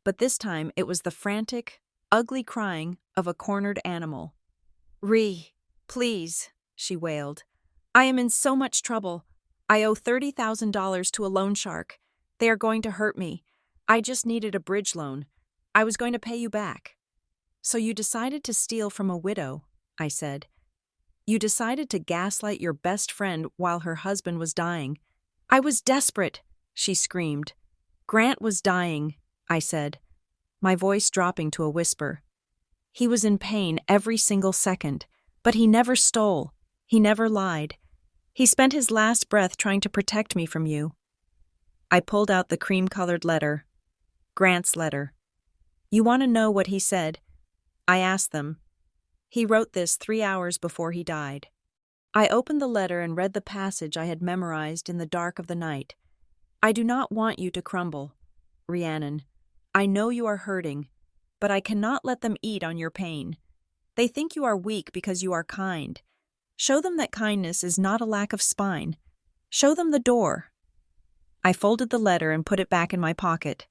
but this time it was the frantic, ugly crying of a cornered animal. Please, she wailed. I am in so much trouble. I owe $30,000 to a loan shark. They are going to hurt me. I just needed a bridge loan. I was going to pay you back. So you decided to steal from a widow, I said. You decided to gaslight your best friend while her husband was dying. I was desperate, she screamed. Grant was dying, I said, my voice dropping to a whisper. He was in pain every single second, but he never stole. He never lied. He spent his last breath trying to protect me from you. I pulled out the cream-colored letter. Grant's letter. You want to know what he said? I asked them. He wrote this 3 hours before he died. I opened the letter and read the passage I had memorized in the dark of the night. I do not want you to crumble, Rhiannon. I know you are hurting, but I cannot let them eat on your pain. They think you are weak because you are kind. Show them that kindness is not a lack of spine. Show them the door. I folded the letter and put it back in my pocket,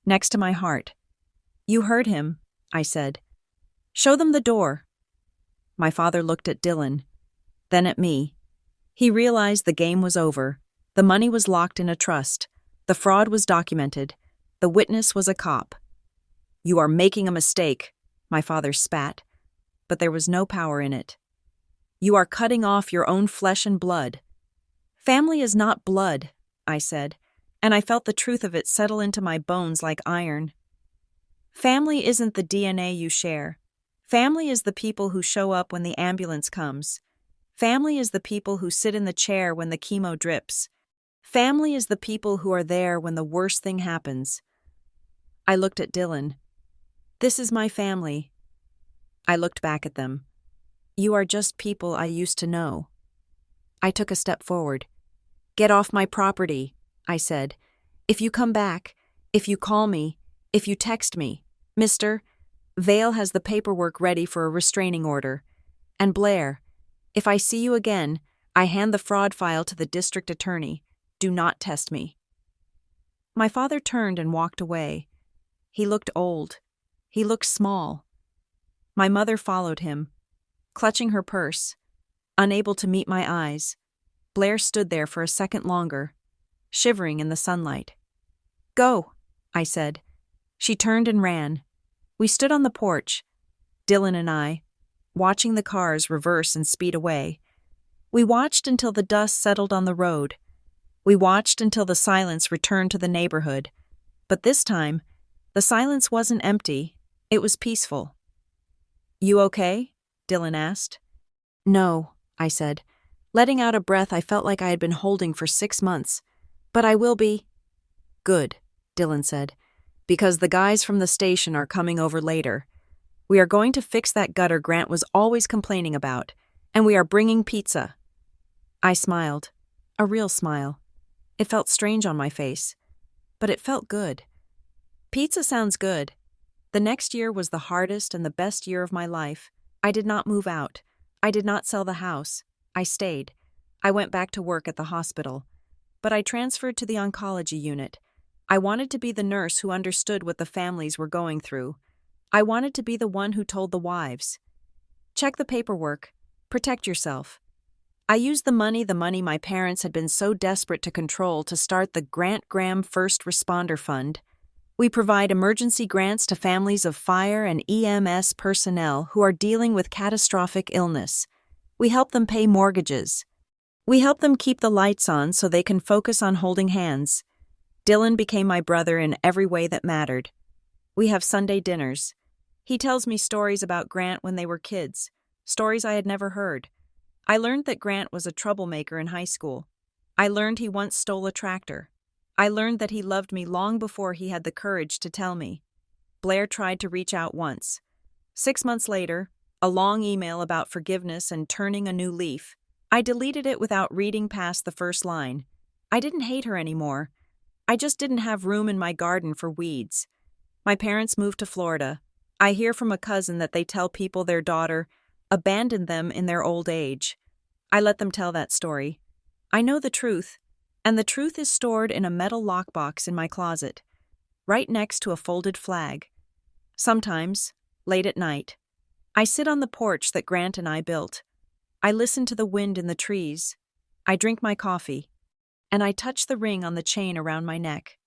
next to my heart. You heard him, I said. Show them the door. My father looked at Dylan, then at me. He realized the game was over. The money was locked in a trust. The fraud was documented. The witness was a cop. You are making a mistake, my father spat, but there was no power in it. You are cutting off your own flesh and blood. Family is not blood, I said, and I felt the truth of it settle into my bones like iron. Family isn't the DNA you share. Family is the people who show up when the ambulance comes. Family is the people who sit in the chair when the chemo drips. Family is the people who are there when the worst thing happens. I looked at Dylan. This is my family. I looked back at them. You are just people I used to know. I took a step forward. Get off my property, I said. If you come back, if you call me, if you text me, Mr. Vale has the paperwork ready for a restraining order. And Blair, if I see you again, I hand the fraud file to the district attorney. Do not test me. My father turned and walked away. He looked old. He looked small. My mother followed him, clutching her purse, unable to meet my eyes. Blair stood there for a second longer, shivering in the sunlight. Go, I said. She turned and ran. We stood on the porch, Dylan and I, watching the cars reverse and speed away. We watched until the dust settled on the road. We watched until the silence returned to the neighborhood. But this time, the silence wasn't empty. It was peaceful. You okay? Dylan asked. No, I said. Letting out a breath I felt like I had been holding for 6 months. But I will be. Good, Dylan said, because the guys from the station are coming over later. We are going to fix that gutter Grant was always complaining about, and we are bringing pizza. I smiled. A real smile. It felt strange on my face, but it felt good. Pizza sounds good. The next year was the hardest and the best year of my life. I did not move out. I did not sell the house. I stayed. I went back to work at the hospital. But I transferred to the oncology unit. I wanted to be the nurse who understood what the families were going through. I wanted to be the one who told the wives, check the paperwork, protect yourself. I used the money my parents had been so desperate to control to start the Grant Graham First Responder Fund. We provide emergency grants to families of fire and EMS personnel who are dealing with catastrophic illness. We help them pay mortgages. We help them keep the lights on so they can focus on holding hands. Dylan became my brother in every way that mattered. We have Sunday dinners. He tells me stories about Grant when they were kids, stories I had never heard. I learned that Grant was a troublemaker in high school. I learned he once stole a tractor. I learned that he loved me long before he had the courage to tell me. Blair tried to reach out once. 6 months later, a long email about forgiveness and turning a new leaf. I deleted it without reading past the first line. I didn't hate her anymore. I just didn't have room in my garden for weeds. My parents moved to Florida. I hear from a cousin that they tell people their daughter abandoned them in their old age. I let them tell that story. I know the truth, and the truth is stored in a metal lockbox in my closet, right next to a folded flag. Sometimes, late at night, I sit on the porch that Grant and I built. I listen to the wind in the trees. I drink my coffee, and I touch the ring on the chain around my neck.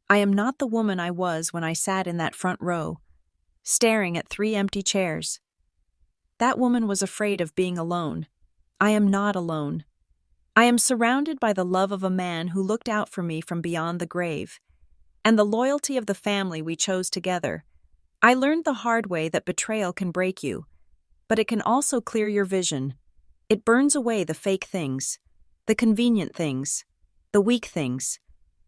I am not the woman I was when I sat in that front row, staring at 3 empty chairs. That woman was afraid of being alone. I am not alone. I am surrounded by the love of a man who looked out for me from beyond the grave, and the loyalty of the family we chose together. I learned the hard way that betrayal can break you, but it can also clear your vision. It burns away the fake things, the convenient things, the weak things.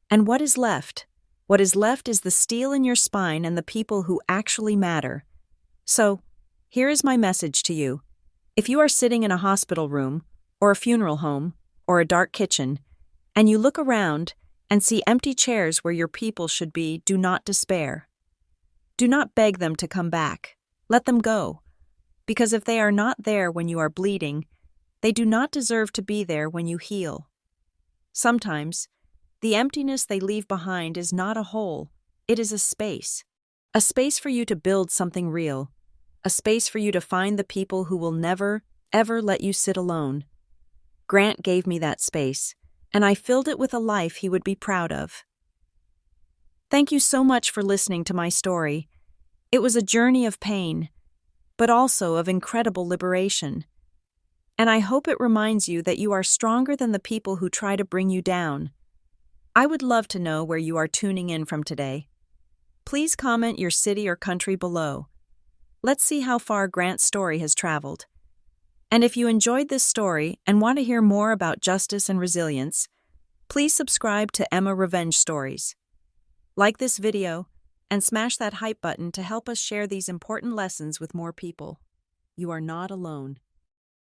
And what is left? What is left is the steel in your spine and the people who actually matter. So, here is my message to you. If you are sitting in a hospital room, or a funeral home, or a dark kitchen, and you look around and see empty chairs where your people should be, do not despair. Do not beg them to come back. Let them go. Because if they are not there when you are bleeding, they do not deserve to be there when you heal. Sometimes, the emptiness they leave behind is not a hole, it is a space for you to build something real, a space for you to find the people who will never, ever let you sit alone. Grant gave me that space, and I filled it with a life he would be proud of. Thank you so much for listening to my story. It was a journey of pain, but also of incredible liberation. And I hope it reminds you that you are stronger than the people who try to bring you down. I would love to know where you are tuning in from today. Please comment your city or country below. Let's see how far Grant's story has traveled. And if you enjoyed this story and want to hear more about justice and resilience, please subscribe to Emma Revenge Stories. Like this video and smash that hype button to help us share these important lessons with more people. You are not alone.